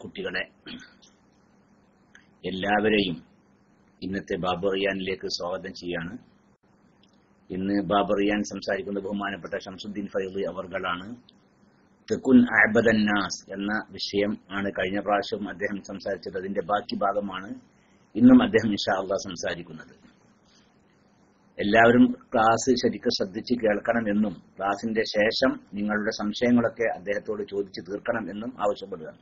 കുട്ടികളെ എല്ലാവരെയും ഇന്നത്തെ ബാബു റിയാനിലേക്ക് സ്വാഗതം ചെയ്യാണ്. ഇന്ന് ബാബു റിയാൻ സംസാരിക്കുന്ന ബഹുമാനപ്പെട്ട ഷംസുദ്ദീൻ ഫൈളി അവർകളാണ്. തെക്കുൻ അഅബദന്നാസ് എന്ന വിഷയം ആണ് കഴിഞ്ഞ പ്രാവശ്യം അദ്ദേഹം സംസാരിച്ചത്. അതിന്റെ ബാക്കി ഭാഗമാണ് ഇന്നും അദ്ദേഹം ഇൻഷാ അല്ലാഹ് സംസാരിക്കുന്നത്. എല്ലാവരും ക്ലാസ് ശരിക്കും ശ്രദ്ധിച്ച് കേൾക്കണമെന്നും ക്ലാസിന്റെ ശേഷം നിങ്ങളുടെ സംശയങ്ങളൊക്കെ അദ്ദേഹത്തോട് ചോദിച്ചു തീർക്കണം എന്നും ആവശ്യപ്പെടുകയാണ്.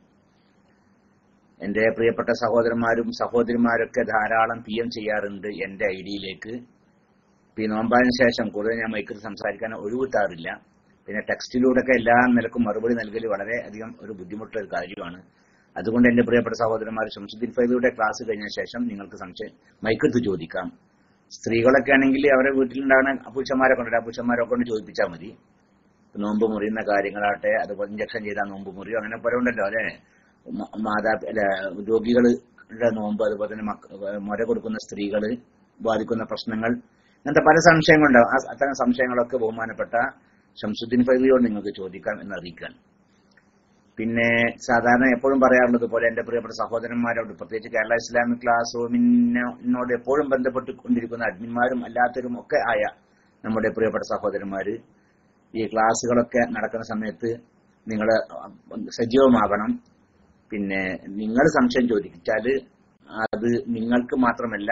എന്റെ പ്രിയപ്പെട്ട സഹോദരന്മാരും സഹോദരിമാരൊക്കെ ധാരാളം PM ചെയ്യാറുണ്ട് എന്റെ ഐഡിയിലേക്ക്. ഈ നോമ്പാതിന് ശേഷം കൂടുതൽ ഞാൻ മൈക്കിൽ സംസാരിക്കാൻ ഒഴിവിട്ടാറില്ല. പിന്നെ ടെക്സ്റ്റിലൂടെയൊക്കെ എല്ലാ നിലക്കും മറുപടി നൽകൽ വളരെ അധികം ഒരു ബുദ്ധിമുട്ടുള്ള ഒരു കാര്യമാണ്. അതുകൊണ്ട് എന്റെ പ്രിയപ്പെട്ട സഹോദരന്മാർ ഷംസുദ്ദീൻ ഫൈളിയുടെ ക്ലാസ് കഴിഞ്ഞ ശേഷം നിങ്ങൾക്ക് സംശയം മൈക്കെടുത്ത് ചോദിക്കാം. സ്ത്രീകളൊക്കെ ആണെങ്കിൽ അവരെ വീട്ടിലുണ്ടാകുന്ന പുരുഷന്മാരെ കൊണ്ടിട്ട് ആ പുരുഷന്മാരെ കൊണ്ട് ചോദിപ്പിച്ചാൽ മതി. നോമ്പ് മുറിയുന്ന കാര്യങ്ങളാട്ടെ, അതുപോലെ ഇഞ്ചക്ഷൻ ചെയ്താൽ നോമ്പ് മുറിയോ അങ്ങനെ പല ഉണ്ടല്ലോ അല്ലെ, രോഗികളുടെ നോമ്പ്, അതുപോലെ തന്നെ മുര കൊടുക്കുന്ന സ്ത്രീകള് ബാധിക്കുന്ന പ്രശ്നങ്ങൾ, അങ്ങനത്തെ പല സംശയങ്ങളുണ്ടാവും. അത്തരം സംശയങ്ങളൊക്കെ ബഹുമാനപ്പെട്ട ഷംസുദ്ദീൻ ഫൈളിയോട് നിങ്ങൾക്ക് ചോദിക്കാം എന്ന് അറിയിക്കാൻ. പിന്നെ സാധാരണ എപ്പോഴും പറയാറുള്ളത് പോലെ എന്റെ പ്രിയപ്പെട്ട സഹോദരന്മാരോട്, പ്രത്യേകിച്ച് കേരള ഇസ്ലാമിക് ക്ലാസ് റൂമിനോട് എപ്പോഴും ബന്ധപ്പെട്ടുകൊണ്ടിരിക്കുന്ന അഡ്മിന്മാരും അല്ലാത്തവരും ഒക്കെ ആയ നമ്മുടെ പ്രിയപ്പെട്ട സഹോദരന്മാര്, ഈ ക്ലാസ്സുകളൊക്കെ നടക്കുന്ന സമയത്ത് നിങ്ങൾ സജീവമാകണം. പിന്നെ നിങ്ങൾ സംശയം ചോദിച്ചാൽ അത് നിങ്ങൾക്ക് മാത്രമല്ല,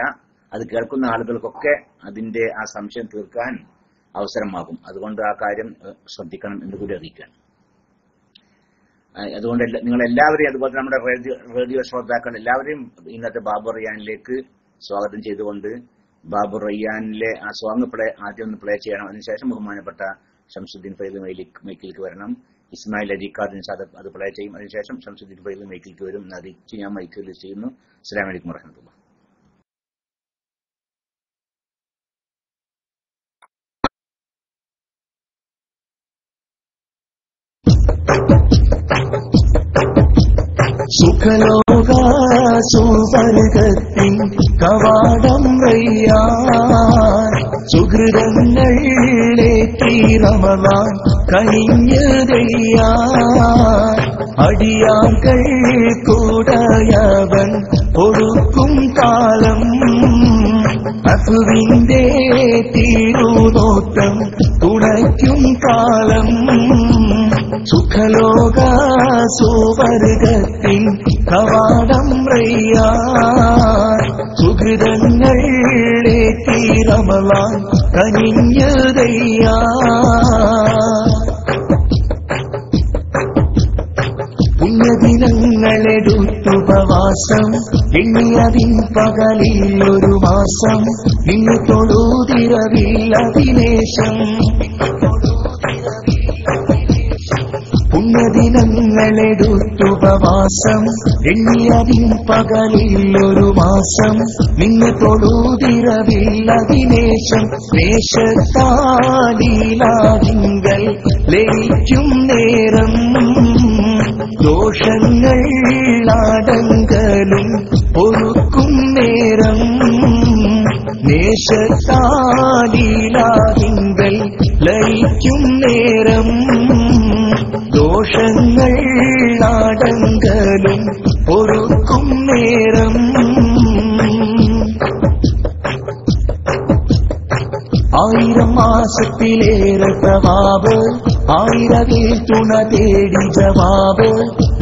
അത് കേൾക്കുന്ന ആളുകൾക്കൊക്കെ അതിന്റെ ആ സംശയം തീർക്കാൻ അവസരമാകും. അതുകൊണ്ട് ആ കാര്യം ശ്രദ്ധിക്കണം എന്ന് കൂടി അറിയിക്കാൻ. അതുകൊണ്ട് നിങ്ങൾ എല്ലാവരെയും, അതുപോലെ നമ്മുടെ റേഡിയോ ശ്രോതാക്കൾ എല്ലാവരെയും ഇന്നത്തെ ബാബു റിയാനിലേക്ക് സ്വാഗതം ചെയ്തുകൊണ്ട് ബാബു റിയാനിലെ ആ സോങ് ആദ്യം ഒന്ന് പ്ലേ ചെയ്യണം. അതിനുശേഷം ബഹുമാനപ്പെട്ട ഷംസുദ്ദീൻ ഫൈളി മൈക്കിലേക്ക് വരണം. ഇസ്മായിൽ അരീക്കാർ അത് പ്ലേ ചെയ്യും. അതിനുശേഷം ഷംസുദ്ദീൻ ഫൈളി മൈക്കിലേക്ക് വരും എന്ന് അറിയിച്ച് ഞാൻ മൈക്കിൽ ചെയ്യുന്നു. അസ്സലാമു അലൈക്കും വറഹ്മത്തുള്ളാഹി. സുഖലോക സുവർഗത്തിൻ കവാടം റയ്യാൻ, സുഹൃതങ്ങളിലേറ്റി റമളാൻ കഴിഞ്ഞതയ്യാൻ, അടിയാകൾ കൂടയവൻ കൊടുക്കും കാലം, അഫുവിന്റെ തിരുനോട്ടം തുണയ്ക്കും കാലം. സുഖലോക സുവർഗത്തിൻ കവാടം റയ്യാൻ, സുഹൃതങ്ങളിലേറ്റി റമളാൻ കഴിഞ്ഞതയ്യാൻ. പുണ്യദിനങ്ങളെടുത്തുപവാസം എണ്ണിയതിൻ പകലിൽ ഒരു മാസം, നിന്നു തൊഴുതിരവിൽ അതിനേശം. പുണ്യദിനങ്ങളെടുത്തുപവാസം എണ്ണിയതിൻ പകലിൽ ഒരു മാസം, നിന്നു തൊഴുതിരവിൽ അതിനേശം. ദേശത്താലീലാതിങ്കൽ ലയിക്കും നേരം, ദോഷങ്ങൾ ആടങ്കലും പൊറുക്കും നേരം. നേശത്താലീലാതിങ്കൽ ലയിക്കും നേരം, ദോഷങ്ങൾ ആടങ്കലും പൊറുക്കും നേരം. ആയിരം മാസത്തിലേറെ സവാബ്, ആയിരവിൽ തുണ തേടി ജവാബ്,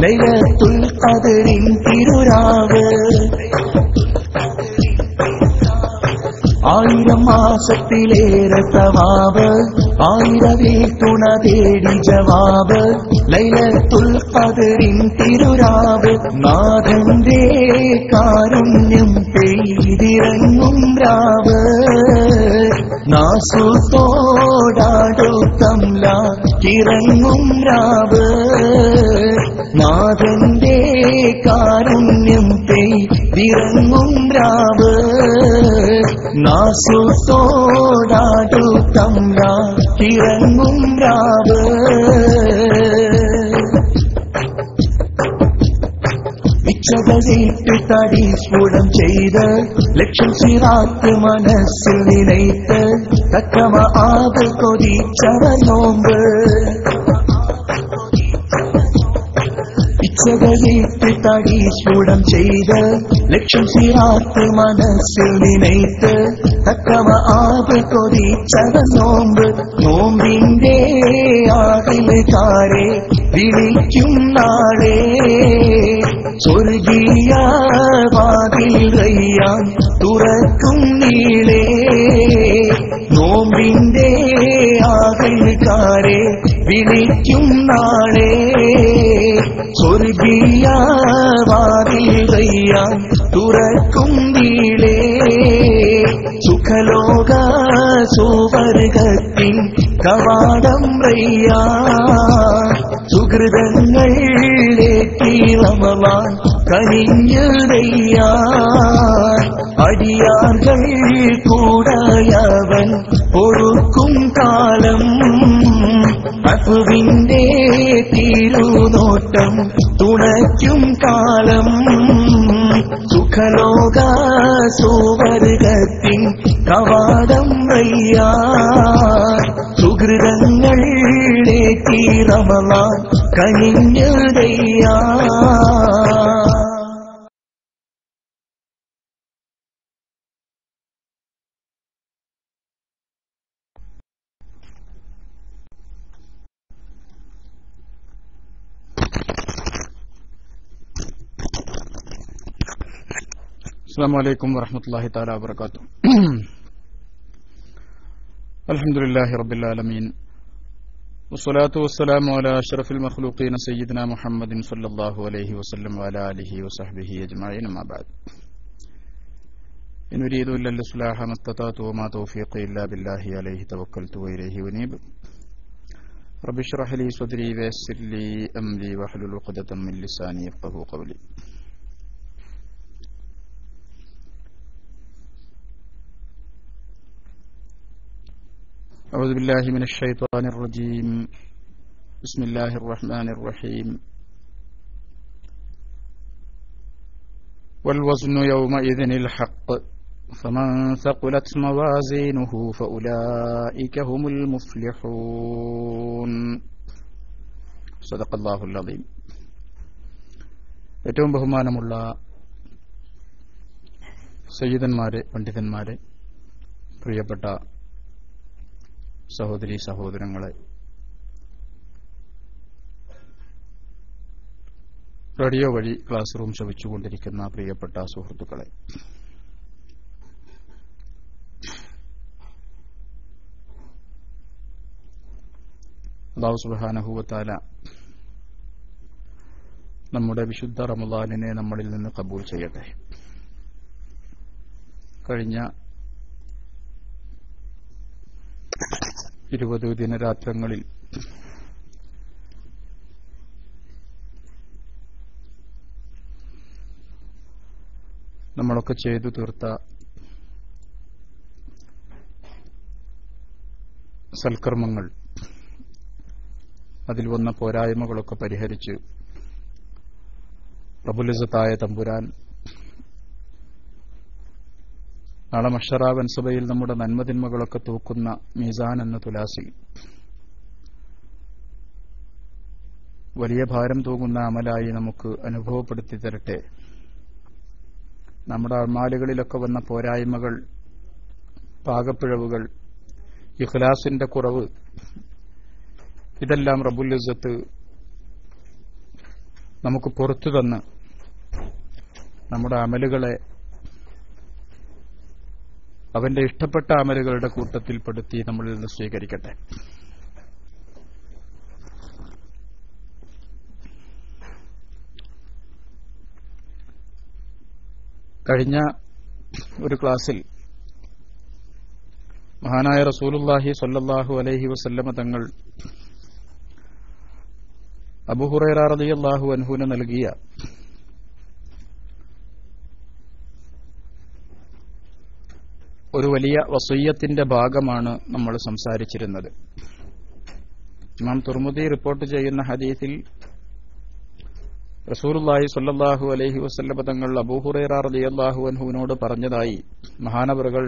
ലൈലത്തുൽ ഖദ്റിൻ തിരുരാവ്. ആയിരം മാസത്തിലേറെ സവാബ്, ആയിരവിൽ തുണ തേടി ജവാബ്, ലൈലത്തുൽ ഖദ്റിൻ തിരുരാവ്. നാഥന്റെ കാരുണ്യം പെയ്തിറങ്ങും രാവ്, നാസുതോടാടുത്തംല ഇറങ്ങും രാവ്. നാഥന്റെ കാരുണ്യം പെയ്തിറങ്ങും രാവ്, നാസുതോടാടുത്തംല ഇറങ്ങും രാവ്. ഇച്ഛകളിട്ട് തടി സ്ഫുടം ചെയ്ത് ലക്ഷ്യം സിറാത്ത് മനസ്സിൽ നിലയ്ത്ത് തക്കമ ആത് കൊതിച്ചവ നോമ്പ്. ആശകളിട്ട് തടീശൂടം ചെയ്ത് ലക്ഷ്യം സിറാത്ത് മനസ്സിൽ നിനയ്ത്ത് തക്കവ ആകെ കൊതിച്ചവ നോമ്പ് നോമ്പിന്റെ ആകൽക്കാരെ വിളിക്കും നാളെ സ്വർഗീയ വാതിൽ റയ്യാൻ തുറക്കും നീളേ നോമ്പിന്റെ ആകൽക്കാരെ വിളിക്കും നാളെ സ്വർഗീയ വാതിൽ റയ്യാൻ തുറക്കും നീളേ സുഖലോക സുവർഗത്തിൻ കവാടം റയ്യാൻ സുഹൃതങ്ങളിലേക്ക് റമളാൻ കനിഞ്ഞു റയ്യാൻ അടിയാർകൾ കൂടായവൻ പൊറുക്കും കാലം അഫുവിന്റെ തിരുനോട്ടം തുണയ്ക്കും കാലം സുഖലോക സുവർഗത്തിൻ കവാടം റയ്യാൻ സുഹൃതങ്ങളിലേക്ക് റമളാൻ കനിഞ്ഞു റയ്യാൻ. السلام عليكم ورحمة الله تعالى وبركاته. الحمد لله رب العالمين والصلاة والسلام على أشرف المخلوقين سيدنا محمد صلى الله عليه وسلم وعلى آله وصحبه أجمعين ما بعد. إن أريد إلا الإصلاح ما استطعت وما توفيقي إلا بالله عليه توكلت وإليه أنيب. رب اشرح لي صدري ويسر لي أمري واحلل عقدة من لساني يفقهوا قولي. أعوذ بالله من الشيطان الرجيم. بسم الله الرحمن الرحيم. والوزن يومئذ الحق فمن ثقلت موازينه فأولئك هم المفلحون. صدق الله العظيم. ഏറ്റവും ബഹുമാനമുള്ള സയ്യിദന്മാരെ, പണ്ഡിതന്മാരെ, പ്രിയപ്പെട്ട സഹോദരീ സഹോദരങ്ങളെ, റേഡിയോ വഴി ക്ലാസ് റൂം ശ്രവിച്ചുകൊണ്ടിരിക്കുന്ന പ്രിയപ്പെട്ട സുഹൃത്തുക്കളെ, അല്ലാഹു സുബ്ഹാനഹു വ തആല നമ്മുടെ വിശുദ്ധ റമളാനിനെ നമ്മളിൽ നിന്ന് കബൂൽ ചെയ്യട്ടെ. കഴിഞ്ഞ 20 ദിനരാത്രങ്ങളിൽ നമ്മളൊക്കെ ചെയ്തു തീർത്ത സൽക്കർമ്മങ്ങൾ, അതിൽ വന്ന പോരായ്മകളൊക്കെ പരിഹരിച്ച് റബ്ബുൽ ഇസ്സത്തായ തമ്പുരാൻ നാളെ മഹ്ശറ വൻസഭയിൽ നമ്മുടെ നന്മതിന്മകളൊക്കെ തൂക്കുന്ന മീസാൻ എന്ന തുലാസിൽ വലിയ ഭാരം തൂങ്ങുന്ന അമലായി നമുക്ക് അനുഭവപ്പെടുത്തി തരട്ടെ. നമ്മുടെ അമാലുകളിലൊക്കെ വന്ന പോരായ്മകൾ, പാകപ്പിഴവുകൾ, ഇഖ്ലാസിന്റെ കുറവ്, ഇതെല്ലാം റബ്ബുൽ ഇസ്സത്ത് നമുക്ക് പുറത്തു തന്ന് നമ്മുടെ അമലുകളെ അവന്റെ ഇഷ്ടപ്പെട്ട അമലുകളുടെ കൂട്ടത്തിൽപ്പെടുത്തി നമ്മളിൽ നിന്ന് സ്വീകരിക്കട്ടെ. കഴിഞ്ഞ ഒരു ക്ലാസ്സിൽ മഹാനായ റസൂലുള്ളാഹി സ്വല്ലല്ലാഹു അലൈഹി വസല്ലമ തങ്ങൾ അബൂ ഹുറൈറ റളിയല്ലാഹു അൻഹുവിന് നൽകിയ ഒരു വലിയ വസിയ്യത്തിന്റെ ഭാഗമാണ് നമ്മൾ സംസാരിച്ചിരുന്നത്. ഇമാം തുർമുദി റിപ്പോർട്ട് ചെയ്യുന്ന ഹദീസിൽ റസൂലുള്ളാഹി സ്വല്ലല്ലാഹു അലൈഹി വസല്ലമ തങ്ങൾ അബൂ ഹുറൈറ റളിയല്ലാഹു അൻഹുവിനോട് പറഞ്ഞതായി മഹാനവറുകൾ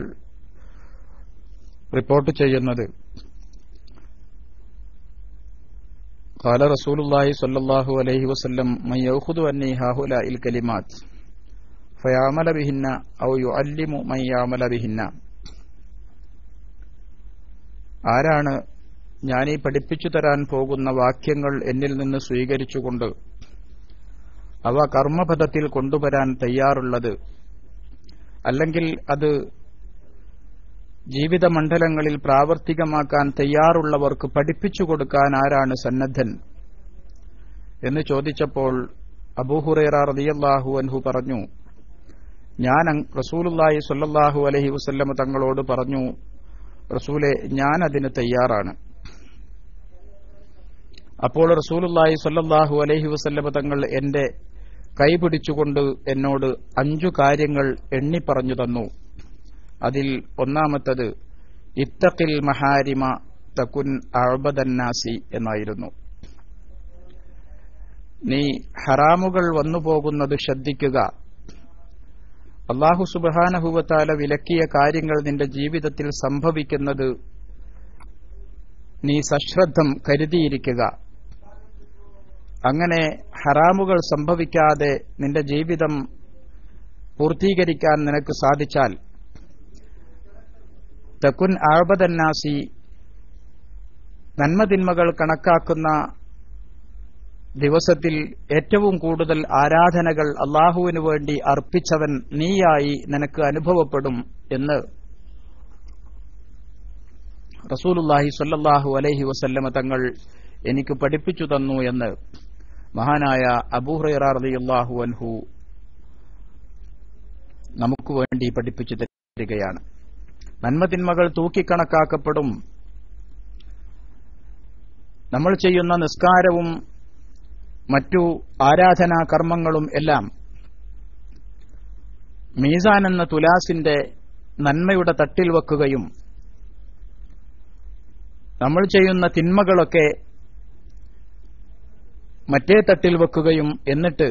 റിപ്പോർട്ട് ചെയ്യുന്നത്, قال رسول الله صلى الله عليه وسلم من يأخذ عني هؤلاء الكلمات فيعمل بهن أو يعلم من يعمل بهن. ആരാണ് ഞാനീ പഠിപ്പിച്ചു തരാൻ പോകുന്ന വാക്യങ്ങൾ എന്നിൽ നിന്ന് സ്വീകരിച്ചുകൊണ്ട് അവ കർമ്മപഥത്തിൽ കൊണ്ടുവരാൻ തയ്യാറുള്ളത്, അല്ലെങ്കിൽ അത് ജീവിതമണ്ഡലങ്ങളിൽ പ്രാവർത്തികമാക്കാൻ തയ്യാറുള്ളവർക്ക് പഠിപ്പിച്ചു കൊടുക്കാൻ ആരാണ് സന്നദ്ധൻ എന്ന് ചോദിച്ചപ്പോൾ അബൂ ഹുറൈറ റളിയല്ലാഹു അൻഹു പറഞ്ഞു, ഞാൻ റസൂലുള്ളാഹി സ്വല്ലല്ലാഹു അലൈഹി വസല്ലം തങ്ങളോട് പറഞ്ഞു, റസൂലെ, ഞാൻ അതിന് തയ്യാറാണ്. അപ്പോൾ റസൂലുള്ളാഹി സ്വല്ലല്ലാഹു അലൈഹി വസല്ലം തങ്ങൾ എന്റെ കൈപിടിച്ചുകൊണ്ട് എന്നോട് 5 കാര്യങ്ങൾ എണ്ണിപ്പറഞ്ഞു തന്നു. അതിൽ ഒന്നാമത്തത് ഇത്തഖിൽ മഹാരിമ തകുൻ അഅബദന്നാസി എന്നായിരുന്നു. നീ ഹറാമുകൾ വന്നുപോകുന്നത് ശ്രദ്ധിക്കുക. അല്ലാഹു സുബ്ഹാനഹു വ തആല വിലക്കിയ കാര്യങ്ങൾ നിന്റെ ജീവിതത്തിൽ സംഭവിക്കുന്നത് നീ സശ്രദ്ധം കരുതിയിരിക്കുക. അങ്ങനെ ഹറാമുകൾ സംഭവിക്കാതെ നിന്റെ ജീവിതം പൂർത്തീകരിക്കാൻ നിനക്ക് സാധിച്ചാൽ തകുൻ അഅബദന്നാസി, നന്മതിന്മകൾ കണക്കാക്കുന്ന ദിവസത്തിൽ ഏറ്റവും കൂടുതൽ ആരാധനകൾ അല്ലാഹുവിനു വേണ്ടി അർപ്പിച്ചവൻ നീയായി നിനക്ക് അനുഭവപ്പെടും എന്ന് റസൂലുള്ളാഹി സ്വല്ലല്ലാഹു അലൈഹി വസല്ലമ തങ്ങൾ എനിക്ക് പഠിപ്പിച്ചു തന്നു എന്ന് മഹാനായ അബൂ ഹുറൈറ റളിയല്ലാഹു അൻഹു നമുക്ക് വേണ്ടി പഠിപ്പിച്ചു തരികയാണ്. നന്മതിന്മകൾ തൂക്കിക്കണക്കാക്കപ്പെടും. നമ്മൾ ചെയ്യുന്ന നിസ്കാരവും മറ്റു ആരാധനാ കർമ്മങ്ങളും എല്ലാം മീസാൻ എന്ന തുലാസിന്റെ നന്മയുടെ തട്ടിൽ വെക്കുകയും നമ്മൾ ചെയ്യുന്ന തിന്മകളൊക്കെ മറ്റേ തട്ടിൽ വെക്കുകയും എന്നിട്ട്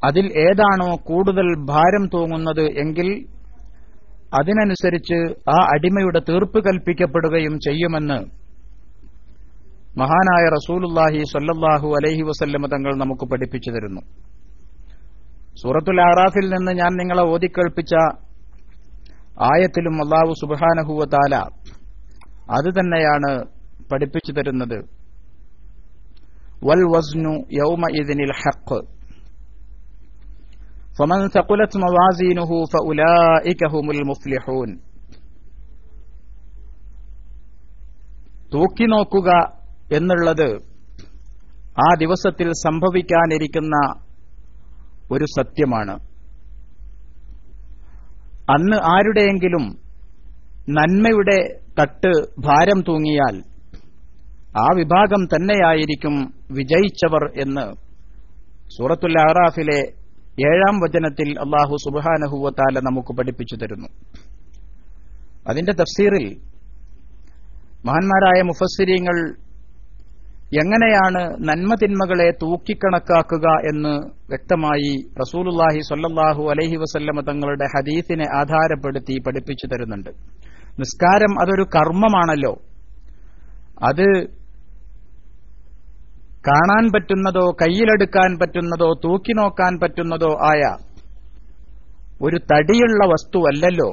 അതിൽ ഏതാണോ കൂടുതൽ ഭാരം തൂങ്ങുന്നത് എങ്കിൽ അതിനനുസരിച്ച് ആ അടിമയുടെ തീർപ്പ് കൽപ്പിക്കപ്പെടുകയും ചെയ്യുമെന്ന് മഹാനായ റസൂലുള്ളാഹി സ്വല്ലല്ലാഹു അലൈഹി വസല്ലം തങ്ങൾ നമുക്ക് പഠിപ്പിച്ചു തരുന്നു. സൂറത്തുൽ അറാഫിൽ നിന്ന് ഞാൻ നിങ്ങളെ ഓതിക്കേൾപ്പിച്ച ആയത്തിലും അല്ലാഹു സുബ്ഹാനഹു വ തആല അത് തന്നെയാണ് പഠിപ്പിച്ചു തരുന്നത്. വൽ വസ്നു യൗമഇദിനിൽ ഹഖ് ഫമൻ തഖുലത് മവാസീനുഹു ഫഉലൈക ഹുമുൽ മുഫ്ലിഹൂൻ. തൂക്കി നോക്കുക എന്നുള്ളത് ആ ദിവസത്തിൽ സംഭവിക്കാനിരിക്കുന്ന ഒരു സത്യമാണ്. അന്ന് ആരുടെയെങ്കിലും നന്മയുടെ തട്ട് ഭാരം തൂങ്ങിയാൽ ആ വിഭാഗം തന്നെയായിരിക്കും വിജയിച്ചവർ എന്ന് സൂറത്തുൽ അറാഫിലെ 7-ാം വചനത്തിൽ അല്ലാഹു സുബ്ഹാനഹു വ തആല നമുക്ക് പഠിപ്പിച്ചു തരുന്നു. അതിന്റെ തഫ്സീറിൽ മഹാന്മാരായ മുഫസ്സിരീങ്ങൾ എങ്ങനെയാണ് നന്മതിന്മകളെ തൂക്കിക്കണക്കാക്കുക എന്ന് വ്യക്തമായി റസൂലുള്ളാഹി സ്വല്ലല്ലാഹു അലൈഹി വസല്ലമ തങ്ങളുടെ ഹദീസിനെ ആധാരപ്പെടുത്തി പഠിപ്പിച്ചു തരുന്നുണ്ട്. നിസ്കാരം അതൊരു കർമ്മമാണല്ലോ. അത് കാണാൻ പറ്റുന്നതോ കയ്യിലെടുക്കാൻ പറ്റുന്നതോ തൂക്കി നോക്കാൻ പറ്റുന്നതോ ആയ ഒരു തടിയുള്ള വസ്തുവല്ലല്ലോ.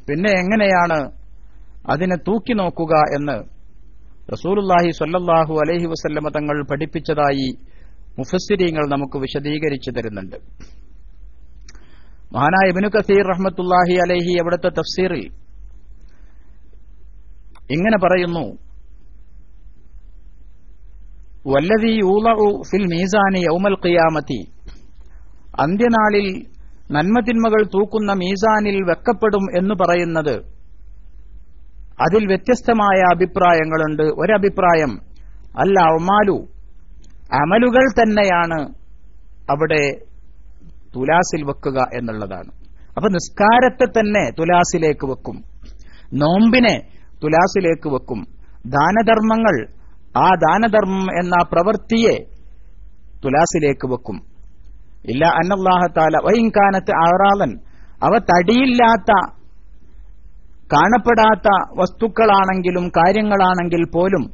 പിന്നെ എങ്ങനെയാണ് അതിനെ തൂക്കി നോക്കുക എന്ന് റസൂലുള്ളാഹി സ്വല്ലല്ലാഹു അലൈഹി വസല്ലമ തങ്ങൾ പഠിപ്പിച്ചതായി മുഫസ്സിരീങ്ങൾ നമുക്ക് വിശദീകരിച്ചു തരുന്നുണ്ട്. മഹാനായ ഇബ്നു കസീർ റഹ്മത്തുള്ളാഹി അലൈഹി അവിടുത്തെ തഫ്സീറിൽ ഇങ്ങനെ പറയുന്നു, വല്ലദീ യൂളഉ ഫിൽ മീസാനി യൗമൽ ഖിയാമത്തി, അന്ത്യനാളിൽ നന്മതിന്മകൾ തൂക്കുന്ന മീസാനിൽ വെക്കപ്പെടും എന്ന് പറയുന്നത് അതിൽ വ്യത്യസ്തമായ അഭിപ്രായങ്ങളുണ്ട്. ഒരഭിപ്രായം അല്ല അഅ്മാലു, അമലുകൾ തന്നെയാണ് അവിടെ തുലാസിൽ വെക്കുക എന്നുള്ളതാണ്. അപ്പൊ നിസ്കാരത്തെ തന്നെ തുലാസിലേക്ക് വെക്കും, നോമ്പിനെ തുലാസിലേക്ക് വെക്കും, ദാനധർമ്മങ്ങൾ ആ ദാനധർമ്മം എന്ന പ്രവൃത്തിയെ തുലാസിലേക്ക് വെക്കും. ഇല്ല അന്നല്ലാഹ തആല വഇൻ കാനത്ത് അഅറാളൻ, അവ തടിയില്ലാത്ത കാണപ്പെടാത്ത വസ്തുക്കളാണെങ്കിലും കാര്യങ്ങളാണെങ്കിൽ പോലും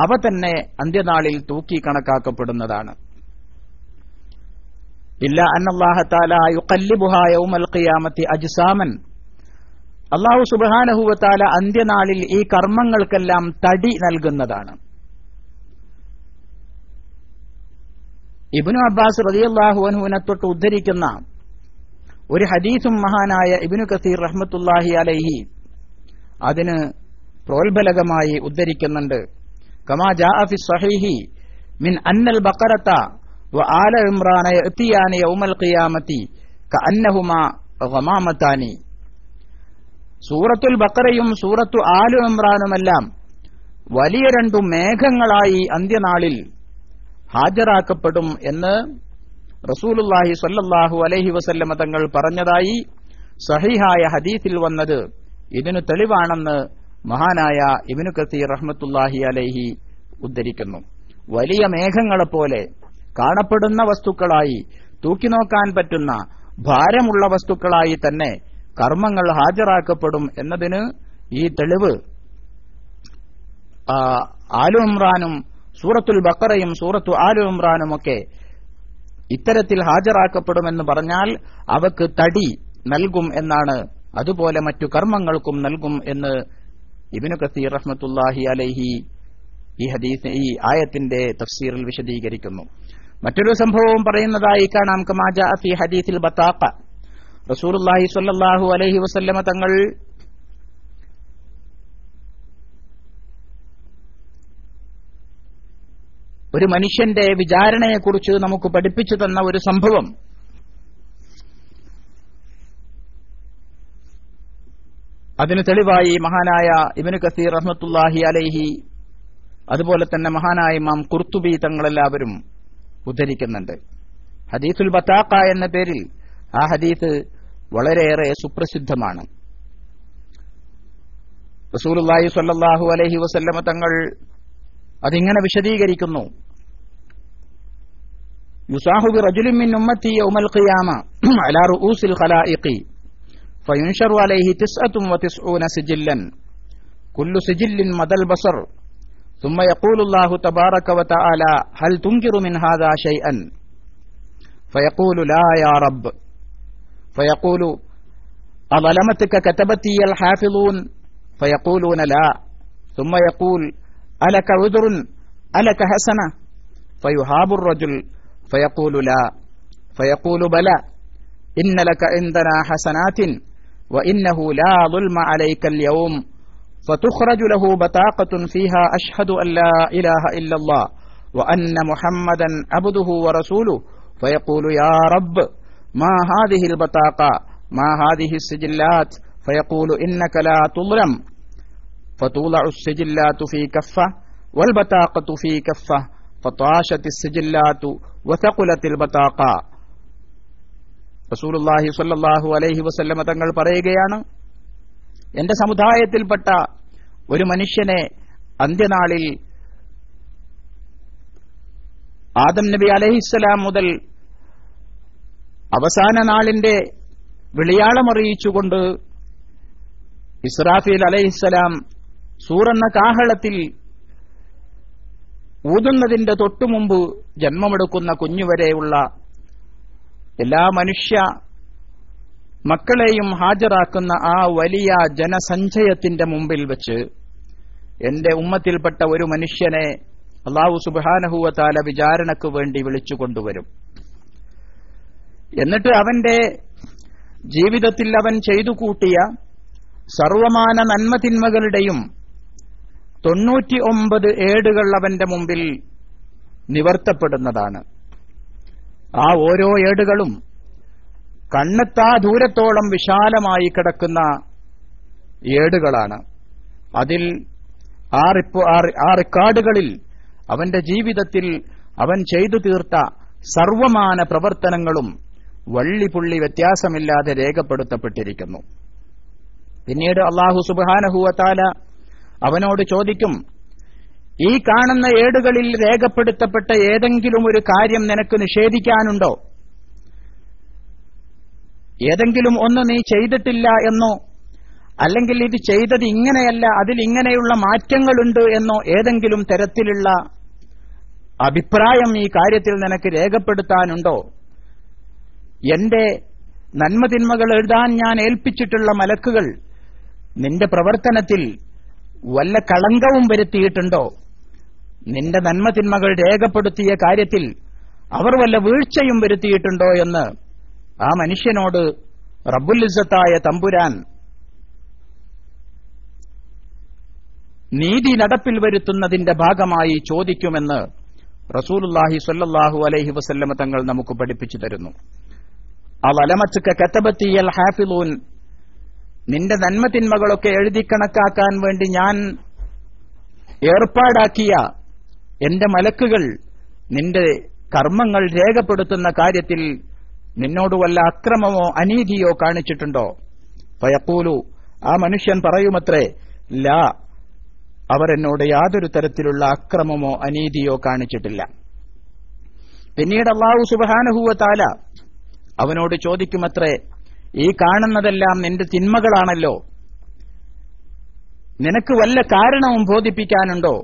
അവ തന്നെ അന്ത്യനാളിൽ തൂക്കി കണക്കാക്കപ്പെടുന്നതാണ്. ഇല്ല അന്നല്ലാഹ തആല യുഖല്ലിബുഹാ യൗമൽ ഖിയാമത്തി അജ്സാമൻ. അല്ലാഹു സുബ്ഹാനഹു വ തആല അന്ത്യനാളിൽ ഈ കർമ്മങ്ങൾക്കെല്ലാം തടി നൽകുന്നതാണ്. ഇബ്നു അബ്ബാസ് റളിയല്ലാഹു അൻഹുവിനെ തൊട്ട് ഉദ്ധരിക്കുന്ന ഒരു ഹദീസും മഹാനായ ഇബ്നു കസീർ റഹ്മത്തുള്ളാഹി അലൈഹി അതിന് പ്രോത്ബലകമായി ഉദ്ധരിക്കുന്നുണ്ട്. കമാ ജാഅ ഫി സ്വഹീഹി മിൻ അന്നൽ ബഖറത വ ആല ഇംറാന യഅതിയാനി യൗമൽ ഖിയാമത്തി കഅന്നഹുമാ ഗമാമതാനി. സൂറത്തുൽ ബഖറയും സൂറത്തു ആലു ഇംറാനുമെല്ലാം വലിയ രണ്ടു മേഘങ്ങളായി അന്ത്യനാളിൽ ഹാജരാക്കപ്പെടും എന്ന് റസൂലുള്ളാഹി സ്വല്ലല്ലാഹു അലൈഹി വസല്ലമ തങ്ങൾ പറഞ്ഞതായി സഹീഹായ ഹദീസിൽ വന്നത് ഇതിനു തെളിവാണെന്ന് മഹാനായ ഇബ്നു കസീർ റഹ്മത്തുള്ളാഹി അലൈഹി ഉദ്ധരിക്കുന്നു. വലിയ മേഘങ്ങളെപ്പോലെ കാണപ്പെടുന്ന വസ്തുക്കളായി, തൂക്കിനോക്കാൻ പറ്റുന്ന ഭാരമുള്ള വസ്തുക്കളായി തന്നെ കർമ്മങ്ങൾ ഹാജരാക്കപ്പെടും എന്നതിന് ഈ തെളിവ് ആലു ഇംറാനും സൂറത്തുൽ ബഖറയും സൂറത്തു ആലു ഇംറാനുമൊക്കെ ഇത്തരത്തിൽ ഹാജരാക്കപ്പെടുമെന്ന് പറഞ്ഞാൽ അവക്ക് തടി നൽകും എന്നാണ്. അതുപോലെ മറ്റു കർമ്മങ്ങൾക്കും നൽകും എന്ന് ഇബ്നു കസീർ റഹ്മത്തുള്ളാഹി അലൈഹി ഈ ആയത്തിന്റെ തഫ്സീറിൽ വിശദീകരിക്കുന്നു. മറ്റൊരു സംഭവവും പറയുന്നതായി കാണാം. കമാ ജാഅ ഫീ ഹദീസിൽ ബതാഖ. റസൂലുള്ളാഹി സ്വല്ലല്ലാഹു അലൈഹി വസല്ലമ തങ്ങൾ ഒരു മനുഷ്യന്റെ വിചാരണയെക്കുറിച്ച് നമുക്ക് പഠിപ്പിച്ചു തന്ന ഒരു സംഭവം അതിന് തെളിവായി മഹാനായ ഇബ്നു കസീർ റഹ്മത്തുള്ളാഹി അലൈഹി അതുപോലെ തന്നെ മഹാനായ ഇമാം ഖുർത്തുബി തങ്ങളെല്ലാവരും ഉദ്ധരിക്കുന്നുണ്ട്. ഹദീസുൽ ബതാഖ എന്ന പേരിൽ ആ ഹദീസ് വളരെയേറെ സുപ്രസിദ്ധമാണ്. റസൂലുള്ളാഹി സ്വല്ലല്ലാഹു അലൈഹി വസല്ലമ തങ്ങൾ അതിങ്ങനെ വിശദീകരിക്കുന്നു. യുസാഹു ബിറജുലിൻ മിൻ ഉമ്മത്തി യൗമൽ ഖിയാമ അലാ റൂസിൽ ഖലായിഖി ഫയുൻശറു അലൈഹി 99 സിജില്ലൻ കുല്ലു സിജില്ലിൻ മദൽ ബസർ ثم يقول الله تبارك وتعالى هل تنكر من هذا شيئا فيقول لا يا رب فيقول أظلمتك كتبتي الحافظون فيقولون لا ثم يقول ألك عذر ألك حسنة فيهاب الرجل فيقول لا فيقول بلى إن لك عندنا حسنات وإنه لا ظلم عليك اليوم فتخرج له بطاقة فيها أشهد أن لا إله إلا الله وأن محمدا عبده ورسوله فيقول يا رب ما هذه البطاقة ما هذه السجلات فيقول إنك لا تظلم فتوضع السجلات في كفة والبطاقة في كفة فطاشت السجلات وثقلت البطاقة. റസൂലുള്ളാഹി സ്വല്ലല്ലാഹു അലൈഹി വസല്ലമ തങ്ങൾ പറയുകയാണ്, എന്റെ സമുദായത്തിൽപ്പെട്ട ഒരു മനുഷ്യനെ അന്ത്യനാളിൽ ആദം നബി അലൈഹിസ്സലാം മുതൽ അവസാന നാളിന്റെ വിളിയാളമറിയിച്ചുകൊണ്ട് ഇസ്രാഫീൽ അലൈഹിസ്സലാം സൂറെന്ന കാഹളത്തിൽ ഊതുന്നതിന്റെ തൊട്ടുമുമ്പ് ജന്മമെടുക്കുന്ന കുഞ്ഞുവരെയുള്ള എല്ലാ മനുഷ്യ മക്കളെയും ഹാജരാക്കുന്ന ആ വലിയ ജനസഞ്ചയത്തിന്റെ മുമ്പിൽ വെച്ച് എന്റെ ഉമ്മത്തിൽപ്പെട്ട ഒരു മനുഷ്യനെ അല്ലാഹു സുബ്ഹാനഹു വ തആല വിചാരണയ്ക്ക് വേണ്ടി വിളിച്ചുകൊണ്ടുവരും. എന്നിട്ട് അവന്റെ ജീവിതത്തിൽ അവൻ ചെയ്തു കൂട്ടിയ സർവമാന നന്മതിന്മകളുടെയും 99 ഏടുകൾ അവന്റെ മുമ്പിൽ നിവർത്തപ്പെടുന്നതാണ്. ആ ഓരോ ഏടുകളും കണ്ണെത്താ ദൂരത്തോളം വിശാലമായി കിടക്കുന്ന ഏടുകളാണ്. അതിൽ ആ റെക്കോർഡുകളിൽ അവന്റെ ജീവിതത്തിൽ അവൻ ചെയ്തു തീർത്ത സർവമാന പ്രവർത്തനങ്ങളും വള്ളിപുള്ളി വ്യത്യാസമില്ലാതെ രേഖപ്പെടുത്തപ്പെട്ടിരിക്കുന്നു. പിന്നീട് അല്ലാഹു സുബ്ഹാനഹു വ തആല അവനോട് ചോദിക്കും, ഈ കാണുന്ന ഏടുകളിൽ രേഖപ്പെടുത്തപ്പെട്ട ഏതെങ്കിലും ഒരു കാര്യം നിനക്ക് നിഷേധിക്കാനുണ്ടോ? ഏതെങ്കിലും ഒന്ന് നീ ചെയ്തിട്ടില്ല എന്നോ അല്ലെങ്കിൽ ഇത് ചെയ്തത് ഇങ്ങനെയല്ല, അതിൽ ഇങ്ങനെയുള്ള മാറ്റങ്ങളുണ്ട് എന്നോ ഏതെങ്കിലും തരത്തിലുള്ള അഭിപ്രായം ഈ കാര്യത്തിൽ നിനക്ക് രേഖപ്പെടുത്താനുണ്ടോ? എന്റെ നന്മതിന്മകൾ എഴുതാൻ ഞാൻ ഏൽപ്പിച്ചിട്ടുള്ള മലക്കുകൾ നിന്റെ പ്രവർത്തനത്തിൽ വല്ല കളങ്കവും വരുത്തിയിട്ടുണ്ടോ? നിന്റെ നന്മതിന്മകൾ രേഖപ്പെടുത്തിയ കാര്യത്തിൽ അവർ വല്ല വീഴ്ചയും വരുത്തിയിട്ടുണ്ടോ എന്ന് ആ മനുഷ്യനോട് റബ്ബുൽ ഇസ്സത്തായ തമ്പുരാൻ നീതി നടപ്പിൽ വരുത്തുന്നതിന്റെ ഭാഗമായി ചോദിക്കുമെന്ന് റസൂലുള്ളാഹി സ്വല്ലല്ലാഹു അലൈഹി വസല്ലമ തങ്ങൾ നമുക്ക് പഠിപ്പിച്ചു തരുന്നു. അലമത്തുക കതബത്തിയൽ ഹാഫിളൂൻ, നിന്റെ നന്മതിന്മകളൊക്കെ എഴുതി കണക്കാക്കാൻ വേണ്ടി ഞാൻ ഏർപ്പാടാക്കിയ എന്റെ മലക്കുകൾ നിന്റെ കർമ്മങ്ങൾ രേഖപ്പെടുത്തുന്ന കാര്യത്തിൽ നിന്നോട് വല്ല അക്രമമോ അനീതിയോ കാണിച്ചിട്ടുണ്ടോ? ഫയഖൂലു, ആ മനുഷ്യൻ പറയുമത്രേ, ലാ, അവർ എന്നോട് യാതൊരു തരത്തിലുള്ള അക്രമമോ അനീതിയോ കാണിച്ചിട്ടില്ല. പിന്നീട് അല്ലാഹു സുബ്ഹാനഹു വ തആല അവനോട് ചോദിക്കുമത്രേ, ഈ കാണുന്നതെല്ലാം നിന്റെ തിന്മകളാണല്ലോ, നിനക്ക് വല്ല കാരണവും ബോധിപ്പിക്കാനുണ്ടോ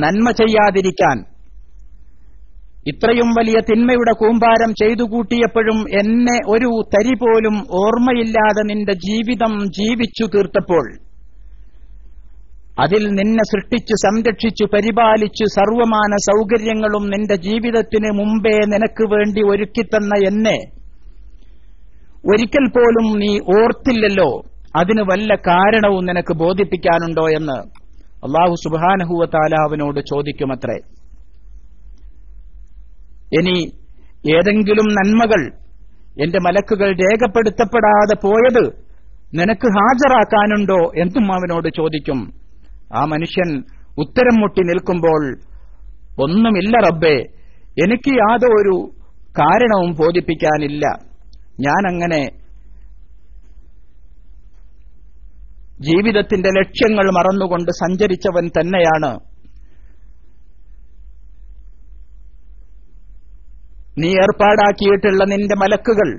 നന്മ ചെയ്യാതിരിക്കാൻ? ഇത്രയും വലിയ തിന്മയുടെ കൂമ്പാരം ചെയ്തു കൂട്ടിയപ്പോഴും എന്നെ ഒരു തരി പോലും ഓർമ്മയില്ലാതെ നിന്റെ ജീവിതം ജീവിച്ചു തീർത്തപ്പോൾ, അതിൽ നിന്നെ സൃഷ്ടിച്ചു സംരക്ഷിച്ചു പരിപാലിച്ചു സർവമാന സൗകര്യങ്ങളും നിന്റെ ജീവിതത്തിന് മുമ്പേ നിനക്ക് വേണ്ടി ഒരുക്കിത്തന്ന എന്നെ ഒരിക്കൽ പോലും നീ ഓർത്തില്ലല്ലോ, അതിന് വല്ല കാരണവും നിനക്ക് ബോധിപ്പിക്കാനുണ്ടോ എന്ന് അല്ലാഹു സുബ്ഹാനഹു വ തആല അവനോട് ചോദിക്കുമത്രേ. ഇനി ഏതെങ്കിലും നന്മകൾ എന്റെ മലക്കുകൾ രേഖപ്പെടുത്തപ്പെടാതെ പോയത് നിനക്ക് ഹാജരാക്കാനുണ്ടോ എന്നും അവനോട് ചോദിക്കും. ആ മനുഷ്യൻ ഉത്തരം മുട്ടി നിൽക്കുമ്പോൾ, ഒന്നുമില്ല റബ്ബേ, എനിക്ക് യാതൊരു കാരണവും ബോധിപ്പിക്കാനില്ല, ഞാനങ്ങനെ ജീവിതത്തിന്റെ ലക്ഷ്യങ്ങൾ മറന്നുകൊണ്ട് സഞ്ചരിച്ചവൻ തന്നെയാണ്. നീ ഏർപ്പാടാക്കിയിട്ടുള്ള നിന്റെ മലക്കുകൾ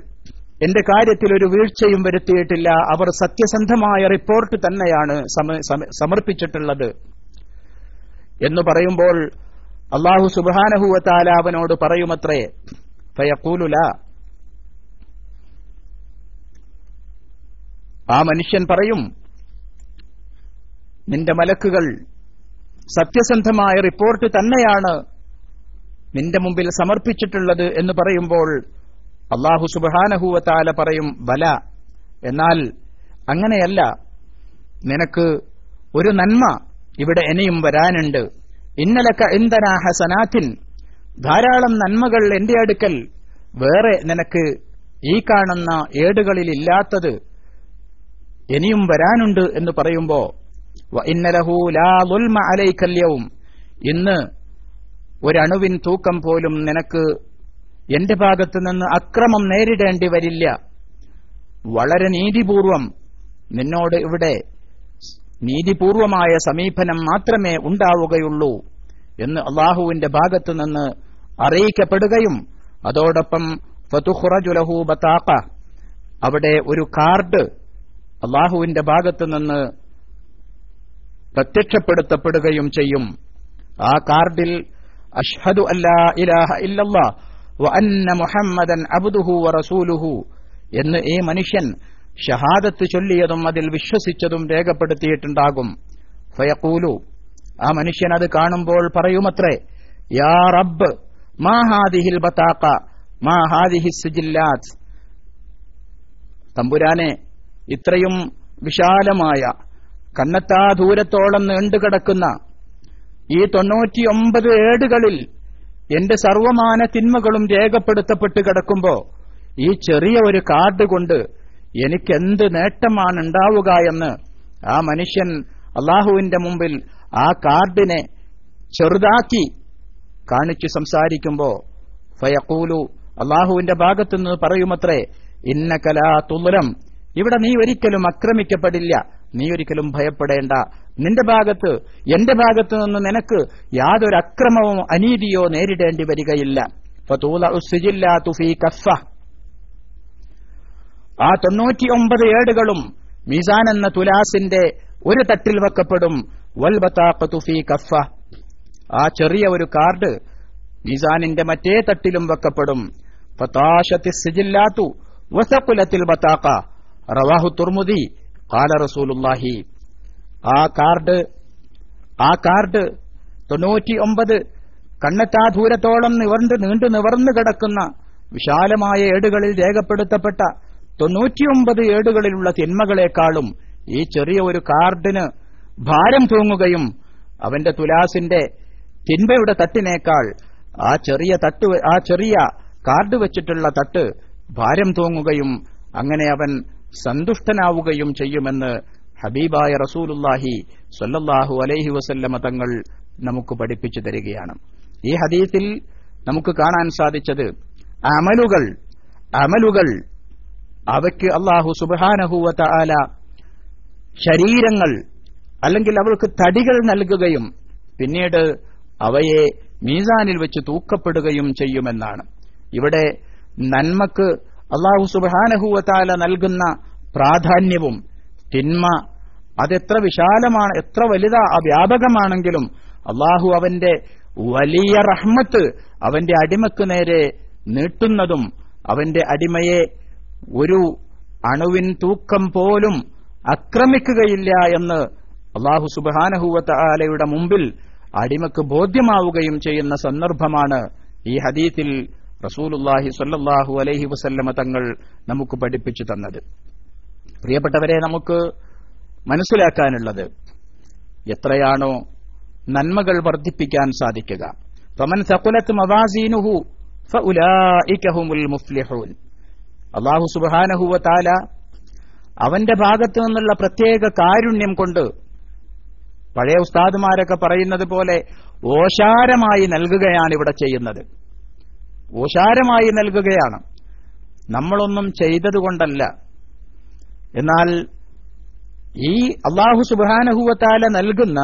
എന്റെ കാര്യത്തിൽ ഒരു വീഴ്ചയും വരുത്തിയിട്ടില്ല, അവർ സത്യസന്ധമായ റിപ്പോർട്ട് തന്നെയാണ് സമർപ്പിച്ചിട്ടുള്ളത് എന്ന് പറയുമ്പോൾ അല്ലാഹു സുബ്ഹാനഹു വ തആല അവനോട് പറയുമത്രേ, ഫയഖൂലു ലാ, ആ മനുഷ്യൻ പറയും, നിന്റെ മലക്കുകൾ സത്യസന്ധമായ റിപ്പോർട്ട് തന്നെയാണ് നിന്റെ മുമ്പിൽ സമർപ്പിച്ചിട്ടുള്ളത് എന്ന് പറയുമ്പോൾ അല്ലാഹു സുബ്ഹാനഹു വ തആല പറയും, ബല, എന്നാൽ അങ്ങനെയല്ല, നിനക്ക് ഒരു നന്മ ഇവിടെ ഇനിയും വരാനുണ്ട്. ഇന്നലക ഇൻദനാ ഹസനാത്തിൻ, ധാരാളം നന്മകൾ എന്റെ അടുക്കൽ വേറെ നിനക്ക് ഈ കാണുന്ന ഏടുകളിൽ ഇല്ലാത്തത് ഇനിയും വരാനുണ്ട് എന്ന് പറയുമ്പോ, വ ഇന്നലഹു ലാ ദുൽമ അലൈക്കൽ യൗം, ഇന്ന് ഒരണുവിൻ തൂക്കം പോലും നിനക്ക് എന്റെ ഭാഗത്തു നിന്ന് അക്രമം നേരിടേണ്ടി വരില്ല, വളരെ നീതിപൂർവം നിന്നോട് ഇവിടെ നീതിപൂർവമായ സമീപനം മാത്രമേ ഉണ്ടാവുകയുള്ളൂ എന്ന് അല്ലാഹുവിന്റെ ഭാഗത്തു നിന്ന് അറിയിക്കപ്പെടുകയും അതോടൊപ്പം ഫതുഖ്റജു ലഹു ബതാഖ, അവിടെ ഒരു കാർഡ് അല്ലാഹുവിന്റെ ഭാഗത്തു നിന്ന് പ്രത്യക്ഷപ്പെടുത്തപ്പെടുകയും ചെയ്യും. ആ കാർഡിൽ അഷ്ഹദു അല്ലാ ഇലാഹ ഇല്ലല്ലാഹ് വ അന്ന മുഹമ്മദൻ അബ്ദുഹു വ റസൂലുഹു എന്ന് ഈ മനുഷ്യൻ ഷഹാദത്ത് ചൊല്ലിയതും അതിൽ വിശ്വസിച്ചതും രേഖപ്പെടുത്തിയിട്ടുണ്ടാകും. ഫയഖൂലു, ആ മനുഷ്യൻ അത് കാണുമ്പോൾ പറയുമത്രേ, യാ റബ്ബ്, മാ ഹാദിഹിൽ ബതാഖ മാ ഹാദിഹിസ് സിജില്ലാത്ത്, തമ്പുരാനെ, ഇത്രയും വിശാലമായ കണ്ണത്താ ദൂരത്തോളം നീണ്ടുകിടക്കുന്ന ഈ 99 ഏടുകളിൽ എന്റെ സർവമാന തിന്മകളും രേഖപ്പെടുത്തപ്പെട്ട് കിടക്കുമ്പോ ഈ ചെറിയ ഒരു കാർഡ് കൊണ്ട് എനിക്കെന്ത് നേട്ടമാണ് ഉണ്ടാവുക എന്ന് ആ മനുഷ്യൻ അല്ലാഹുവിന്റെ മുമ്പിൽ ആ കാർഡിനെ ചെറുതാക്കി കാണിച്ചു സംസാരിക്കുമ്പോ ഫയഖൂലു, അല്ലാഹുവിന്റെ ഭാഗത്തുനിന്ന് പറയുമത്രേ, ഇന്നക ലാ തുൽറം, ഇവിടെ നീ ഒരിക്കലും ആക്രമിക്കപ്പെടില്ല, നീ ഒരിക്കലും ഭയപ്പെടേണ്ട, നിന്റെ ഭാഗത്ത് എന്റെ ഭാഗത്തു നിന്ന് നിനക്ക് യാതൊരു അക്രമമോ അനീതിയോ നേരിടേണ്ടി വരികയില്ല. ഫതൂലഉ സിജില്ലാതു ഫീ കഫ്ഫ, ആ 99 ഏടുകളും മീസാൻ എന്ന തുലാസിന്റെ ഒരു തട്ടിൽ വെക്കപ്പെടും. വൽ ബതാഖതു ഫീ കഫ, ആ ചെറിയ ഒരു കാർഡ് മീസാനിന്റെ മറ്റേ തട്ടിലും വെക്കപ്പെടും. ഫതാശത്തിസ് സിജില്ലാത്തു വസഖുലത്തിൽ ബതാഖ റവാഹു തുർമുദി ഖാല റസൂലുള്ളാഹി. ആ കാർഡ് 99 കണ്ണെത്താ ദൂരത്തോളം നീണ്ടു നിവർന്നു കിടക്കുന്ന വിശാലമായ ഏടുകളിൽ രേഖപ്പെടുത്തപ്പെട്ട 99 ഏടുകളിലുള്ള തിന്മകളെക്കാളും ഈ ചെറിയ ഒരു കാർഡിന് ഭാരം തൂങ്ങുകയും അവന്റെ തുലാസിന്റെ തിന്മയുടെ തട്ടിനേക്കാൾ ആ ചെറിയ കാർഡ് വെച്ചിട്ടുള്ള തട്ട് ഭാരം തൂങ്ങുകയും അങ്ങനെ അവൻ സന്തുഷ്ടനാവുകയും ചെയ്യുമെന്ന് ഹബീബായ റസൂലുള്ളാഹി സ്വല്ലല്ലാഹു അലൈഹി വസല്ലമ തങ്ങൾ നമുക്ക് പഠിപ്പിച്ചു തരികയാണ്. ഈ ഹദീസിൽ നമുക്ക് കാണാൻ സാധിച്ചത് അമലുകൾ അവയ്ക്ക് അല്ലാഹു സുബ്ഹാനഹു വ തആല ശരീരങ്ങൾ അല്ലെങ്കിൽ അവർക്ക് തടികൾ നൽകുകയും പിന്നീട് അവയെ മീസാനിൽ വെച്ച് തൂക്കപ്പെടുകയും ചെയ്യുമെന്നാണ്. ഇവിടെ നന്മക്ക് അല്ലാഹു സുബ്ഹാനഹു വ തആല നൽകുന്ന പ്രാധാന്യവും തിന്മ അതെത്ര വിശാലമാണ്, എത്ര വ്യാപകമാണെങ്കിലും അല്ലാഹു അവന്റെ വലിയ റഹ്മത്ത് അവന്റെ അടിമക്ക് നേരെ നീട്ടുന്നതും അവന്റെ അടിമയെ ഒരു അണുവിൻ തൂക്കം പോലും ആക്രമിക്കുകയില്ല എന്ന് അല്ലാഹു സുബ്ഹാനഹു വ തആലയുടെ മുമ്പിൽ അടിമക്ക് ബോധ്യമാവുകയും ചെയ്യുന്ന സന്ദർഭമാണ് ഈ ഹദീസിൽ റസൂലുള്ളാഹി സ്വല്ലല്ലാഹു അലൈഹി വസല്ലമ തങ്ങൾ നമുക്ക് പഠിപ്പിച്ചു തന്നത്. പ്രിയപ്പെട്ടവരെ, നമുക്ക് മനസ്സിലാക്കാനുള്ളത് എത്രയാണോ നന്മകൾ വർദ്ധിപ്പിക്കാൻ സാധിക്കുക. ഫമൻ സഖുലത് മവാസീനുഹു ഫഉലൈക ഹുമുൽ മുഫ്ലിഹൂൻ. അല്ലാഹു സുബ്ഹാനഹു വ തആല അവന്റെ ഭാഗത്തു നിന്നുള്ള പ്രത്യേക കാരുണ്യം കൊണ്ട് പഴയ ഉസ്താദുമാരൊക്കെ പറയുന്നത് പോലെ ഓശാരമായി നൽകുകയാണ് ഇവിടെ ചെയ്യുന്നത്. ഓശാരമായി നൽകുകയാണ്, നമ്മളൊന്നും ചെയ്തതുകൊണ്ടല്ല. എന്നാൽ ഈ അല്ലാഹു സുബ്ഹാനഹു വ തആല നൽകുന്ന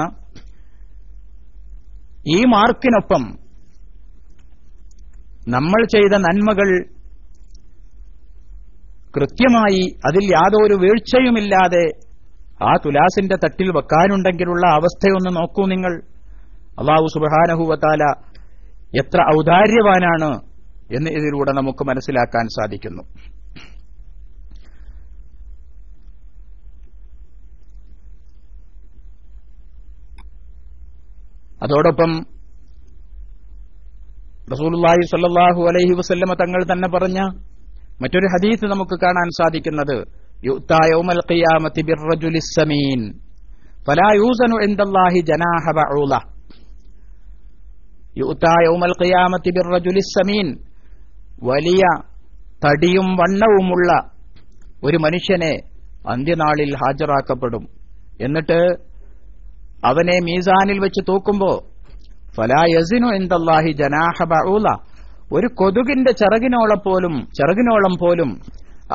ഈ മാർക്കിനൊപ്പം നമ്മൾ ചെയ്ത നന്മകൾ കൃത്യമായി അതിൽ യാതൊരു വീഴ്ചയുമില്ലാതെ ആ തുലാസിന്റെ തട്ടിൽ വെക്കാനുണ്ടെങ്കിലുള്ള അവസ്ഥയൊന്ന് നോക്കൂ നിങ്ങൾ. അല്ലാഹു സുബ്ഹാനഹു വ തആല എത്ര ഔദാര്യവാനാണ് എന്ന് ഇതിലൂടെ നമുക്ക് മനസ്സിലാക്കാൻ സാധിക്കുന്നു. അതോടൊപ്പം റസൂലുള്ളാഹി സ്വല്ലല്ലാഹു അലൈഹി വസല്ലമ തങ്ങൾ തന്നെ പറഞ്ഞ മറ്റൊരു ഹദീസ് നമുക്ക് കാണാൻ സാധിക്കുന്നത് യുഅ്താ യൗമൽ ഖിയാമത്തി ബിർറജുലിസ് സമീൻ ഫലാ യൂസനു ഇൻദല്ലാഹി ജനാഹ ബഊല. യുഅ്താ യൗമൽ ഖിയാമത്തി ബിർറജുലിസ് സമീൻ, വലിയ തടിയും വണ്ണവുമുള്ള ഒരു മനുഷ്യനെ അന്ത്യനാളിൽ ഹാജരാക്കപ്പെടും. എന്നിട്ട് അവനെ മീസാനിൽ വെച്ച് തൂക്കുമ്പോ ഫലാ യസിനു ഇൻദല്ലാഹി ജനാഹ ബഊല, ഒരു കൊതുകിന്റെ ചിറകിനോളം പോലും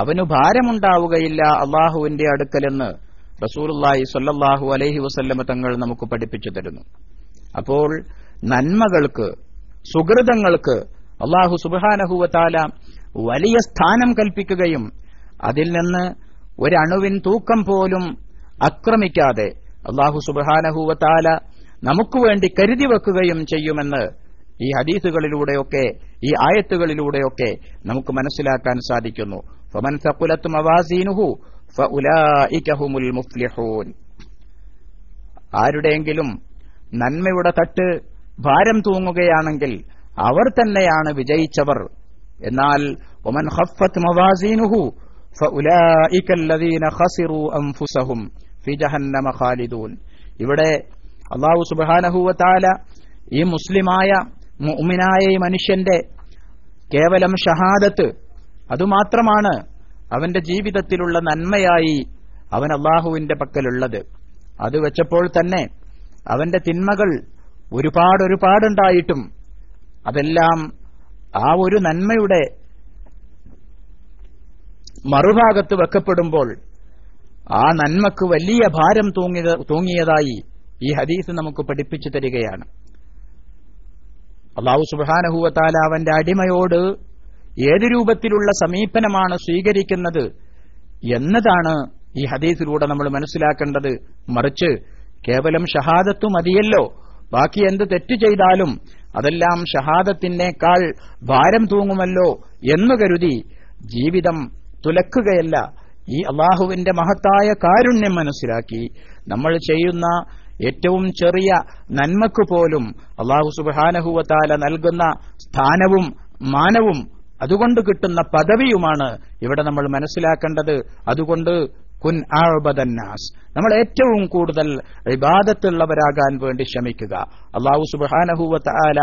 അവനു ഭാരമുണ്ടാവുകയില്ല അള്ളാഹുവിന്റെ അടുക്കലെന്ന് റസൂലുള്ളാഹി സ്വല്ലല്ലാഹു അലൈഹി വസല്ലമ തങ്ങൾ നമുക്ക് പഠിപ്പിച്ചു തരുന്നു. അപ്പോൾ നന്മകൾക്ക്, സുഹൃതങ്ങൾക്ക് അള്ളാഹു സുബ്ഹാനഹു വ തആല വലിയ സ്ഥാനം കൽപ്പിക്കുകയും അതിൽ നിന്ന് ഒരണുവിൻ തൂക്കം പോലും ആക്രമിക്കാതെ അള്ളാഹു സുബ്ഹാനഹു വ തആല നമുക്ക് വേണ്ടി കരുതി വെക്കുകയും ചെയ്യുമെന്ന് ഈ ഹദീസുകളിലൂടെയൊക്കെ, ഈ ആയത്തുകളിലൂടെയൊക്കെ നമുക്ക് മനസ്സിലാക്കാൻ സാധിക്കുന്നു. ഫമൻ സഖുലത് മവാസീനുഹു ഫഉലൈക ഹുമുൽ മുഫ്ലിഹൂൻ. ആരുടെയെങ്കിലും നന്മയുടെ തട്ട് ഭാരം തൂങ്ങുകയാണെങ്കിൽ അവർ തന്നെയാണ് വിജയിച്ചവർ. എന്നാൽ വമൻ ഖഫ്ഫത് മവാസീനുഹു ഫഉലൈക അല്ലദീന ഖസിറൂ അൻഫുസഹും ഫി ജഹന്നമ ഖാലിദൂൻ. ഇവിടെ അല്ലാഹു സുബ്ഹാനഹു വ തആല ഈ മുസ്ലിമായ മുഅ്മിനായ ഈ മനുഷ്യന്റെ കേവലം ഷഹാദത്ത് അതുമാത്രമാണ് അവന്റെ ജീവിതത്തിലുള്ള നന്മയായി അവൻ അല്ലാഹുവിന്റെ പക്കലുള്ളത്. അത് വെച്ചപ്പോൾ തന്നെ അവന്റെ തിന്മകൾ ഒരുപാടുണ്ടായിട്ടും അതെല്ലാം ആ ഒരു നന്മയുടെ മറുഭാഗത്ത് വെക്കപ്പെടുമ്പോൾ ആ നന്മക്ക് വലിയ ഭാരം തൂങ്ങിയതായി ഈ ഹദീസ് നമുക്ക് പഠിപ്പിച്ചു തരികയാണ്. അല്ലാഹു സുബ്ഹാനഹു വ തആല അവന്റെ അടിമയോട് ഏതു രൂപത്തിലുള്ള സമീപനമാണ് സ്വീകരിക്കുന്നത് എന്നതാണ് ഈ ഹദീസിലൂടെ നമ്മൾ മനസ്സിലാക്കേണ്ടത്. മറിച്ച് കേവലം ഷഹാദത്തു മതിയല്ലോ, ബാക്കി എന്ത് തെറ്റ് ചെയ്താലും അതെല്ലാം ഷഹാദത്തിനേക്കാൾ ഭാരം തൂങ്ങുമല്ലോ എന്നു കരുതി ജീവിതം തുലക്കുകയല്ല. ഈ അള്ളാഹുവിന്റെ മഹത്തായ കാരുണ്യം മനസ്സിലാക്കി നമ്മൾ ചെയ്യുന്ന ഏറ്റവും ചെറിയ നന്മക്ക് പോലും അള്ളാഹു സുബ്ഹാനഹു വ തആല നൽകുന്ന സ്ഥാനവും മാനവും അതുകൊണ്ട് കിട്ടുന്ന പദവിയുമാണ് ഇവിടെ നമ്മൾ മനസ്സിലാക്കേണ്ടത്. അതുകൊണ്ട് കുൻ അഅ്ബദന്നാസ്, നമ്മൾ ഏറ്റവും കൂടുതൽ ഇബാദത്തുള്ളവരാകാൻ വേണ്ടി ശ്രമിക്കുക. അല്ലാഹു സുബ്ഹാനഹു വ തആല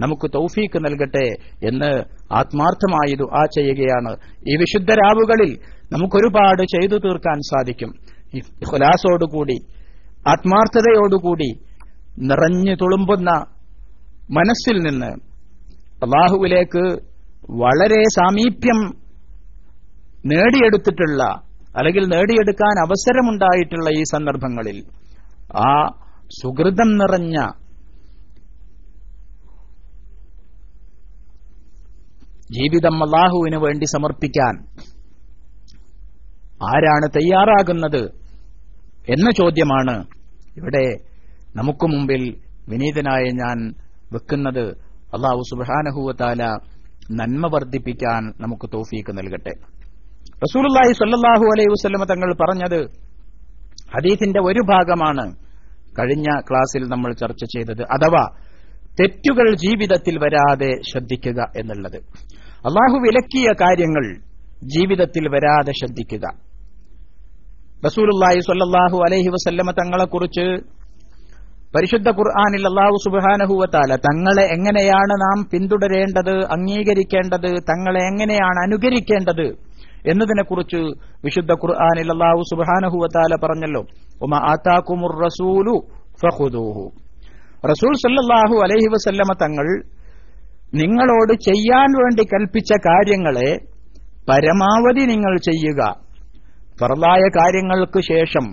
നമുക്ക് തൗഫീക്ക് നൽകട്ടെ എന്ന് ആത്മാർത്ഥമായി ദുആ ചെയ്യുകയാണ്. ഈ വിശുദ്ധ രാവുകളിൽ നമുക്കൊരുപാട് ചെയ്തു തീർക്കാൻ സാധിക്കും. ഇഖ്ലാസോടുകൂടി ആത്മാർത്ഥതയോടുകൂടി നിറഞ്ഞു തുളുമ്പുന്ന മനസ്സിൽ നിന്ന് അല്ലാഹുവിലേക്ക് വളരെ സാമീപ്യം നേടിയെടുത്തിട്ടുള്ള അല്ലെങ്കിൽ നേടിയെടുക്കാൻ അവസരമുണ്ടായിട്ടുള്ള ഈ സന്ദർഭങ്ങളിൽ ആ സുഹൃതം നിറഞ്ഞ ജീവിതം അല്ലാഹുവിന് വേണ്ടി സമർപ്പിക്കാൻ ആരാണ് തയ്യാറാകുന്നത് എന്ന ചോദ്യമാണ് ഇവിടെ നമുക്ക് മുമ്പിൽ വിനീതനായ ഞാൻ വെക്കുന്നത്. അല്ലാഹു സുബ്ഹാനഹു വ തആല നന്മ വർദ്ധിപ്പിക്കാൻ നമുക്ക് തൗഫീക്ക് നൽകട്ടെ. റസൂലുള്ളാഹി സ്വല്ലല്ലാഹു അലൈഹി വസല്ലമ തങ്ങൾ പറഞ്ഞത് ഹദീസിന്റെ ഒരു ഭാഗമാണ് കഴിഞ്ഞ ക്ലാസ്സിൽ നമ്മൾ ചർച്ച ചെയ്തത്. അഥവാ തെറ്റുകൾ ജീവിതത്തിൽ വരാതെ ശ്രദ്ധിക്കുക എന്നുള്ളത്. അല്ലാഹു വിലക്കിയ കാര്യങ്ങൾ ജീവിതത്തിൽ വരാതെ ശ്രദ്ധിക്കുക. റസൂലുള്ളാഹി സ്വല്ലല്ലാഹു അലൈഹി വസല്ലമ തങ്ങളെക്കുറിച്ച് പരിശുദ്ധ ഖുർആനിൽ അല്ലാഹു സുബ്ഹാനഹു വ തആല തങ്ങളെ എങ്ങനെയാണ് നാം പിന്തുടരേണ്ടത്, അംഗീകരിക്കേണ്ടത്, തങ്ങളെ എങ്ങനെയാണ് അനുകരിക്കേണ്ടത് എന്നതിനെക്കുറിച്ച് വിശുദ്ധ ഖുർആനിൽ അല്ലാഹു സുബ്ഹാനഹു വ തആല പറഞ്ഞല്ലോ, വമാ ആതാകുമുർ റസൂലു ഫഖുദൂഹു. റസൂൽ സല്ലല്ലാഹു അലൈഹി വസല്ലമ തങ്ങൾ നിങ്ങളോട് ചെയ്യാൻ വേണ്ടി കൽപ്പിച്ച കാര്യങ്ങളെ പരമാവധി നിങ്ങൾ ചെയ്യുക. ഫർളായ കാര്യങ്ങൾക്ക് ശേഷം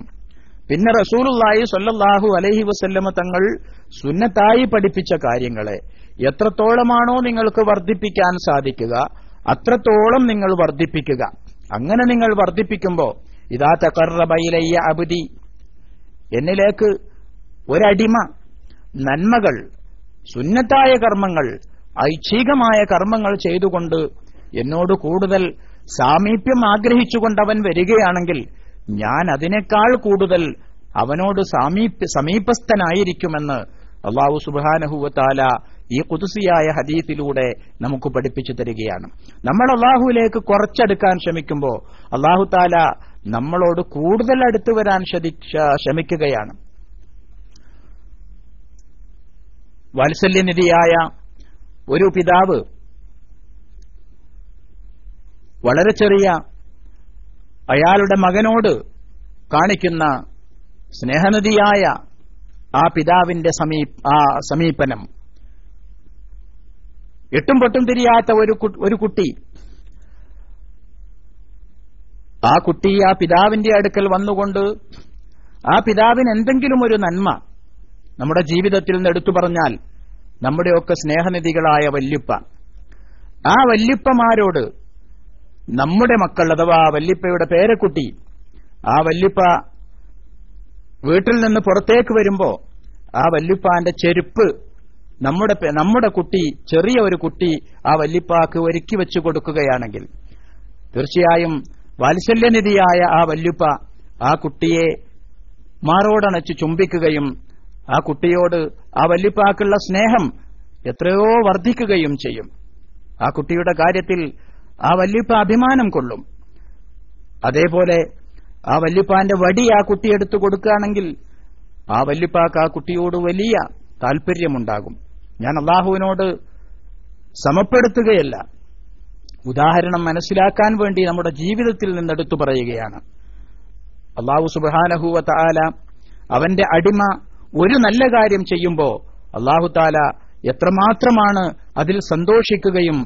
പിന്നെ റസൂലുള്ളാഹി സ്വല്ലല്ലാഹു അലൈഹി വസല്ലമ തങ്ങൾ സുന്നത്തായി പഠിപ്പിച്ച കാര്യങ്ങളെ എത്രത്തോളമാണോ നിങ്ങൾക്ക് വർദ്ധിപ്പിക്കാൻ സാധിക്കുക അത്രത്തോളം നിങ്ങൾ വർദ്ധിപ്പിക്കുക. അങ്ങനെ നിങ്ങൾ വർദ്ധിപ്പിക്കുമ്പോൾ ഇദാ തഖറബ ഇലയ്യ അബ്ദി, എന്നിലേക്ക് ഒരടിമ നന്മകൾ, സുന്നത്തായ കർമ്മങ്ങൾ, ഐച്ഛികമായ കർമ്മങ്ങൾ ചെയ്തുകൊണ്ട് എന്നോട് കൂടുതൽ സാമീപ്യം ആഗ്രഹിച്ചുകൊണ്ടവൻ വരികയാണെങ്കിൽ ഞാൻ അതിനേക്കാൾ കൂടുതൽ അവനോട് സമീപസ്ഥനായിരിക്കുമെന്ന് അല്ലാഹു സുബ്ഹാനഹു വ തആല ഈ ഖുദ്സിയായ ഹദീസിലൂടെ നമുക്ക് പഠിപ്പിച്ചു തരികയാണ്. നമ്മൾ അല്ലാഹുവിലേക്ക് കുറച്ചടുക്കാൻ ശ്രമിക്കുമ്പോൾ അല്ലാഹു തആല നമ്മളോട് കൂടുതൽ അടുത്തു വരാൻ ശ്രമിക്കുകയാണ്. വാത്സല്യനിധിയായ ഒരു പിതാവ് വളരെ ചെറിയ അയാളുടെ മകനോട് കാണിക്കുന്ന സ്നേഹനിധിയായ ആ പിതാവിന്റെ സമീപനം, എട്ടും പൊട്ടും തിരിയാത്ത ഒരു കുട്ടി, ആ കുട്ടി ആ പിതാവിന്റെ അടുക്കൽ വന്നുകൊണ്ട് ആ പിതാവിന് എന്തെങ്കിലും ഒരു നന്മ നമ്മുടെ ജീവിതത്തിൽ നിന്ന് എടുത്തു പറഞ്ഞാൽ, നമ്മുടെയൊക്കെ സ്നേഹനിധികളായ വല്യുപ്പ, ആ വല്യുപ്പമാരോട് നമ്മുടെ മക്കൾ അഥവാ വല്യപ്പയുടെ പേരക്കുട്ടി, ആ വല്യപ്പ വീട്ടിൽ നിന്ന് പുറത്തേക്ക് വരുമ്പോ ആ വല്യപ്പാന്റെ ചെരുപ്പ് നമ്മുടെ കുട്ടി, ചെറിയ ഒരു കുട്ടി ആ വല്യപ്പാക്ക് ഒരുക്കി വെച്ചു കൊടുക്കുകയാണെങ്കിൽ തീർച്ചയായും വാത്സല്യനിധിയായ ആ വല്യപ്പ ആ കുട്ടിയെ മാറോടണച്ച് ചുംബിക്കുകയും ആ കുട്ടിയോട് ആ വല്യപ്പാക്കുള്ള സ്നേഹം എത്രയോ വർദ്ധിക്കുകയും ചെയ്യും. ആ കുട്ടിയുടെ കാര്യത്തിൽ ആ വല്യപ്പ അഭിമാനം കൊള്ളും. അതേപോലെ ആ വല്യപ്പാന്റെ വടി ആ കുട്ടി എടുത്തു കൊടുക്കുകയാണെങ്കിൽ ആ വല്യപ്പാക്ക് ആ കുട്ടിയോട് വലിയ താല്പര്യമുണ്ടാകും. ഞാൻ അല്ലാഹുവിനോട് സമപ്പെടുത്തുകയല്ല, ഉദാഹരണം മനസ്സിലാക്കാൻ വേണ്ടി നമ്മുടെ ജീവിതത്തിൽ നിന്നെടുത്തു പറയുകയാണ്. അല്ലാഹു സുബ്ഹാനഹു വ തആല അവന്റെ അടിമ ഒരു നല്ല കാര്യം ചെയ്യുമ്പോൾ അല്ലാഹു തആല എത്രമാത്രമാണ് അതിൽ സന്തോഷിക്കുകയും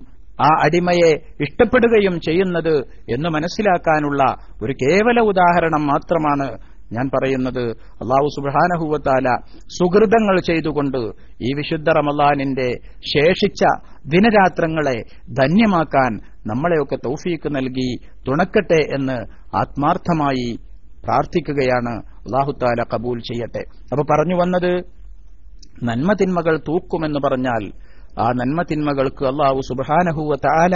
ആ അടിമയെ ഇഷ്ടപ്പെടുകയും ചെയ്യുന്നത് എന്ന് മനസ്സിലാക്കാനുള്ള ഒരു കേവല ഉദാഹരണം മാത്രമാണ് ഞാൻ പറയുന്നത്. അല്ലാഹു സുബ്ഹാനഹു വ തആല സുകൃതങ്ങൾ ചെയ്തുകൊണ്ട് ഈ വിശുദ്ധ റമളാനിന്റെ ശേഷിച്ച ദിനരാത്രങ്ങളെ ധന്യമാക്കാൻ നമ്മളെയൊക്കെ തൗഫീക്ക് നൽകി തുണക്കട്ടെ എന്ന് ആത്മാർത്ഥമായി പ്രാർത്ഥിക്കുകയാണ്. അല്ലാഹു തആല കബൂൽ ചെയ്യട്ടെ. അപ്പൊ പറഞ്ഞു വന്നത്, നന്മ തിന്മകൾ തൂക്കുമെന്ന് പറഞ്ഞാൽ ആ നന്മ തിന്മകൾക്ക് അല്ലാഹു സുബ്ഹാനഹു വ തആല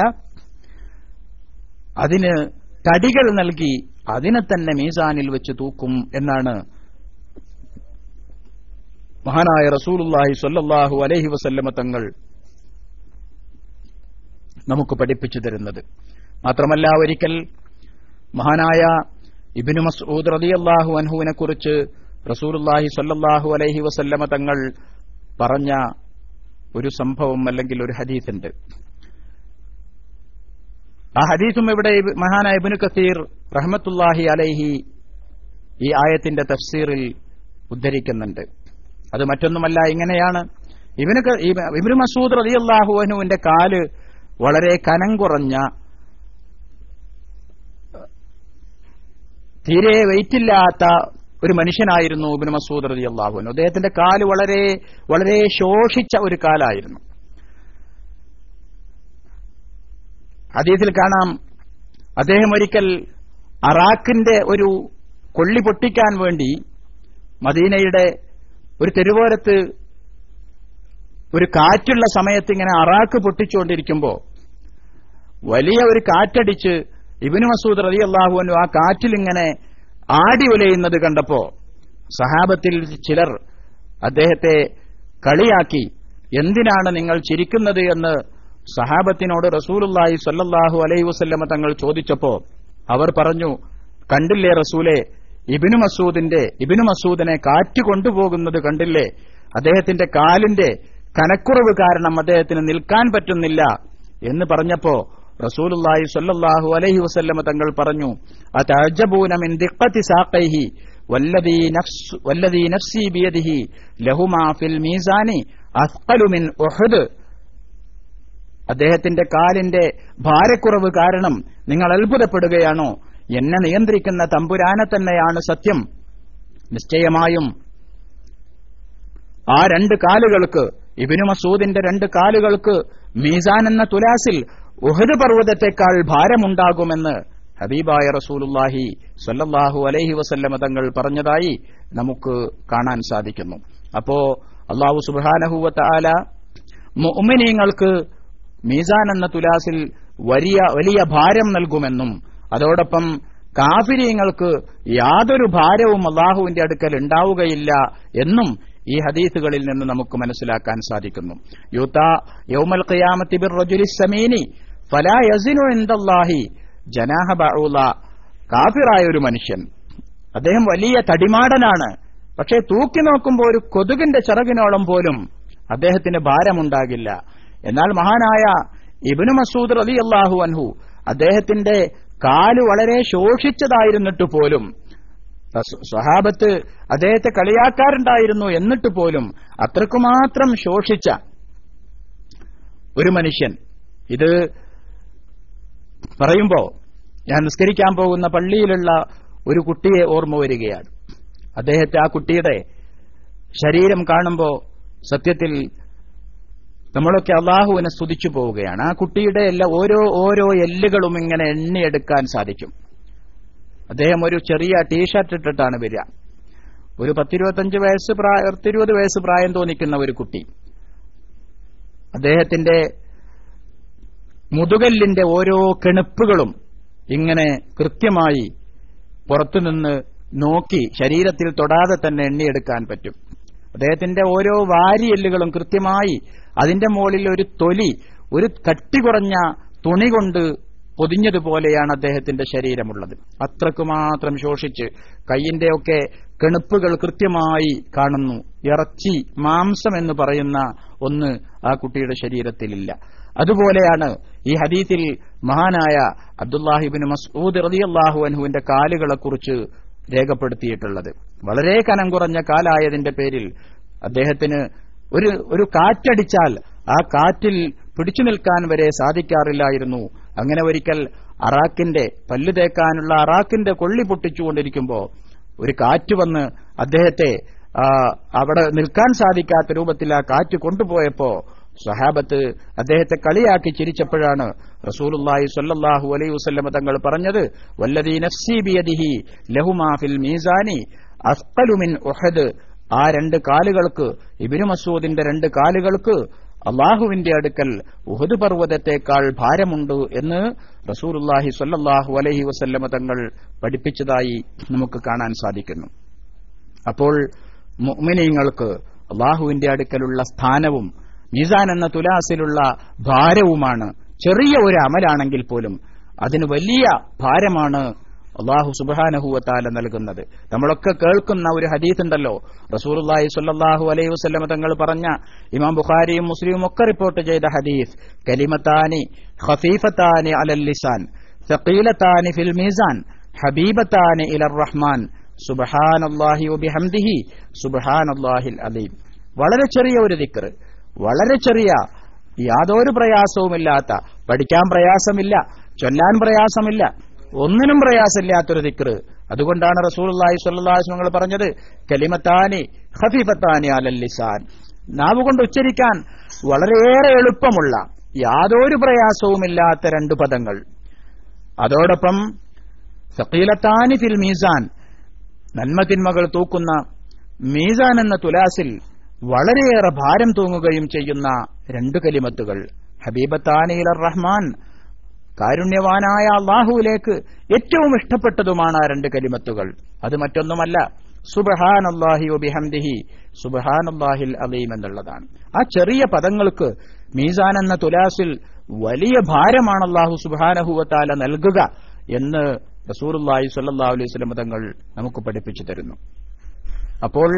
അതിന് തടികൾ നൽകി അതിനെ തന്നെ മീസാനിൽ വെച്ച് തൂക്കും എന്നാണ് മഹാനായ റസൂലുള്ളാഹി സ്വല്ലല്ലാഹു അലൈഹി വസല്ലമ തങ്ങൾ നമുക്ക് പഠിപ്പിച്ചു തരുന്നത്. മാത്രമല്ല, ഒരിക്കൽ മഹാനായ ഇബ്നു മസ്ഊദ് റളിയല്ലാഹു അൻഹുവിനെ കുറിച്ച് റസൂലുള്ളാഹി സ്വല്ലല്ലാഹു അലൈഹി വസല്ലമ തങ്ങൾ പറഞ്ഞ ഒരു സംഭവം അല്ലെങ്കിൽ ഒരു ഹദീസുണ്ട്. ആ ഹദീസും ഇവിടെ മഹാനായ ഇബ്നു കസീർ റഹ്മത്തുള്ളാഹി അലൈഹി ഈ ആയത്തിന്റെ തഫ്സീറിൽ ഉദ്ധരിക്കുന്നുണ്ട്. അത് മറ്റൊന്നുമല്ല, ഇങ്ങനെയാണ്. ഇബ്നു മസ്ഊദ് റളിയല്ലാഹു അൻഹുവിന്റെ കാല് വളരെ കനം കുറഞ്ഞ, തീരെ വെയിറ്റില്ലാത്ത ഒരു മനുഷ്യനായിരുന്നു ഇബ്നു മസ്ഊദ് റളിയല്ലാഹു അൻഹു. അദ്ദേഹത്തിന്റെ കാല് വളരെ വളരെ ശോഷിച്ച ഒരു കാലായിരുന്നു. ഹദീസിൽ കാണാം, അദ്ദേഹം ഒരിക്കൽ അറാഖിന്റെ ഒരു കൊള്ളി പൊട്ടിക്കാൻ വേണ്ടി മദീനയുടെ ഒരു തെരുവോരത്ത് ഒരു കാറ്റുള്ള സമയത്ത് ഇങ്ങനെ അറാഖ് പൊട്ടിച്ചുകൊണ്ടിരിക്കുമ്പോൾ വലിയ ഒരു കാറ്റടിച്ച് ഇബ്നു മസ്ഊദ് റളിയല്ലാഹു അൻഹു ആ കാറ്റിൽ ഇങ്ങനെ ആടി ഉലയുന്നത് കണ്ടപ്പോ സഹാബത്തിൽ ചിലർ അദ്ദേഹത്തെ കളിയാക്കി, എന്തിനാണ് നിങ്ങൾ ചിരിക്കുന്നത് എന്ന് സഹാബത്തിനോട് റസൂലുള്ളാഹി സ്വല്ലല്ലാഹു അലൈഹി വസല്ലമ തങ്ങൾ ചോദിച്ചപ്പോ അവർ പറഞ്ഞു, കണ്ടില്ലേ റസൂലേ, ഇബ്നു മസ്ഊദിനെ കാറ്റ് കൊണ്ടുപോകുന്നത് കണ്ടില്ലേ? അദ്ദേഹത്തിന്റെ കാലിന്റെ കനക്കുറവ് കാരണം അദ്ദേഹത്തിന് നിൽക്കാൻ പറ്റുന്നില്ല എന്ന് പറഞ്ഞപ്പോ റസൂലുള്ളാഹി സ്വല്ലല്ലാഹു അലൈഹി വസല്ലമ തങ്ങൾ പറഞ്ഞു, അതഅജബൂന മിൻ ദിഖ്ഖതി സാഖൈഹി വല്ലദീ നഫ്സി ബിയദിഹി ലഹുമാ ഫിൽ മീസാനി അസ്ഖലു മിൻ ഉഹുദ്. അദ്ദേഹത്തിന്റെ കാലിന്റെ ഭാരക്കുറവ് കാരണം നിങ്ങൾ അത്ഭുതപ്പെടുകയാണോ? എന്നെ നിയന്ത്രിക്കുന്ന തമ്പുരാനെ തന്നെയാണ് സത്യം. നിശ്ചയമായും ആ രണ്ട് കാലുകൾക്ക്, ഇബ്നു മസ്ഊദിന്റെ രണ്ട് കാലുകൾക്ക് മീസാൻ എന്ന തുലാസിൽ ഉഹദ് പർവ്വതത്തെക്കാൾ ഭാരമുണ്ടാകുമെന്ന് ഹബീബായ റസൂലുള്ളാഹി സ്വല്ലല്ലാഹു അലൈഹി വസല്ലമ തങ്ങൾ പറഞ്ഞതായി നമുക്ക് കാണാൻ സാധിക്കുന്നു. അപ്പോ അല്ലാഹു സുബ്ഹാനഹു വ തആല മുഅ്മിനീങ്ങൾക്ക് മീസാൻ എന്ന തുലാസിൽ വലിയ ഭാരം നൽകുമെന്നും അതോടൊപ്പം കാഫിരീങ്ങൾക്ക് യാതൊരു ഭാരവും അല്ലാഹുവിന്റെ അടുക്കൽ ഉണ്ടാവുകയില്ല എന്നും ഈ ഹദീസുകളിൽ നിന്ന് നമുക്ക് മനസ്സിലാക്കാൻ സാധിക്കുന്നു. യൂതാ യൗമൽ ഖിയാമത്തി ബിർറജുലി സമീനി ഫലാ യസിനു ഇൻദല്ലാഹി ജനാഹ ബഊല. കാഫിറായ ഒരു മനുഷ്യൻ, അദ്ദേഹം വലിയ തടിമാടനാണ്, പക്ഷേ തൂക്കി നോക്കുമ്പോൾ ഒരു കൊതുകിന്റെ ചിറകിനോളം പോലും അദ്ദേഹത്തിന് ഭാരമുണ്ടാകില്ല. എന്നാൽ മഹാനായ ഇബ്നു മസ്ഊദ് റളിയല്ലാഹു അൻഹു അദ്ദേഹത്തിന്റെ കാല് വളരെ ശോഷിച്ചതായിരുന്നിട്ട് പോലും, സ്വഹാബത്ത് അദ്ദേഹത്തെ കളിയാക്കാറുണ്ടായിരുന്നു എന്നിട്ട് പോലും അത്രക്കുമാത്രം ശോഷിച്ച ഒരു മനുഷ്യൻ. ഇത് പറയുമ്പോ ഞാൻ നിസ്കരിക്കാൻ പോകുന്ന പള്ളിയിലുള്ള ഒരു കുട്ടിയെ ഓർമ്മ വരികയാണ്. ആ കുട്ടിയുടെ ശരീരം കാണുമ്പോ സത്യത്തിൽ നമ്മളൊക്കെ അള്ളാഹുവിനെ സ്തുതിച്ചു പോവുകയാണ്. ആ കുട്ടിയുടെ ഓരോ എല്ലുകളും ഇങ്ങനെ എണ്ണിയെടുക്കാൻ സാധിക്കും. അദ്ദേഹം ഒരു ചെറിയ ടീഷർട്ട് ഇട്ടിട്ടാണ് വരിക. ഒരു 10-20 വയസ്സ് പ്രായം തോന്നിക്കുന്ന ഒരു കുട്ടി. അദ്ദേഹത്തിന്റെ മുതുകല്ലിന്റെ ഓരോ കെണുപ്പുകളും ഇങ്ങനെ കൃത്യമായി പുറത്തുനിന്ന് നോക്കി ശരീരത്തിൽ തൊടാതെ തന്നെ എണ്ണിയെടുക്കാൻ പറ്റും. അദ്ദേഹത്തിന്റെ ഓരോ വാരിയെല്ലുകളും കൃത്യമായി അതിന്റെ മുകളിൽ ഒരു തൊലി, ഒരു കട്ടി കുറഞ്ഞ തുണി കൊണ്ട് പൊതിഞ്ഞതുപോലെയാണ് അദ്ദേഹത്തിന്റെ ശരീരമുള്ളത്. അത്രക്കുമാത്രം ശോഷിച്ച് കൈയിന്റെയൊക്കെ കെണുപ്പുകൾ കൃത്യമായി കാണുന്നു. ഇറച്ചി, മാംസം എന്ന് പറയുന്ന ഒന്ന് ആ കുട്ടിയുടെ ശരീരത്തിലില്ല. അതുപോലെയാണ് ഈ ഹദീസിൽ മഹാനായ അബ്ദുല്ലാഹി ഇബ്നു മസ്ഊദ് റളിയല്ലാഹു അൻഹുവിന്റെ കാലുകളെക്കുറിച്ച് രേഖപ്പെടുത്തിയിട്ടുള്ളത്. വളരെ കനം കുറഞ്ഞ കാലായതിന്റെ പേരിൽ അദ്ദേഹത്തിന് ഒരു കാറ്റടിച്ചാൽ ആ കാറ്റിൽ പിടിച്ചു നിൽക്കാൻ വരെ സാധിക്കാറില്ലായിരുന്നു. അങ്ങനെ ഒരിക്കൽ പല്ല് തേക്കാനുള്ള അറാഖിന്റെ കൊള്ളി പൊട്ടിച്ചുകൊണ്ടിരിക്കുമ്പോ ഒരു കാറ്റ് വന്ന് അദ്ദേഹത്തെ അവിടെ നിൽക്കാൻ സാധിക്കാത്ത രൂപത്തിൽ ആ കാറ്റ് കൊണ്ടുപോയപ്പോ സ്വഹാബത്ത് അദ്ദേഹത്തെ കളിയാക്കി ചിരിച്ചപ്പോഴാണ് റസൂലുള്ളാഹി സ്വല്ലല്ലാഹു അലൈഹി വസല്ലം തങ്ങൾ പറഞ്ഞത്, വല്ലദീ നഫ്സി ബിയദിഹി ലഹുമാ ഫിൽ മീസാനി അസ്ഖലു മിൻ ഉഹദ്. ആ രണ്ട് കാലുകൾക്ക്, ഇബ്നു മസ്ഊദിന്റെ രണ്ട് കാലുകൾക്ക് അള്ളാഹുവിന്റെ അടുക്കൽ ഉഹദ് പർവ്വതത്തെക്കാൾ ഭാരമുണ്ട് എന്ന് റസൂലുള്ളാഹി സ്വല്ലല്ലാഹു അലൈഹി വസല്ലം തങ്ങൾ പഠിപ്പിച്ചതായി നമുക്ക് കാണാൻ സാധിക്കുന്നു. അപ്പോൾ മുഅ്മിനീങ്ങൾക്ക് അള്ളാഹുവിന്റെ അടുക്കലുള്ള സ്ഥാനവും മീസാൻ എന്ന തുലാസിലുള്ള ഭാരവുമാണ്. ചെറിയ ഒരു അമലാണെങ്കിൽ പോലും അതിന് വലിയ ഭാരമാണ് അള്ളാഹു സുബ്ഹാനഹു വ തആല നൽകുന്നത്. നമ്മളൊക്കെ കേൾക്കുന്ന ഒരു ഹദീസ് ഉണ്ടല്ലോ, റസൂലുള്ളാഹി സ്വല്ലല്ലാഹു അലൈഹി വസല്ലം തങ്ങൾ പറഞ്ഞ, ഇമാം ബുഖാരിയും മുസ്ലിമും ഒക്കെ റിപ്പോർട്ട് ചെയ്ത ഹദീസ്, കലിമത്താനി ഖഫീഫത്താനി അലൽ ലിസാൻ സഖീലത്താനി ഫിൽ മീസാൻ ഹബീബത്താനി ഇലർ റഹ്മാൻ സുബ്ഹാനല്ലാഹി വബിഹംദിഹി സുബ്ഹാനല്ലാഹിൽ അലീം. വളരെ ചെറിയ ഒരു ദിക്ർ, വളരെ ചെറിയ, യാതൊരു പ്രയാസവുമില്ലാത്ത, പഠിക്കാൻ പ്രയാസമില്ല, ചൊല്ലാൻ പ്രയാസമില്ല, ഒന്നിനും പ്രയാസമില്ലാത്തൊരു ദിക്ർ. അതുകൊണ്ടാണ് റസൂലുള്ളാഹി സ്വല്ലല്ലാഹു അലൈഹി വസല്ലം പറഞ്ഞത്, കലിമത്താനി ഖഫീഫത്താനി അലൽ ലിസാൻ, നാവുകൊണ്ട് ഉച്ചരിക്കാൻ വളരെയേറെ എളുപ്പമുള്ള, യാതൊരു പ്രയാസവുമില്ലാത്ത രണ്ട് പദങ്ങൾ. അതോടൊപ്പം സഖീലത്താനി ഫിൽ മീസാൻ, നന്മതിന്മകൾ തൂക്കുന്ന മീസാൻ എന്ന തുലാസിൽ വളരെയേറെ ഭാരം തൂങ്ങുകയും ചെയ്യുന്ന രണ്ട് കലിമത്തുകൾ. ഹബീബത്താനി ഇലർ റഹ്മാൻ, കാരുണ്യവാനായ അല്ലാഹുവിലേക്ക് ഏറ്റവും ഇഷ്ടപ്പെട്ടതുമാണ് ആ രണ്ട് കലിമത്തുകൾ. അത് മറ്റൊന്നുമല്ല, സുബ്ഹാനല്ലാഹി വബിഹംദിഹി സുബ്ഹാനല്ലാഹിൽ അലീം എന്നുള്ളതാണ്. ആ ചെറിയ പദങ്ങൾക്ക് മീസാൻ എന്ന തുലാസിൽ വലിയ ഭാരമാണ് അല്ലാഹു സുബ്ഹാനഹു വ തആല നൽകുക എന്ന് റസൂലുള്ളാഹി സ്വല്ലല്ലാഹു അലൈഹി വസല്ലം തങ്ങൾ നമുക്ക് പഠിപ്പിച്ചു തരുന്നു. അപ്പോൾ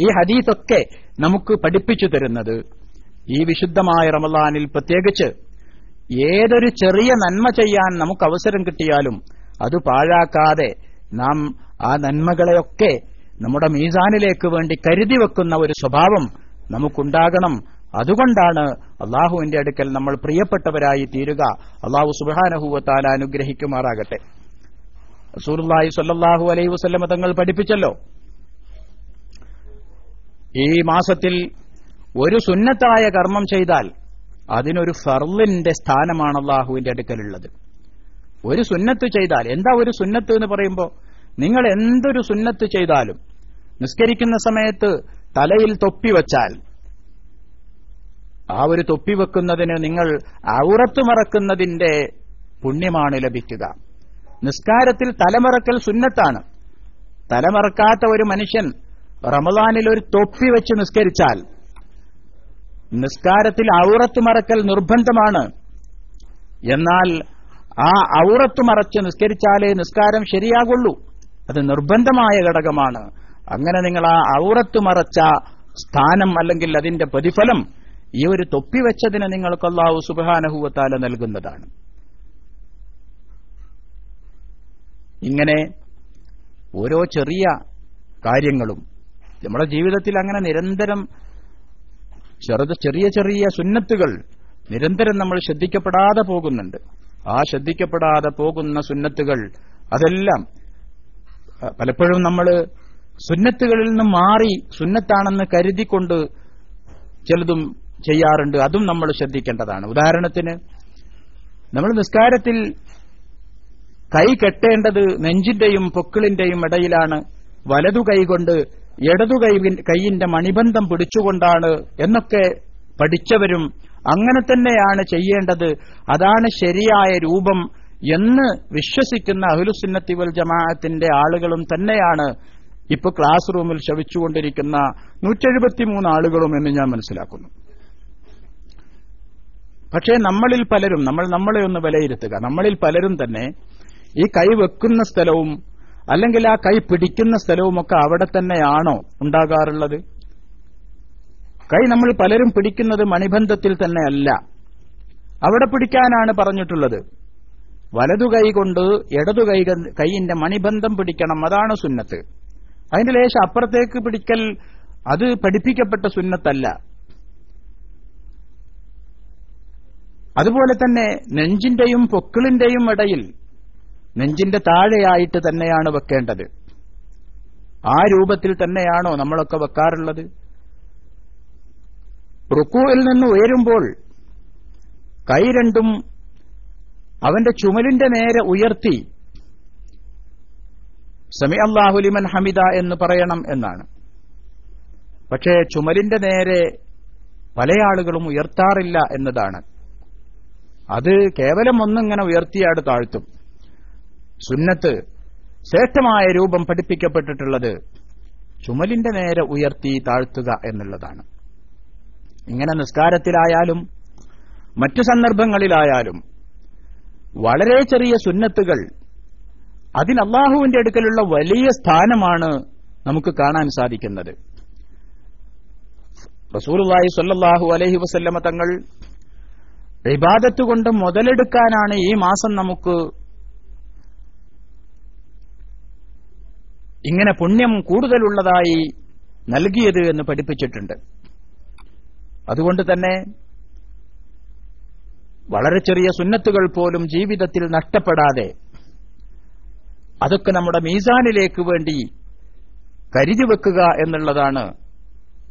ഈ ഹദീസൊക്കെ നമുക്ക് പഠിപ്പിച്ചു തരുന്നത്, ഈ വിശുദ്ധമായ റമളാനിൽ പ്രത്യേകിച്ച് ഏതൊരു ചെറിയ നന്മ ചെയ്യാൻ നമുക്ക് അവസരം കിട്ടിയാലും അത് പാഴാക്കാതെ നാം ആ നന്മകളെയൊക്കെ നമ്മുടെ മീസാനിലേക്ക് വേണ്ടി കരുതി വെക്കുന്ന ഒരു സ്വഭാവം നമുക്കുണ്ടാകണം. അതുകൊണ്ടാണ് അള്ളാഹുവിന്റെ അടുക്കൽ നമ്മൾ പ്രിയപ്പെട്ടവരായി തീരുക. അള്ളാഹു സുബ്ഹാനഹു വ തആല അനുഗ്രഹിക്കുമാറാകട്ടെ. റസൂലുള്ളാഹി സ്വല്ലല്ലാഹു അലൈഹി വസല്ലം തങ്ങൾ പഠിപ്പിച്ചല്ലോ, ഈ മാസത്തിൽ ഒരു സുന്നത്തായ കർമ്മം ചെയ്താൽ അതിനൊരു ഫർളിന്റെ സ്ഥാനമാണ് അള്ളാഹുവിന്റെ അടുക്കലുള്ളത്. ഒരു സുന്നത്ത് ചെയ്താൽ, എന്താ ഒരു സുന്നത്ത് എന്ന് പറയുമ്പോൾ, നിങ്ങൾ എന്തൊരു സുന്നത്ത് ചെയ്താലും, നിസ്കരിക്കുന്ന സമയത്ത് തലയിൽ തൊപ്പി വച്ചാൽ, ആ ഒരു തൊപ്പി വെക്കുന്നതിന് നിങ്ങൾ ഔറത്ത് മറക്കുന്നതിന്റെ പുണ്യമാണ് ലഭിക്കുക. നിസ്കാരത്തിൽ തലമറക്കൽ സുന്നത്താണ്. തലമറക്കാത്ത ഒരു മനുഷ്യൻ റമളാനിൽ ഒരു തൊപ്പി വെച്ച് നിസ്കരിച്ചാൽ, നിസ്കാരത്തിൽ ഔറത്ത് മറക്കൽ നിർബന്ധമാണ്. എന്നാൽ ആ ഔറത്ത് മറച്ച് നിസ്കരിച്ചാലേ നിസ്കാരം ശരിയാകുള്ളൂ. അത് നിർബന്ധമായ ഘടകമാണ്. അങ്ങനെ നിങ്ങൾ ആ ഔറത്ത് മറച്ച സ്ഥാനം അല്ലെങ്കിൽ അതിന്റെ പ്രതിഫലം ഈ ഒരു തൊപ്പി വെച്ചതിന് നിങ്ങൾക്ക് അല്ലാഹു സുബ്ഹാനഹു വ തആല നൽകുന്നതാണ്. ഇങ്ങനെ ഓരോ ചെറിയ കാര്യങ്ങളും നമ്മുടെ ജീവിതത്തിൽ അങ്ങനെ നിരന്തരം ചെറിയ ചെറിയ സുന്നത്തുകൾ നിരന്തരം നമ്മൾ ശ്രദ്ധിക്കപ്പെടാതെ പോകുന്നുണ്ട്. ആ ശ്രദ്ധിക്കപ്പെടാതെ പോകുന്ന സുന്നത്തുകൾ അതെല്ലാം പലപ്പോഴും നമ്മൾ സുന്നത്തുകളിൽ നിന്ന് മാറി സുന്നത്താണെന്ന് കരുതിക്കൊണ്ട് ചിലതും ചെയ്യാറുണ്ട്. അതും നമ്മൾ ശ്രദ്ധിക്കേണ്ടതാണ്. ഉദാഹരണത്തിന്, നമ്മൾ നിസ്കാരത്തിൽ കൈ കെട്ടേണ്ടത് നെഞ്ചിന്റെയും പൊക്കിളിന്റെയും ഇടയിലാണ്, വലതു കൈകൊണ്ട് ഇടതു കൈയിന്റെ മണിബന്ധം പിടിച്ചുകൊണ്ടാണ് എന്നൊക്കെ പഠിച്ചവരും അങ്ങനെ തന്നെയാണ് ചെയ്യേണ്ടത്, അതാണ് ശരിയായ രൂപം എന്ന് വിശ്വസിക്കുന്ന അഹ്ലുസുന്നത്തി വൽ ജമാഅത്തിന്റെ ആളുകളും തന്നെയാണ് ഇപ്പൊ ക്ലാസ് റൂമിൽ ശവിച്ചുകൊണ്ടിരിക്കുന്ന 173 ആളുകളും എന്ന് ഞാൻ മനസ്സിലാക്കുന്നു. പക്ഷേ നമ്മളിൽ പലരും, നമ്മളെ ഒന്ന് വിലയിരുത്തുക, നമ്മളിൽ പലരും തന്നെ ഈ കൈ വെക്കുന്ന സ്ഥലവും അല്ലെങ്കിൽ ആ കൈ പിടിക്കുന്ന സ്ഥലവുമൊക്കെ അവിടെ തന്നെയാണോ ഉണ്ടാകാറുള്ളത്? കൈ നമ്മൾ പലരും പിടിക്കുന്നത് മണിബന്ധത്തിൽ തന്നെയല്ല, അവിടെ പിടിക്കാനാണ് പറഞ്ഞിട്ടുള്ളത്. വലതു കൈ കൊണ്ട് ഇടതു കൈയിന്റെ മണിബന്ധം പിടിക്കണം, അതാണ് സുന്നത്ത്. അതിന്റെ ലേശം അപ്പുറത്തേക്ക് പിടിക്കൽ അത് പഠിപ്പിക്കപ്പെട്ട സുന്നത്തല്ല. അതുപോലെ തന്നെ നെഞ്ചിന്റെയും പൊക്കിളിന്റെയും ഇടയിൽ നെഞ്ചിന്റെ താഴെയായിട്ട് തന്നെയാണ് വെക്കേണ്ടത്. ആ രൂപത്തിൽ തന്നെയാണോ നമ്മളൊക്കെ വെക്കാറുള്ളത്? റുക്കൂഇൽ നിന്ന് ഉയരുമ്പോൾ കൈ രണ്ടും അവന്റെ ചുമലിന്റെ നേരെ ഉയർത്തി സമി അല്ലാഹു ലിമൻ ഹമിദ എന്ന് പറയണം എന്നാണ്. പക്ഷേ ചുമലിന്റെ നേരെ പല ആളുകളും ഉയർത്താറില്ല എന്നതാണ്. അത് കേവലം ഒന്നിങ്ങനെ ഉയർത്തിയാട് താഴ്ത്തും. സുന്നത്ത് ശ്രേഷ്ഠമായ രൂപം പഠിപ്പിക്കപ്പെട്ടിട്ടുള്ളത് ചുമലിന്റെ നേരെ ഉയർത്തി താഴ്ത്തുക എന്നുള്ളതാണ്. ഇങ്ങനെ നിസ്കാരത്തിലായാലും മറ്റു സന്ദർഭങ്ങളിലായാലും വളരെ ചെറിയ സുന്നത്തുകൾ അതിന് അല്ലാഹുവിന്റെ അടുക്കലുള്ള വലിയ സ്ഥാനമാണ് നമുക്ക് കാണാൻ സാധിക്കുന്നത്. റസൂലുള്ളാഹി സ്വല്ലല്ലാഹു അലൈഹി വസല്ലമ തങ്ങൾ ഇബാദത്ത് കൊണ്ട് മുതലെടുക്കാനാണ് ഈ മാസം നമുക്ക് ഇങ്ങനെ പുണ്യം കൂടുതലുള്ളതായി നൽകിയത് എന്ന് പഠിപ്പിച്ചിട്ടുണ്ട്. അതുകൊണ്ട് തന്നെ വളരെ ചെറിയ സുന്നത്തുകൾ പോലും ജീവിതത്തിൽ നഷ്ടപ്പെടാതെ അതൊക്കെ നമ്മുടെ മീസാനിലേക്ക് വേണ്ടി കരുതി വെക്കുക എന്നുള്ളതാണ്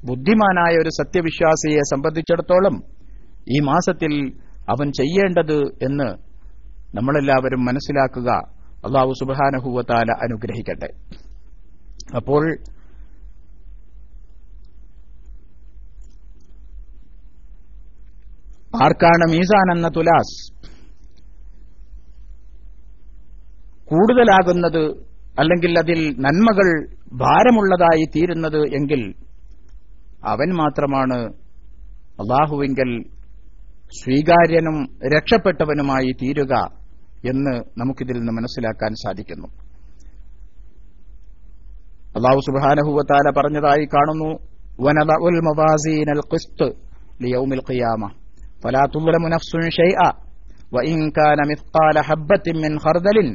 ബുദ്ധിമാനായ ഒരു സത്യവിശ്വാസിയെ സംബന്ധിച്ചിടത്തോളം ഈ മാസത്തിൽ അവൻ ചെയ്യേണ്ടത് എന്ന് നമ്മളെല്ലാവരും മനസ്സിലാക്കുക. അല്ലാഹു സുബ്ഹാനഹു വ തആല അനുഗ്രഹിക്കട്ടെ. അപ്പോൾ ആർക്കാണ് മീസാൻ എന്ന തുലാസ് കൂടുതലാകുന്നത് അല്ലെങ്കിൽ അതിൽ നന്മകൾ ഭാരമുള്ളതായി തീരുന്നത് എങ്കിൽ അവൻ മാത്രമാണ് അല്ലാഹുവിങ്കൽ സ്വീകാര്യനും രക്ഷപ്പെട്ടവനുമായി തീരുക എന്ന് നമുക്കിതിൽ നിന്ന് മനസ്സിലാക്കാൻ സാധിക്കുന്നു. അല്ലാഹു സുബ്ഹാനഹു വ തആല പറഞ്ഞതായി കാണുന്നു, വനദഉൽ മവാസീനൽ ഖിസ്ത് ലിയൗമിൽ ഖിയാമ ഫലാ തുദ്ലമു നഫ്സുൻ ശൈഅ വഇൻ കാന മിത്ഖാല ഹബ്ബത്തിൻ മിൻ ഖർദലിൻ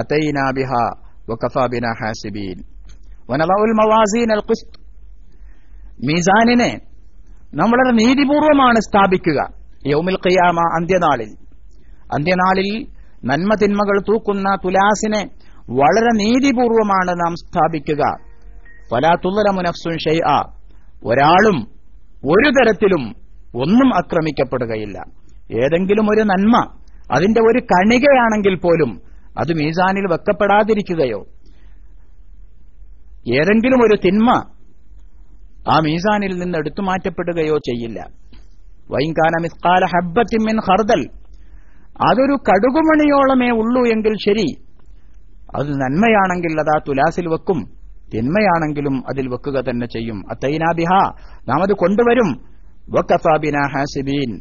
അതൈനാ ബിഹാ വകഫാ ബിനാ ഹാസിബീൻ. വനദഉൽ മവാസീനൽ ഖിസ്ത്, മീസാനിനെ നമ്മൾ നീതിപൂർവമാണ് സ്ഥാപിക്കുക. യൗമിൽ ഖിയാമ, അന്ത്യനാളിൽ നന്മ തിന്മകൾ തൂക്കുന്ന തുലാസിനെ വളരെ നീതിപൂർവമാണ് നാം സ്ഥാപിക്കുക. ഫലാ തുദ്ലമു നഫ്സുൻ ശൈഅ, ഒരാളും ഒരു തരത്തിലും ഒന്നും ആക്രമിക്കപ്പെടുകയില്ല. ഏതെങ്കിലും ഒരു നന്മ അതിന്റെ ഒരു കണികയാണെങ്കിൽ പോലും അത് മീസാനിൽ വെക്കപ്പെടാതിരിക്കുകയോ ഏതെങ്കിലും ഒരു തിന്മ ആ മീസാനിൽ നിന്ന് എടുത്തു മാറ്റപ്പെടുകയോ ചെയ്യില്ല. വഇൻ കാന മിസ്ഖാല ഹബ്ബത്തിൻ മിൻ ഖർദൽ, അതൊരു കടുകുമണിയോളമേ ഉള്ളൂ എങ്കിൽ ശരി, അത് നന്മയാണെങ്കിൽ അത് ആ തുലാസിൽ വെക്കും, തിന്മയാണെങ്കിലും അതിൽ വെക്കുക തന്നെ ചെയ്യും. അതൈനാ ബിഹാ, നാം അത് കൊണ്ടുവരും. വകഫാ ബിനാ ഹാസിബീൻ,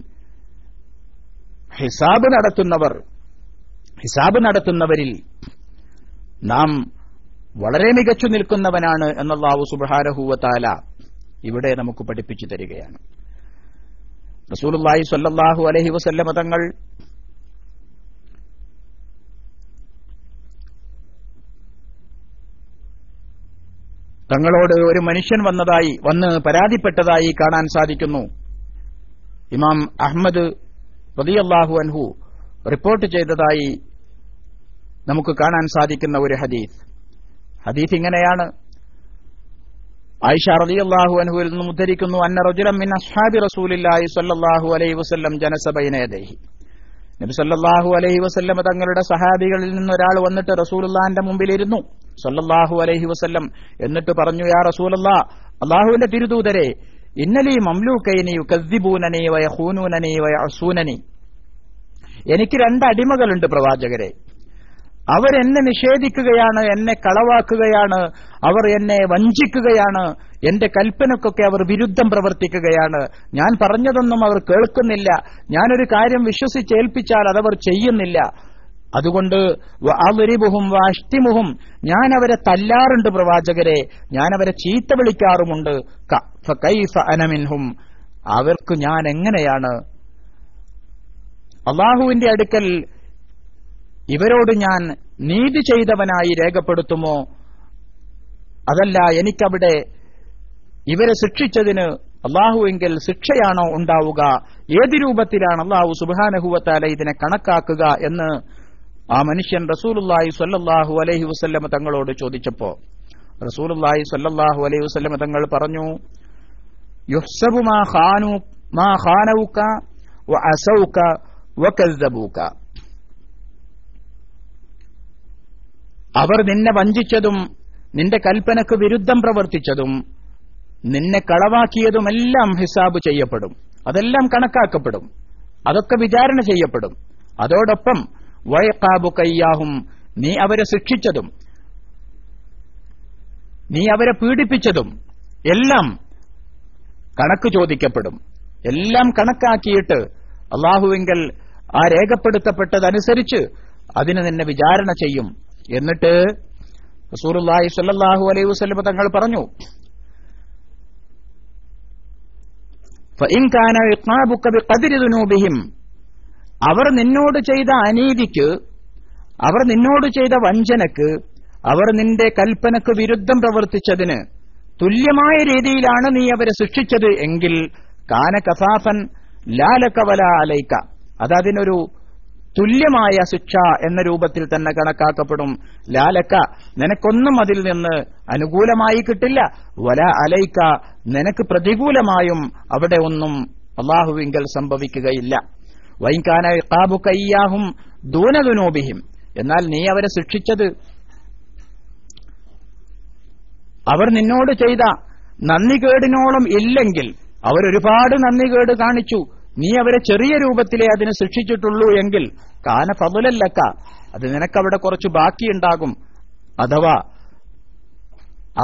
ഹിസാബ് നടത്തുന്നവരിൽ നാം വളരെ മികച്ചു നിൽക്കുന്നവനാണ് എന്ന് അല്ലാഹു സുബ്ഹാനഹു വ തആല ഇവിടെ നമുക്ക് പഠിപ്പിച്ചു തരികയാണ്. റസൂലുള്ളാഹി സ്വല്ലല്ലാഹു അലൈഹി വസല്ലമ തങ്ങൾ തങ്ങളോട് ഒരു മനുഷ്യൻ വന്ന് പരാതിപ്പെട്ടതായി കാണാൻ സാധിക്കുന്നു. ഇമാം അഹ്മദ് റളിയല്ലാഹു അൻഹു റിപ്പോർട്ട് ചെയ്തതായി നമുക്ക് കാണാൻ സാധിക്കുന്ന ഒരു ഹദീസ് ഇങ്ങനെയാണ്. ആയിഷ റളിയല്ലാഹു അൻഹുവിൽ നിന്നും ഉദ്ധരിക്കുന്നു, അന്ന റജുലൻ മിൻ അസ്ഹാബി റസൂലില്ലാഹി സ്വല്ലല്ലാഹു അലൈഹി വസല്ലം ജനസ ബൈന യദൈഹി, നബി സല്ലല്ലാഹു അലൈഹി വസല്ലം തങ്ങളുടെ സഹാബികളിൽ നിന്ന് ഒരാൾ വന്നിട്ട് റസൂലുള്ളാഹിന്റെ മുമ്പിലിരുന്നു സല്ലല്ലാഹു അലൈഹി വസല്ലം. എന്നിട്ട് പറഞ്ഞു, യാ റസൂലല്ലാഹ്, അല്ലാഹുവിന്റെ തിരുദൂതരെ, ഇന്നലി മംലൂകൈനി യുകദ്ദിബൂനനി വയഖൂനൂനനി വയഅസൂനനി, എനിക്ക് 2 അടിമകളുണ്ട് പ്രവാചകരെ. അവരെന്നെ നിഷേധിക്കുകയാണ്, എന്നെ കളവാക്കുകയാണ്, അവർ എന്നെ വഞ്ചിക്കുകയാണ്, എന്റെ കൽപ്പനക്കൊക്കെ അവർ വിരുദ്ധം പ്രവർത്തിക്കുകയാണ്, ഞാൻ പറഞ്ഞതൊന്നും അവർ കേൾക്കുന്നില്ല, ഞാനൊരു കാര്യം വിശ്വസിച്ചേൽപ്പിച്ചാൽ അതവർ ചെയ്യുന്നില്ല. അതുകൊണ്ട് വഅദ്രിബുഹും വഅഷ്തിമുഹും, ഞാൻ അവരെ തല്ലാറുണ്ട് പ്രവാചകരെ, ഞാൻ അവരെ ചീത്ത വിളിക്കാറുമുണ്ട്. ഫകൈഫ അന മിൻഹും, അവർക്ക് ഞാൻ എങ്ങനെയാണ് അല്ലാഹുവിന്റെ അടുക്കൽ ഇവരോട് ഞാൻ നീതി ചെയ്തവനായി രേഖപ്പെടുത്തുമോ? അതല്ല, എനിക്കവിടെ ഇവരെ ശിക്ഷിച്ചതിന് അല്ലാഹുവെങ്കിൽ ശിക്ഷയാണോ ഉണ്ടാവുക? ഏത് രൂപത്തിലാണ് അല്ലാഹു സുബ്ഹാനഹു വ തആല ഇതിനെ കണക്കാക്കുക എന്ന് ആ മനുഷ്യൻ റസൂലുള്ളാഹി സ്വല്ലല്ലാഹു അലൈഹി വസല്ലം തങ്ങളോട് ചോദിച്ചപ്പോൾ റസൂലുള്ളാഹി സ്വല്ലല്ലാഹു അലൈഹി വസല്ലം തങ്ങൾ പറഞ്ഞു, യുഹ്സബു മാ ഖാനൗക വഅസൗക വകസ്സബൂക. അവർ നിന്നെ വഞ്ചിച്ചതും നിന്റെ കൽപ്പനക്ക് വിരുദ്ധം പ്രവർത്തിച്ചതും നിന്നെ കളവാക്കിയതുമെല്ലാം ഹിസാബ് ചെയ്യപ്പെടും. അതെല്ലാം കണക്കാക്കപ്പെടും. അതൊക്കെ വിചാരണ ചെയ്യപ്പെടും. അതോടൊപ്പം വയഖാബുകയ്യാഹും, നീ അവരെ ശിക്ഷിച്ചതും നീ അവരെ പീഡിപ്പിച്ചതും എല്ലാം കണക്ക് ചോദിക്കപ്പെടും. എല്ലാം കണക്കാക്കിയിട്ട് അല്ലാഹുവിങ്കൽ ആ രേഖപ്പെടുത്തപ്പെട്ടതനുസരിച്ച് അതിന് നിന്നെ വിചാരണ ചെയ്യും. എന്നിട്ട് റസൂലുള്ളാഹി സ്വല്ലല്ലാഹു അലൈഹി വസല്ലം തങ്ങൾ പറഞ്ഞു, ഫഇൻ കാന ഇഖാബുക ബിഖദ്രി ദുനൂബിഹിം, അവർ നിന്നോട് ചെയ്ത അനീതിക്ക്, അവർ നിന്നോട് ചെയ്ത വഞ്ചനക്ക്, അവർ നിന്റെ കൽപ്പനക്ക് വിരുദ്ധം പ്രവർത്തിച്ചതിന് തുല്യമായ രീതിയിലാണ് നീ അവരെ ശിക്ഷിച്ചത് എങ്കിൽ കാന കഫാഫൻ ലാലക വല അലൈക, അതതിനൊരു തുല്യമായ ശിക്ഷ എന്ന രൂപത്തിൽ തന്നെ കണക്കാക്കപ്പെടും. ലാലക്ക, നിനക്കൊന്നും അതിൽ നിന്ന് അനുകൂലമായി കിട്ടില്ല. വല അലൈക്ക, നിനക്ക് പ്രതികൂലമായും അവിടെ ഒന്നും അല്ലാഹുവിങ്കൽ സംഭവിക്കുകയില്ല. വൈകാന ഇഖാബുക ഇയ്യാഹും ദൂന ദുനൂബിഹിം, എന്നാൽ നീ അവരെ ശിക്ഷിച്ചത് അവർ നിന്നോട് ചെയ്ത നന്ദികേടിനോളം ഇല്ലെങ്കിൽ, അവരൊരുപാട് നന്ദികേട് കാണിച്ചു, നീ അവരെ ചെറിയ രൂപത്തിലേ അതിന് ശിക്ഷിച്ചിട്ടുള്ളൂ എങ്കിൽ കാന ഫളലല്ലക്ക, അത് നിനക്കവിടെ കുറച്ച് ബാക്കിയുണ്ടാകും. അഥവാ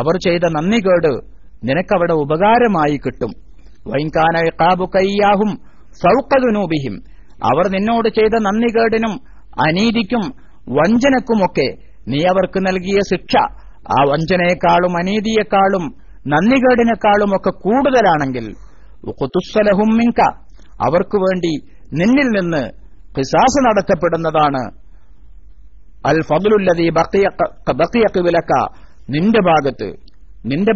അവർ ചെയ്ത നന്ദികേട് നിനക്കവിടെ ഉപകാരമായി കിട്ടും. വൈകാന ഇഖാബുക ഇയ്യാഹും ഫൗഖ ദുനൂബിഹിം, അവർ നിന്നോട് ചെയ്ത നന്ദികേടിനും അനീതിക്കും വഞ്ചനക്കുമൊക്കെ നീ അവർക്ക് നൽകിയ ശിക്ഷ ആ വഞ്ചനയെക്കാളും അനീതിയെക്കാളും നന്ദികേടിനേക്കാളും ഒക്കെ കൂടുതലാണെങ്കിൽ ഖുതുസ്സലഹും മിൻക, അവർക്ക് വേണ്ടി നിന്നിൽ നിന്ന് ഖിസാസ് നടത്തപ്പെടുന്നതാണ്. അൽ ഫദ്ലുല്ലദീ ബഖിയ ഖിബലക, നിന്റെ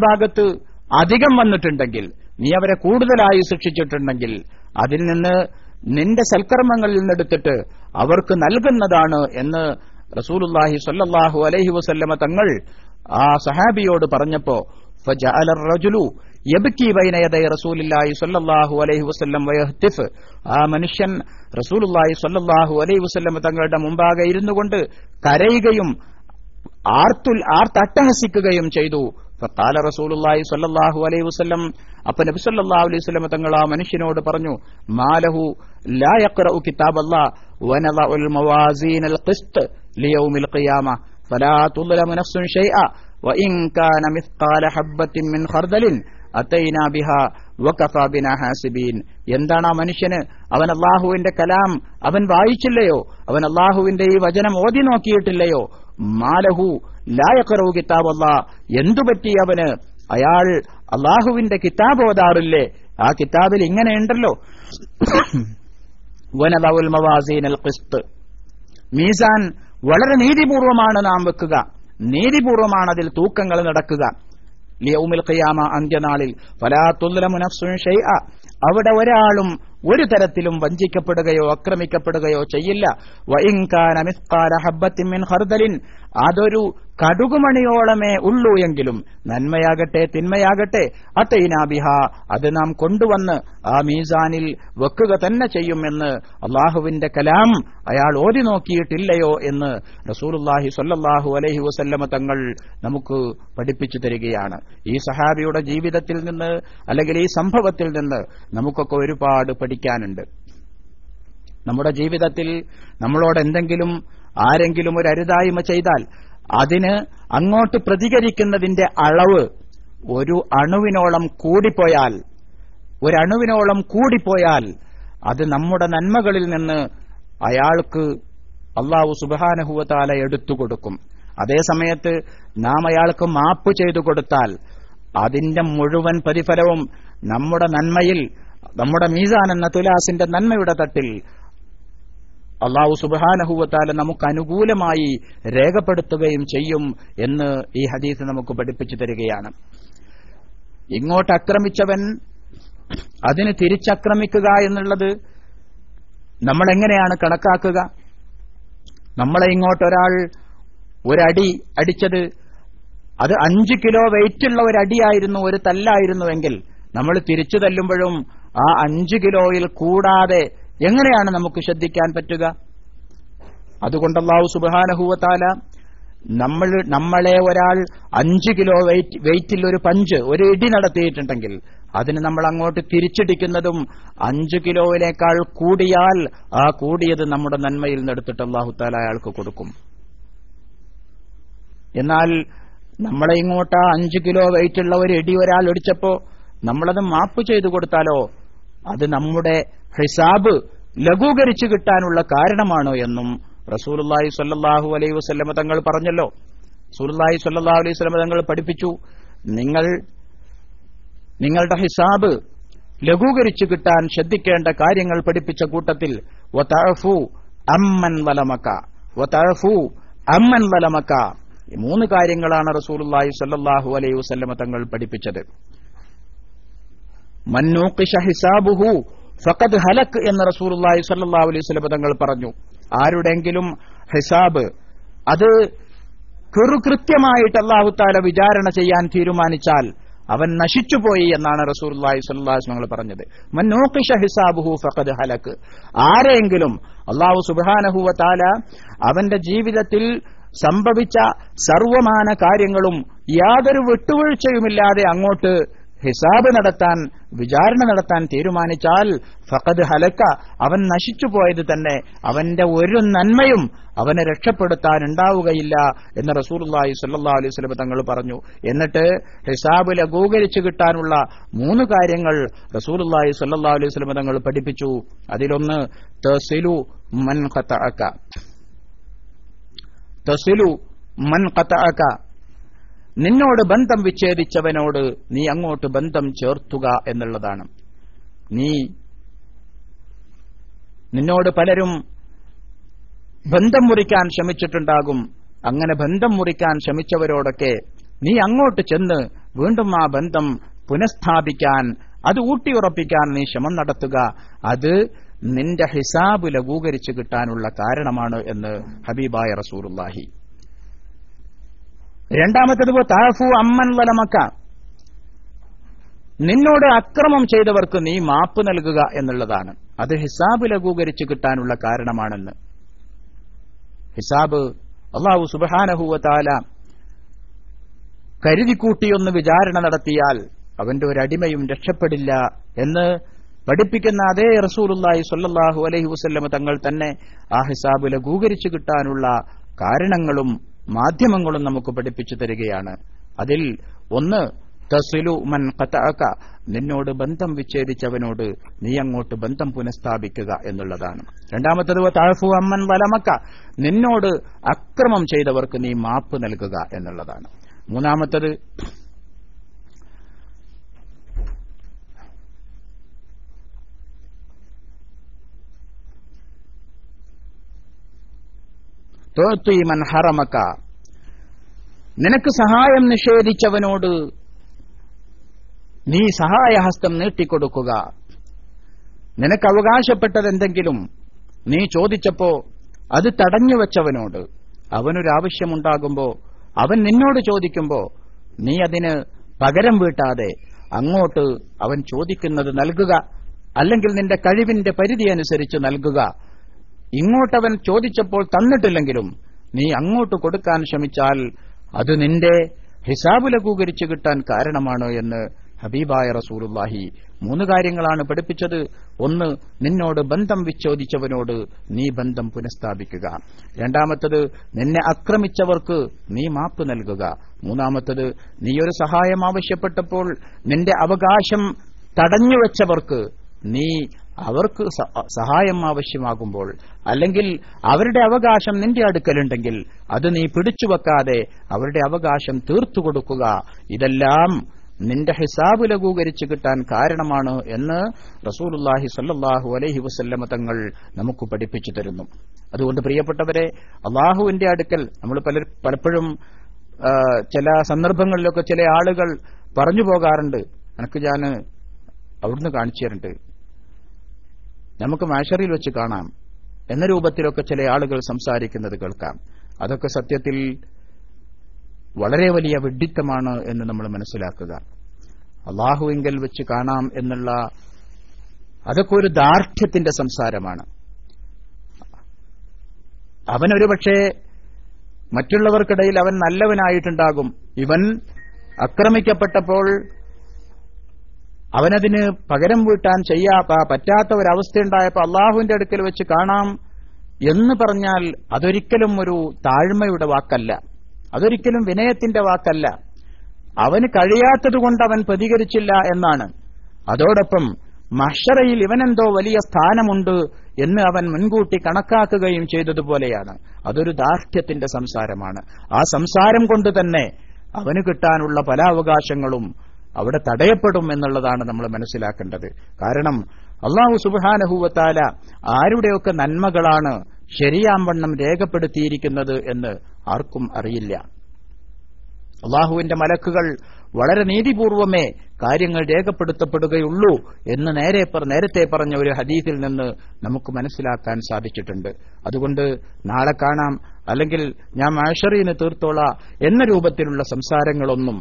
ഭാഗത്ത് അധികം വന്നിട്ടുണ്ടെങ്കിൽ, നീ അവരെ കൂടുതലായി ശിക്ഷിച്ചിട്ടുണ്ടെങ്കിൽ അതിൽ നിന്ന് നിന്റെ സൽക്കർമ്മങ്ങളിൽ നിന്നെടുത്തിട്ട് അവർക്ക് നൽകുന്നതാണ് എന്ന് റസൂലുള്ളാഹി സ്വല്ലല്ലാഹു അലൈഹി വസല്ലമ തങ്ങൾ ആ സഹാബിയോട് പറഞ്ഞപ്പോ ഫജഅല അർ-റജുലു യബ്കി ബൈന യദൈ റസൂലില്ലാഹി സ്വല്ലല്ലാഹു അലൈഹി വസല്ലം വയഹ്തിഫ്, ആ മനുഷ്യൻ റസൂലുള്ളാഹി സ്വല്ലല്ലാഹു അലൈഹി വസല്ലം തങ്ങളുടെ മുമ്പാകെ ഇരുന്നുകൊണ്ട് കരയുകയും ആർത്തട്ടഹസിക്കുകയും ചെയ്തു. ഫഖാല റസൂലുള്ളാഹി സ്വല്ലല്ലാഹു അലൈഹി വസല്ലം, അപ്പോൾ നബി സല്ലല്ലാഹു അലൈഹി വസല്ലം തങ്ങൾ ആ മനുഷ്യനോട് പറഞ്ഞു, മാലഹു ലാ യഖറഉ കിതാബല്ലാഹ് വനദഉൽ മവാസീനൽ ഖിസ്ത് ലിയൗമിൽ ഖിയാമ ഫലാ തുദ്ലമു നഫ്സുൻ ഷൈഅ വഇൻ കാന മിസ്ഖാല ഹബ്ബത്തിൻ മിൻ ഖർദലിൻ അതൈനാ ബിഹാ വകഫാ ബിനാ ഹാസിബീൻ. എന്താണ് ആ മനുഷ്യന്? അവൻ അല്ലാഹുവിന്റെ കലാം അവൻ വായിച്ചില്ലയോ? അവൻ അല്ലാഹുവിന്റെ ഈ വചനം ഓതി നോക്കിയിട്ടില്ലയോ? മാലഹു ലാ യഖറഉ കിതാബല്ലാഹ്, എന്തുപറ്റി അവന്? അയാൾ അല്ലാഹുവിന്റെ കിതാബ് ഓതാറില്ലേ? ആ കിതാബിൽ ഇങ്ങനെയുണ്ടല്ലോ, വനദഉൽ മവാസീനൽ ഖിസ്ത്, മീസാൻ വളരെ നീതിപൂർവമാണ് നാം വെക്കുക, നീതിപൂർവമാണ് അതിൽ തൂക്കങ്ങൾ നടക്കുക. ലിയൗമിൽ ഖിയാമ, അന്ത്യനാളിൽ. ഫലാ തുദ്ലമു നഫ്സുൻ ഷൈഅ, അവിടെ ഒരാളും ഒരു തരത്തിലും വഞ്ചിക്കപ്പെടുകയോ ആക്രമിക്കപ്പെടുകയോ ചെയ്യില്ല. വഇൻ കാന മിസ്ഖാല ഹബ്ബത്തിൻ മിൻ ഖർദലിൻ, അതൊരു കടുകുമണിയോളമേ ഉള്ളൂ എങ്കിലും, നന്മയാകട്ടെ തിന്മയാകട്ടെ, അതൈനാ ബിഹാ, അത് നാം കൊണ്ടുവന്ന് ആ മീസാനിൽ വെക്കുക തന്നെ ചെയ്യുമെന്ന് അല്ലാഹുവിന്റെ കലാം അയാൾ ഓതി നോക്കിയിട്ടില്ലയോ എന്ന് റസൂലുള്ളാഹി സ്വല്ലല്ലാഹു അലൈഹി വസല്ലമ തങ്ങൾ നമുക്ക് പഠിപ്പിച്ചു തരികയാണ്. ഈ സഹാബിയുടെ ജീവിതത്തിൽ നിന്ന്, അല്ലെങ്കിൽ ഈ സംഭവത്തിൽ നിന്ന് നമുക്കൊക്കെ ഒരുപാട് പഠിക്കാനുണ്ട്. നമ്മുടെ ജീവിതത്തിൽ നമ്മളോട് എന്തെങ്കിലും ആരെങ്കിലും ഒരു അരുതായ്മ ചെയ്താൽ അതിന് അങ്ങോട്ട് പ്രതികരിക്കുന്നതിന്റെ അളവ് ഒരു അണുവിനോളം കൂടിപ്പോയാൽ അത് നമ്മുടെ നന്മകളിൽ നിന്ന് അയാൾക്ക് അല്ലാഹു സുബ്ഹാനഹു വ തആല എടുത്തു കൊടുക്കും. അതേസമയത്ത് നാം അയാൾക്ക് മാപ്പ് ചെയ്തു കൊടുത്താൽ അതിന്റെ മുഴുവൻ പ്രതിഫലവും നമ്മുടെ നന്മയിൽ, നമ്മുടെ മീസാൻ എന്ന തുലാസിന്റെ നന്മയുടെ തട്ടിൽ അല്ലാഹു സുബ്ഹാനഹു വ തആല നമുക്ക് അനുകൂലമായി രേഖപ്പെടുത്തുകയും ചെയ്യും എന്ന് ഈ ഹദീസ് നമുക്ക് പഠിപ്പിച്ചു തരികയാണ്. ഇങ്ങോട്ട് ആക്രമിച്ചവൻ അതിന് തിരിച്ചാക്രമിക്കുക എന്നുള്ളത് നമ്മൾ എങ്ങനെയാണ് കണക്കാക്കുക? നമ്മളെ ഇങ്ങോട്ടൊരാൾ ഒരടി അടിച്ചത് അത് 5 കിലോ വെയിറ്റുള്ള ഒരടിയായിരുന്നു, ഒരു തല്ലായിരുന്നുവെങ്കിൽ നമ്മൾ തിരിച്ചു തല്ലുമ്പോഴും ആ 5 കിലോയിൽ കൂടാതെ എങ്ങനെയാണ് നമുക്ക് ശ്രദ്ധിക്കാൻ പറ്റുക? അതുകൊണ്ട് അല്ലാഹു സുബ്ഹാനഹു വ തആല നമ്മളെ ഒരാൾ 5 കിലോ വെയിറ്റിൽ ഒരു പഞ്ച്, ഒരു ഇടി നടത്തിയിട്ടുണ്ടെങ്കിൽ അതിന് നമ്മൾ അങ്ങോട്ട് തിരിച്ചടിക്കുന്നതും 5 കിലോയിലേക്കാൾ കൂടിയാൽ ആ കൂടിയത് നമ്മുടെ നന്മയിൽ നിന്നെടുത്തിട്ട് അല്ലാഹു തആല അയാൾക്ക് കൊടുക്കും. എന്നാൽ നമ്മളെ ഇങ്ങോട്ട് 5 കിലോ വെയിറ്റുള്ള ഒരു ഇടി ഒരാൾ ഇടിച്ചപ്പോ നമ്മളത് മാപ്പ് ചെയ്തു കൊടുത്താലോ അത് നമ്മുടെ ഹിസാബ് ലഘൂകരിച്ചു കിട്ടാനുള്ള കാരണമാണോ എന്നും റസൂലുള്ളാഹി സ്വല്ലല്ലാഹു അലൈഹി വസല്ലം തങ്ങൾ പറഞ്ഞല്ലോ. റസൂലുള്ളാഹി സ്വല്ലല്ലാഹു അലൈഹി വസല്ലം തങ്ങൾ പഠിപ്പിച്ചു, നിങ്ങളുടെ ഹിസാബ് ലഘൂകരിച്ചു കിട്ടാൻ ശ്രദ്ധിക്കേണ്ട കാര്യങ്ങൾ പഠിപ്പിച്ച കൂട്ടത്തിൽ വതഅഫു അമ്മൻ വലമക ഈ 3 കാര്യങ്ങളാണ് റസൂലുള്ളാഹി സ്വല്ലല്ലാഹു അലൈഹി വസല്ലം തങ്ങൾ പഠിപ്പിച്ചത്. മൻ നൂഖിശ ഹിസാബുഹു ഫഖദ് ഹലക് എന്ന് റസൂലുള്ളാഹി സ്വല്ലല്ലാഹു അലൈഹി വസല്ലം തങ്ങൾ പറഞ്ഞു. ആരുടെങ്കിലും ഹിസാബ് അത് കൃത്യമായിട്ട് അല്ലാഹു തആല വിചാരണ ചെയ്യാൻ തീരുമാനിച്ചാൽ അവൻ നശിച്ചുപോയി എന്നാണ് റസൂലുള്ളാഹി സ്വല്ലല്ലാഹു അലൈഹി വസല്ലം പറഞ്ഞത്. മൻ നൂഖിശ ഹിസാബുഹു ഫഖദ് ഹലക്. ആരെങ്കിലും അല്ലാഹു സുബ്ഹാനഹു വ തആല അവന്റെ ജീവിതത്തിൽ സംഭവിച്ച സർവമാന കാര്യങ്ങളും യാതൊരു വിട്ടുവീഴ്ചയുമില്ലാതെ അങ്ങോട്ട് ഹിസാബ് നടത്താൻ, വിചാരണ നടത്താൻ തീരുമാനിച്ചാൽ ഫഖദ് ഹലക, അവൻ നശിച്ചുപോയത് തന്നെ, അവന്റെ ഒരു നന്മയും അവനെ രക്ഷപ്പെടുത്താൻ ഉണ്ടാവുകയില്ല എന്ന് റസൂലുള്ളാഹി സ്വല്ലല്ലാഹു അലൈഹി വസല്ലം തങ്ങൾ പറഞ്ഞു. എന്നിട്ട് ഹിസാബ് ലഘൂകരിച്ചു കിട്ടാനുള്ള 3 കാര്യങ്ങൾ റസൂലുള്ളാഹി സ്വല്ലല്ലാഹു അലൈഹി വസല്ലം തങ്ങൾ പഠിപ്പിച്ചു. അതിലൊന്ന് തസിലു മൻ ഖതഅക, നിന്നോട് ബന്ധം വിച്ഛേദിച്ചവനോട് നീ അങ്ങോട്ട് ബന്ധം ചേർത്തുക എന്നുള്ളതാണ്. നിന്നോട് പലരും ബന്ധം മുറിക്കാൻ ശ്രമിച്ചിട്ടുണ്ടാകും. അങ്ങനെ ബന്ധം മുറിക്കാൻ ശ്രമിച്ചവരോടൊക്കെ നീ അങ്ങോട്ട് ചെന്ന് വീണ്ടും ആ ബന്ധം പുനഃസ്ഥാപിക്കാൻ, അത് ഊട്ടിയുറപ്പിക്കാൻ നീ ശ്രമം നടത്തുക. അത് നിന്റെ ഹിസാബ് ലഘൂകരിച്ചു കിട്ടാനുള്ള കാരണമാണ് എന്ന് ഹബീബായ റസൂലുള്ളാഹി. രണ്ടാമത്തേത് തഅഫു അമ്മൻ വലമക, നിന്നോട് അക്രമം ചെയ്തവർക്ക് നീ മാപ്പ് നൽകുക എന്നുള്ളതാണ്. അത് ഹിസാബ് ലഘൂകരിച്ചു കിട്ടാനുള്ള കാരണമാണെന്ന്. ഹിസാബ് അല്ലാഹു സുബ്ഹാനഹു വ തആല കരുതിക്കൂട്ടിയൊന്ന് വിചാരണ നടത്തിയാൽ അവന്റെ ഒരു അടിമയും രക്ഷപ്പെടില്ല എന്ന് പഠിപ്പിക്കുന്ന അതേ റസൂലുള്ളാഹി സ്വല്ലല്ലാഹു അലൈഹി വസല്ലം തങ്ങൾ തന്നെ ആ ഹിസാബ് ലഘൂകരിച്ചു കിട്ടാനുള്ള കാരണങ്ങളും മാധ്യമങ്ങളും നമുക്ക് പഠിപ്പിച്ചു തരികയാണ്. അതിൽ ഒന്ന് തസിലു മൻ ഖതഅക, നിന്നോട് ബന്ധം വിച്ഛേദിച്ചവനോട് നീ അങ്ങോട്ട് ബന്ധം പുനഃസ്ഥാപിക്കുക എന്നുള്ളതാണ്. രണ്ടാമത്തേത് തഅഫു അമ്മൻ വലമക, നിന്നോട് അക്രമം ചെയ്തവർക്ക് നീ മാപ്പ് നൽകുക എന്നുള്ളതാണ്. മൂന്നാമത്തേത് തുഅതി മൻ ഹറമക, നിനക്ക് സഹായം നിഷേധിച്ചവനോട് നീ സഹായഹസ്തം നീട്ടിക്കൊടുക്കുക. നിനക്ക് അവകാശപ്പെട്ടതെന്തെങ്കിലും നീ ചോദിച്ചപ്പോ അത് തടഞ്ഞുവെച്ചവനോട്, അവനൊരാവശ്യമുണ്ടാകുമ്പോ അവൻ നിന്നോട് ചോദിക്കുമ്പോ നീ അതിന് പകരം വീട്ടാതെ അങ്ങോട്ട് അവൻ ചോദിക്കുന്നത് നൽകുക, അല്ലെങ്കിൽ നിന്റെ കഴിവിന്റെ പരിധി അനുസരിച്ച് നൽകുക. ഇങ്ങോട്ടവൻ ചോദിച്ചപ്പോൾ തന്നിട്ടില്ലെങ്കിലും നീ അങ്ങോട്ട് കൊടുക്കാൻ ശ്രമിച്ചാൽ അത് നിന്റെ ഹിസാബ് ലഘൂകരിച്ചു കിട്ടാൻ കാരണമാണ് എന്ന് ഹബീബായ റസൂലുള്ളാഹി 3 കാര്യങ്ങളാണ് പഠിപ്പിച്ചത്. ഒന്ന്, നിന്നോട് ബന്ധം വിച്ഛേദിച്ചവനോട് നീ ബന്ധം പുനഃസ്ഥാപിക്കുക. രണ്ടാമത്തത്, നിന്നെ ആക്രമിച്ചവർക്ക് നീ മാപ്പ് നൽകുക. മൂന്നാമത്തത്, നീയൊരു സഹായം ആവശ്യപ്പെട്ടപ്പോൾ നിന്റെ അവകാശം തടഞ്ഞുവെച്ചവർക്ക് നീ അവർക്ക് സഹായം ആവശ്യമാകുമ്പോൾ, അല്ലെങ്കിൽ അവരുടെ അവകാശം നിന്റെ അടുക്കലുണ്ടെങ്കിൽ അത് നീ പിടിച്ചുവെക്കാതെ അവരുടെ അവകാശം തീർത്തു കൊടുക്കുക. ഇതെല്ലാം നിന്റെ ഹിസാബ് ലഘൂകരിച്ചു കിട്ടാൻ കാരണമാണ് എന്ന് റസൂലുള്ളാഹി സ്വല്ലല്ലാഹു അലൈഹി വസല്ലം തങ്ങൾ നമുക്ക് പഠിപ്പിച്ചു തരുന്നു. അതുകൊണ്ട് പ്രിയപ്പെട്ടവരെ, അള്ളാഹുവിന്റെ അടുക്കൽ നമ്മൾ പലപ്പോഴും ചില സന്ദർഭങ്ങളിലൊക്കെ ചില ആളുകൾ പറഞ്ഞു പോകാറുണ്ട്, എനിക്ക് ഞാൻ അവിടുന്ന് കാണിച്ചു തരുന്നുണ്ട്, നമുക്ക് മാഷറിൽ വെച്ച് കാണാം എന്ന രൂപത്തിലൊക്കെ ചില ആളുകൾ സംസാരിക്കുന്നത് കേൾക്കാം. അതൊക്കെ സത്യത്തിൽ വളരെ വലിയ വിഡ്ഢിത്തമാണ് എന്ന് നമ്മൾ മനസ്സിലാക്കുക. അള്ളാഹുവിങ്കൽ വെച്ച് കാണാം എന്നുള്ള അതൊക്കെ ഒരു ദാർഢ്യത്തിന്റെ സംസാരമാണ്. അവനൊരു പക്ഷേ മറ്റുള്ളവർക്കിടയിൽ അവൻ നല്ലവനായിട്ടുണ്ടാകും. ഇവൻ ആക്രമിക്കപ്പെട്ടപ്പോൾ അവനതിന് പകരം വീട്ടാൻ പറ്റാത്ത ഒരവസ്ഥയുണ്ടായപ്പോൾ അള്ളാഹുവിന്റെ അടുക്കൽ വെച്ച് കാണാം എന്ന് പറഞ്ഞാൽ അതൊരിക്കലും ഒരു താഴ്മയുടെ വാക്കല്ല, അതൊരിക്കലും വിനയത്തിന്റെ വാക്കല്ല. അവന് കഴിയാത്തതുകൊണ്ട് അവൻ പ്രതികരിച്ചില്ല എന്നാണ്. അതോടൊപ്പം മഹ്ശറയിൽ ഇവനെന്തോ വലിയ സ്ഥാനമുണ്ട് എന്ന് അവൻ മുൻകൂട്ടി കണക്കാക്കുകയും ചെയ്തതുപോലെയാണ്. അതൊരു ദാർഢ്യത്തിന്റെ സംസാരമാണ്. ആ സംസാരം കൊണ്ട് തന്നെ അവന് കിട്ടാനുള്ള പല അവകാശങ്ങളും അവിടെ തടയപ്പെടും എന്നുള്ളതാണ് നമ്മൾ മനസ്സിലാക്കേണ്ടത്. കാരണം അല്ലാഹു സുബ്ഹാനഹു വ തആല ആരുടെയൊക്കെ നന്മകളാണ് ശരിയാംവണ്ണം രേഖപ്പെടുത്തിയിരിക്കുന്നത് എന്ന് ആർക്കും അറിയില്ല. അല്ലാഹുവിന്റെ മലക്കുകൾ വളരെ നീതിപൂർവമേ കാര്യങ്ങൾ രേഖപ്പെടുത്തപ്പെടുകയുള്ളൂ എന്ന് നേരത്തെ പറഞ്ഞ ഒരു ഹദീസിൽ നിന്ന് നമുക്ക് മനസ്സിലാക്കാൻ സാധിച്ചിട്ടുണ്ട്. അതുകൊണ്ട് നാളെ കാണാം, അല്ലെങ്കിൽ ഞാൻ മഹ്ശറിന് തീർത്തോളാം എന്ന രൂപത്തിലുള്ള സംസാരങ്ങളൊന്നും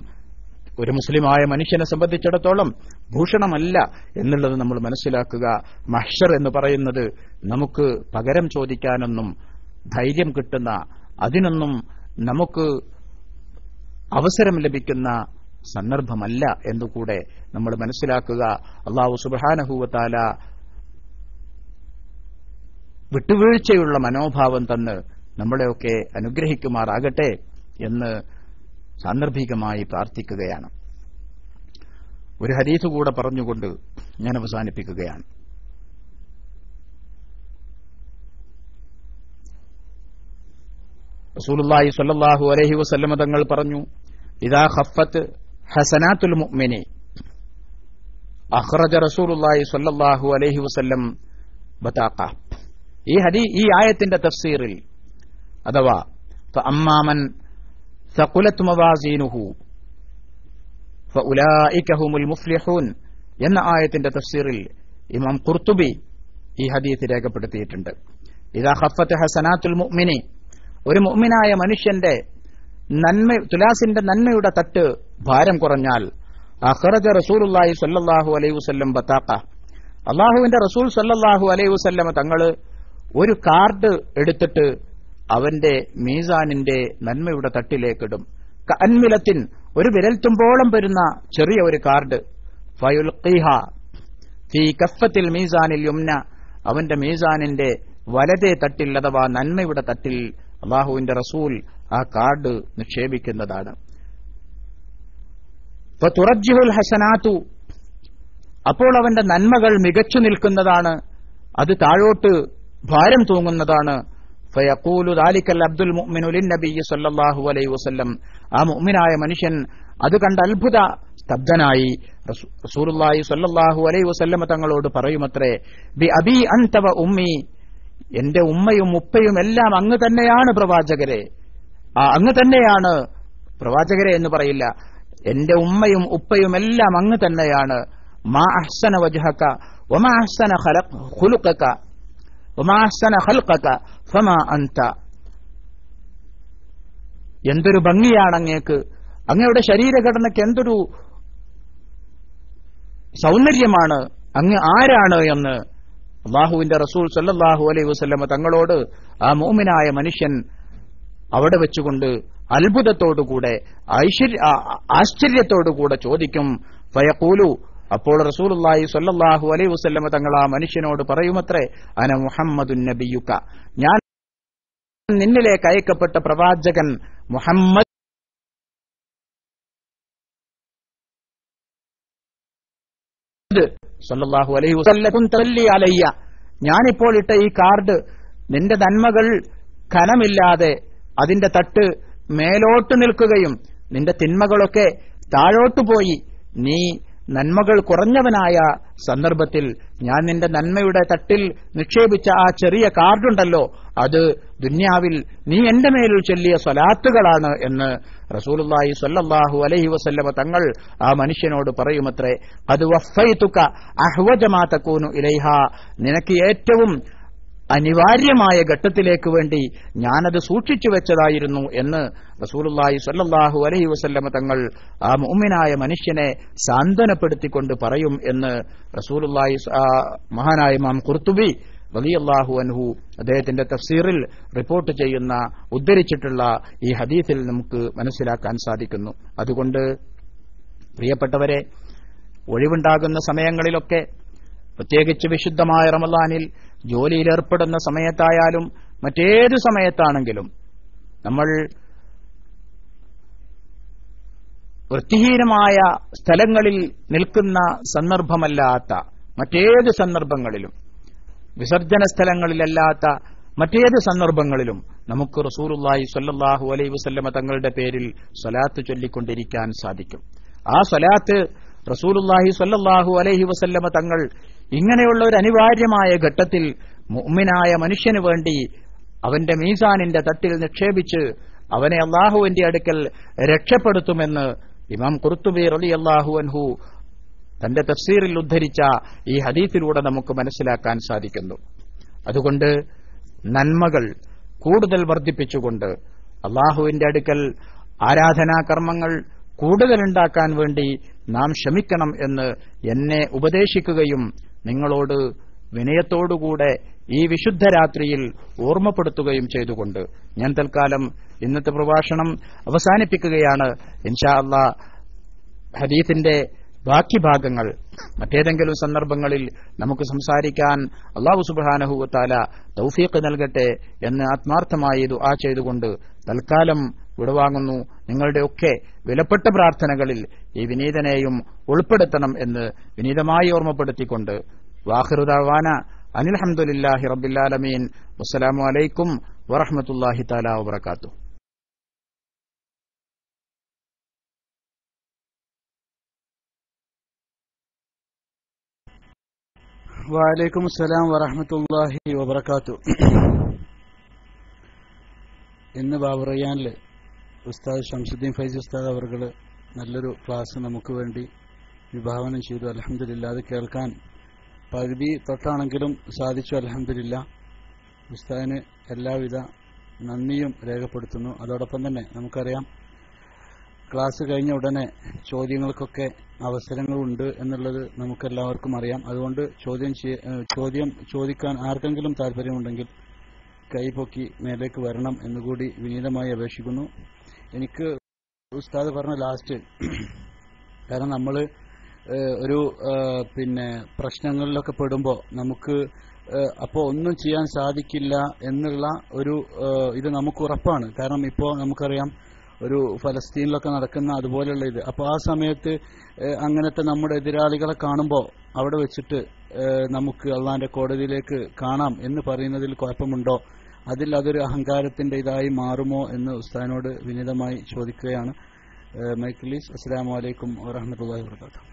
ഒരു മുസ്ലിമായ മനുഷ്യനെ സംബന്ധിച്ചിടത്തോളം ഭൂഷണമല്ല എന്നുള്ളത് നമ്മൾ മനസ്സിലാക്കുക. മഹ്ശർ എന്ന് പറയുന്നത് നമുക്ക് പകരം ചോദിക്കാനൊന്നും ധൈര്യം കിട്ടുന്ന, അതിനൊന്നും നമുക്ക് അവസരം ലഭിക്കുന്ന സന്ദർഭമല്ല എന്നുകൂടെ നമ്മൾ മനസ്സിലാക്കുക. അല്ലാഹു സുബ്ഹാനഹു വ തആല വിട്ടുവീഴ്ചയുള്ള മനോഭാവം തന്ന് നമ്മളെയൊക്കെ അനുഗ്രഹിക്കുമാറാകട്ടെ എന്ന് സാന്ദർഭികമായി പ്രാർത്ഥിക്കുകയാണ്. ഒരു ഹദീസ് കൂടെ പറഞ്ഞുകൊണ്ട് ഞാൻ അവസാനിപ്പിക്കുകയാണ്. റസൂലുള്ളാഹി സ്വല്ലല്ലാഹു അലൈഹി വസല്ലം തങ്ങൾ പറഞ്ഞു, ഇദാ ഖഫത്ത് ഹസനാത്തുൽ മുഅ്മിനി അഖ്റജ റസൂലുള്ളാഹി സ്വല്ലല്ലാഹു അലൈഹി വസല്ലം ബതാഖ. ഈ ആയത്തിന്റെ തഫ്സീറിൽ അഥവാ ഫഅമ്മാമൻ സഖുലത് മവാസീനുഹു ഫഉലൈക ഹുമുൽ മുഫ്ലിഹൂൻ എന്ന ആയത്തിന്റെ തഫ്സീറിൽ ഇമാം ഖുർത്തുബി ഈ ഹദീസ് രേഖപ്പെടുത്തിയിട്ടുണ്ട്. ഇദാ ഖഫത്ത് ഹസനാത്തുൽ മുഅ്മിനി, ഒരു മുഅ്മിനായ മനുഷ്യന്റെ തുലാസിന്റെ നന്മയുടെ തട്ട് ഭാരം കുറഞ്ഞാൽ അഖ്റജ റസൂലുള്ളാഹി സ്വല്ലല്ലാഹു അലൈഹി വസല്ലം ബതാഖ, അല്ലാഹുവിന്റെ റസൂൽ സ്വല്ലല്ലാഹു അലൈഹി വസല്ലം തങ്ങൾ ഒരു കാർഡ് എടുത്തിട്ട് അവന്റെ മീസാനിന്റെ നന്മയുടെ തട്ടിലേക്കിടും. കഅൻമിലത്തിൻ, ഒരു വിരൽത്തുമ്പോളം വരുന്ന ചെറിയ ഒരു കാർഡ്. ഫയുൽഖീഹ ഫീ കഫത്തിൽ മീസാനിൽ യുംന, അവന്റെ മീസാനിന്റെ വലതേ തട്ടിൽ അഥവാ നന്മയുടെ തട്ടിൽ അല്ലാഹുവിന്റെ റസൂൽ ആ കാർഡ് നിക്ഷേപിക്കുന്നതാണ്. ഫതുറജ്ജിഹുൽ ഹസനാതു, അപ്പോൾ അവന്റെ നന്മകൾ മികച്ചു നിൽക്കുന്നതാണ്, അത് താഴോട്ട് ഭാരം തൂങ്ങുന്നതാണ്. ഫയഖൂലു ദാലിക്കൽ അബ്ദുൽ മുഅ്മിനു ലിന്നബിയ്യി സ്വല്ലല്ലാഹു അലൈഹി വസല്ലം, ആ മുഅ്മിനായ മനുഷ്യൻ അത് കണ്ട് അത്ഭുത സ്തബ്ധനായി റസൂലുള്ളാഹി സ്വല്ലല്ലാഹു അലൈഹി വസല്ലം തങ്ങളോട് പറയുമത്രേ, ബി അബി അൻത വ ഉമ്മി, എന്റെ ഉമ്മയും ഉപ്പയും എല്ലാം അങ്ങ് തന്നെയാണ് പ്രവാചകരെ. അങ്ങ് തന്നെയാണ് പ്രവാചകരെ എന്ന് പറയില്ല, എന്റെ ഉമ്മയും ഉപ്പയും എല്ലാം അങ്ങ് തന്നെയാണ്. മാ അഹ്സന വജ്ഹക വമാ അഹ്സന ഖുലുഖക വമാ അഹ്സന ഖൽഖക ഫമാ അൻത, എന്തൊരു ഭംഗിയാണ് അങ്ങേക്ക്, അങ്ങയുടെ ശരീരഘടനയ്ക്ക് എന്തൊരു സൗന്ദര്യമാണ്, അങ്ങ് ആരാണ് എന്ന് അല്ലാഹുവിന്റെ റസൂൽ സല്ലല്ലാഹു അലൈഹി വസല്ലം തങ്ങളോട് ആ മുഅ്മിനായ മനുഷ്യൻ അവിടെ വെച്ചുകൊണ്ട് അത്ഭുതത്തോടുകൂടെ ആശ്ചര്യത്തോടുകൂടെ ചോദിക്കും. ഫയഖൂലു, അപ്പോൾ റസൂലുള്ളാഹി സ്വല്ലല്ലാഹു അലൈഹി വസല്ലം തങ്ങൾ ആ മനുഷ്യനോട് പറയുമത്രേ, അന മുഹമ്മദുൻ നബിയുക, ഞാൻ നിന്നിലേക്ക് അയക്കപ്പെട്ട പ്രവാചകൻ മുഹമ്മദ് സല്ലല്ലാഹു അലൈഹി വസല്ലം തല്ലി അലയ്യ, ഞാനിപ്പോൾ ഇട്ട ഈ കാർഡ് നിന്റെ നന്മകൾ ഖനമില്ലാതെ അതിന്റെ തട്ട് മേലോട്ട് നിൽക്കുകയും നിന്റെ തിന്മകളൊക്കെ താഴോട്ടു പോയി നീ നന്മകൾ കുറഞ്ഞവനായ സന്ദർഭത്തിൽ ഞാൻ നിന്റെ നന്മയുടെ തട്ടിൽ നിക്ഷേപിച്ച ആ ചെറിയ കാർഡുണ്ടല്ലോ, അത് ദുന്യാവിൽ നീ എന്റെ മേലിൽ ചൊല്ലിയ സ്വലാത്തുകളാണ് എന്ന് റസൂലുള്ളാഹി സ്വല്ലല്ലാഹു അലൈഹി വസല്ലം തങ്ങൾ ആ മനുഷ്യനോട് പറയുമത്രേ. ഖദ് വഫൈതുക അഹ്വജ മാ തകൂനു ഇലൈഹ, നിനക്ക് ഏറ്റവും അനിവാര്യമായ ഘട്ടത്തിലേക്ക് വേണ്ടി ഞാനത് സൂക്ഷിച്ചു വെച്ചതായിരുന്നു എന്ന് റസൂലുള്ളാഹി സ്വല്ലല്ലാഹു അലൈഹി വസല്ലമ തങ്ങൾ ആ മുഅ്മിനായ മനുഷ്യനെ സാന്ത്വനപ്പെടുത്തിക്കൊണ്ട് പറയും എന്ന് റസൂലുള്ളാഹി മഹാനായ ഇമാം ഖുർത്തുബി റളിയല്ലാഹു അൻഹു അദ്ദേഹത്തിന്റെ തഫ്സീറിൽ റിപ്പോർട്ട് ചെയ്യുന്ന ഉദ്ധരിച്ചിട്ടുള്ള ഈ ഹദീസിൽ നമുക്ക് മനസ്സിലാക്കാൻ സാധിക്കുന്നു. അതുകൊണ്ട് പ്രിയപ്പെട്ടവരെ, ഒഴിവുണ്ടാകുന്ന സമയങ്ങളിലൊക്കെ, പ്രത്യേകിച്ച് വിശുദ്ധമായ റമളാനിൽ ജോലിയിലേർപ്പെടുന്ന സമയത്തായാലും മറ്റേത് സമയത്താണെങ്കിലും നമ്മൾ വൃത്തിഹീനമായ സ്ഥലങ്ങളിൽ നിൽക്കുന്ന സന്ദർഭമല്ലാത്ത മറ്റേത് സന്ദർഭങ്ങളിലും, വിസർജന സ്ഥലങ്ങളിലല്ലാത്ത മറ്റേത് സന്ദർഭങ്ങളിലും നമുക്ക് റസൂലുള്ളാഹി സ്വല്ലല്ലാഹു അലൈഹി വസല്ലമ തങ്ങളുടെ പേരിൽ സ്വലാത്ത് ചൊല്ലിക്കൊണ്ടിരിക്കാൻ സാധിക്കും. ആ സ്വലാത്ത് റസൂലുള്ളാഹി സ്വല്ലല്ലാഹു അലൈഹി വസല്ലമ തങ്ങൾ ഇങ്ങനെയുള്ള ഒരു അനിവാര്യമായ ഘട്ടത്തിൽ മുഅ്മിനായ മനുഷ്യന് വേണ്ടി അവന്റെ മീസാനിന്റെ തട്ടിൽ നിക്ഷേപിച്ച് അവനെ അല്ലാഹുവിന്റെ അടുക്കൽ രക്ഷപ്പെടുത്തുമെന്ന് ഇമാം ഖുർത്തുബി റളിയല്ലാഹു അൻഹു തന്റെ തഫ്സീറിൽ ഉദ്ധരിച്ച ഈ ഹദീസിലൂടെ നമുക്ക് മനസ്സിലാക്കാൻ സാധിക്കുന്നു. അതുകൊണ്ട് നന്മകൾ കൂടുതൽ വർദ്ധിപ്പിച്ചുകൊണ്ട് അല്ലാഹുവിന്റെ അടുക്കൽ ആരാധനാകർമ്മങ്ങൾ കൂടുതലുണ്ടാക്കാൻ വേണ്ടി നാം ശ്രമിക്കണം എന്ന് എന്നെ ഉപദേശിക്കുകയും നിങ്ങളോട് വിനയത്തോടുകൂടെ ഈ വിശുദ്ധ രാത്രിയിൽ ഓർമ്മപ്പെടുത്തുകയും ചെയ്തുകൊണ്ട് ഞാൻ തൽക്കാലം ഇന്നത്തെ പ്രഭാഷണം അവസാനിപ്പിക്കുകയാണ്. ഇൻഷാ അല്ലാഹ് ഹദീസിന്റെ ബാക്കി ഭാഗങ്ങൾ മറ്റേതെങ്കിലും സന്ദർഭങ്ങളിൽ നമുക്ക് സംസാരിക്കാൻ അല്ലാഹു സുബ്ഹാനഹു വ തആല തൗഫീഖ് നൽകട്ടെ എന്ന് ആത്മാർത്ഥമായി ദുആ ചെയ്തുകൊണ്ട് തൽക്കാലം വിടവാങ്ങുന്നു. നിങ്ങളുടെയൊക്കെ വിലപ്പെട്ട പ്രാർത്ഥനകളിൽ ഈ വിനീതനെയും ഉൾപ്പെടുത്തണം എന്ന് വിനീതമായി ഓർമ്മപ്പെടുത്തിക്കൊണ്ട് വാഖിറു ദഅവാന അനിൽ ഹംദുലില്ലാഹി റബ്ബിൽ ആലമീൻ. വസ്സലാമു അലൈക്കും വറഹ്മത്തുള്ളാഹി തആല വബറകാതുഹു. വഅലൈക്കും അസ്സലാം വറഹ്മത്തുള്ളാഹി വബറകാതുഹു. ഇന്ന് ബാബുറയ്യാനിൽ ഉസ്താദ് ഷംസുദ്ദീൻ ഫൈസി ഉസ്താദ് അവർകൾ നല്ലൊരു ക്ലാസ് നമുക്ക് വേണ്ടി വിഭാവനം ചെയ്തു. അൽഹംദുലില്ലാ, അത് കേൾക്കാൻ പകുതി തൊട്ടാണെങ്കിലും സാധിച്ചു. അൽഹംദുലില്ലാ, ഉസ്താദിന് എല്ലാവിധ നന്ദിയും രേഖപ്പെടുത്തുന്നു. അതോടൊപ്പം തന്നെ നമുക്കറിയാം, ക്ലാസ് കഴിഞ്ഞ ഉടനെ ചോദ്യങ്ങൾക്കൊക്കെ അവസരങ്ങളുണ്ട് എന്നുള്ളത് നമുക്കെല്ലാവർക്കും അറിയാം. അതുകൊണ്ട് ചോദ്യം ചോദിക്കാൻ ആർക്കെങ്കിലും താല്പര്യമുണ്ടെങ്കിൽ കൈപൊക്കി മേലേക്ക് വരണം എന്നുകൂടി വിനീതമായി അപേക്ഷിക്കുന്നു. എനിക്ക് ഉസ്താദ് പറഞ്ഞ ലാസ്റ്റ്, കാരണം നമ്മൾ ഒരു പ്രശ്നങ്ങളിലൊക്കെ പെടുമ്പോൾ നമുക്ക് അപ്പോൾ ഒന്നും ചെയ്യാൻ സാധിക്കില്ല എന്നുള്ള ഒരു ഇത് നമുക്ക് ഉറപ്പാണ്. കാരണം ഇപ്പോൾ നമുക്കറിയാം ഒരു ഫലസ്തീനിലൊക്കെ നടക്കുന്ന അതുപോലെയുള്ള ഇത്. അപ്പോൾ ആ സമയത്ത് അങ്ങനത്തെ നമ്മുടെ എതിരാളികളെ കാണുമ്പോൾ അവിടെ വെച്ചിട്ട് നമുക്ക് അള്ളാന്റെ കോടതിയിലേക്ക് കാണാം എന്ന് പറയുന്നതിൽ കുഴപ്പമുണ്ടോ? അതിൽ അതൊരു അഹങ്കാരത്തിന്റെ ഇതായി മാറുമോ എന്ന് ഉസ്താദിനോട് വിനീതമായി ചോദിക്കുകയാണ്. മൈക്കിലീസ്. അസ്സലാമു അലൈക്കും വറഹ്മത്തുള്ളാഹി വബറകാതുഹു.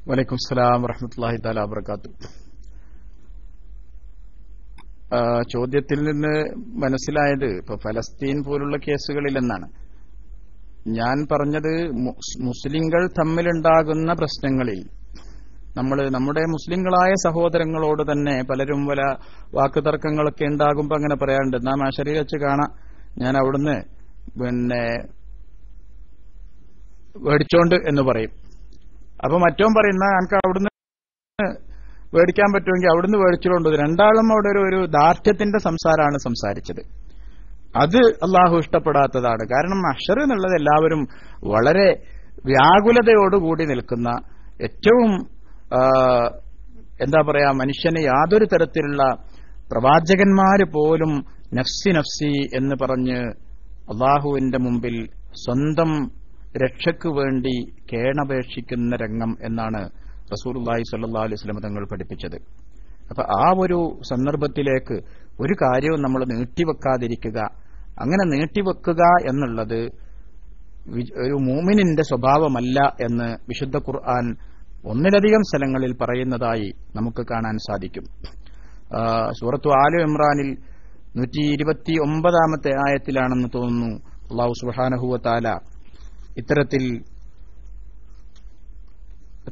വലൈക്കും സലാം വറഹ്മത്തുള്ളാഹി തആല വബറകാതുഹു. ചോദ്യത്തിൽ നിന്ന് മനസ്സിലായത് ഇപ്പൊ ഫലസ്തീൻ പോലുള്ള കേസുകളിൽ എന്നാണ്. ഞാൻ പറഞ്ഞത് മുസ്ലിങ്ങൾ തമ്മിലുണ്ടാകുന്ന പ്രശ്നങ്ങളിൽ നമ്മൾ നമ്മുടെ മുസ്ലിങ്ങളായ സഹോദരങ്ങളോട് തന്നെ പലരും പല വാക്കുതർക്കങ്ങളൊക്കെ ഉണ്ടാകുമ്പോൾ അങ്ങനെ പറയാറുണ്ട്, നാം ആശരിയിൽ വെച്ച് കാണാം, ഞാൻ അവിടുന്ന് മേടിച്ചോണ്ട് എന്ന് പറയും. അപ്പൊ മറ്റോൻ പറയുന്ന എനിക്ക് അവിടുന്ന് മേടിക്കാൻ പറ്റുമെങ്കിൽ അവിടുന്ന് മേടിച്ചോണ്ട്. രണ്ടാളും അവിടെ ഒരു ദാർഢ്യത്തിന്റെ സംസാരമാണ് സംസാരിച്ചത്. അത് അള്ളാഹു ഇഷ്ടപ്പെടാത്തതാണ്. കാരണം അഹ്ശർ എന്നുള്ളത് എല്ലാവരും വളരെ വ്യാകുലതയോടുകൂടി നിൽക്കുന്ന, ഏറ്റവും എന്താ പറയാ, മനുഷ്യന് യാതൊരു തരത്തിലുള്ള പ്രവാചകന്മാര് പോലും നഫ്സി നഫ്സി എന്ന് പറഞ്ഞ് അള്ളാഹുവിന്റെ മുമ്പിൽ സ്വന്തം രക്ഷയ്ക്ക് വേണ്ടി കേണപേക്ഷിക്കുന്ന രംഗം എന്നാണ് റസൂലുള്ളാഹി സ്വല്ലല്ലാഹു അലൈഹി വസല്ലം തങ്ങൾ പഠിപ്പിച്ചത്. അപ്പൊ ആ ഒരു സന്ദർഭത്തിലേക്ക് ഒരു കാര്യവും നമ്മൾ നീട്ടിവെക്കാതിരിക്കുക. അങ്ങനെ നീട്ടിവെക്കുക എന്നുള്ളത് ഒരു മുഅ്മിനിന്റെ സ്വഭാവമല്ല എന്ന് വിശുദ്ധ ഖുർആൻ ഒന്നിലധികം സ്ഥലങ്ങളിൽ പറയുന്നതായി നമുക്ക് കാണാൻ സാധിക്കും. സൂറത്തു ആലു ഇമ്രാനിൽ 129 ആയത്തിലാണെന്ന് തോന്നുന്നു അല്ലാഹു സുബ്ഹാനഹു വ തആല ഇത്തരത്തിൽ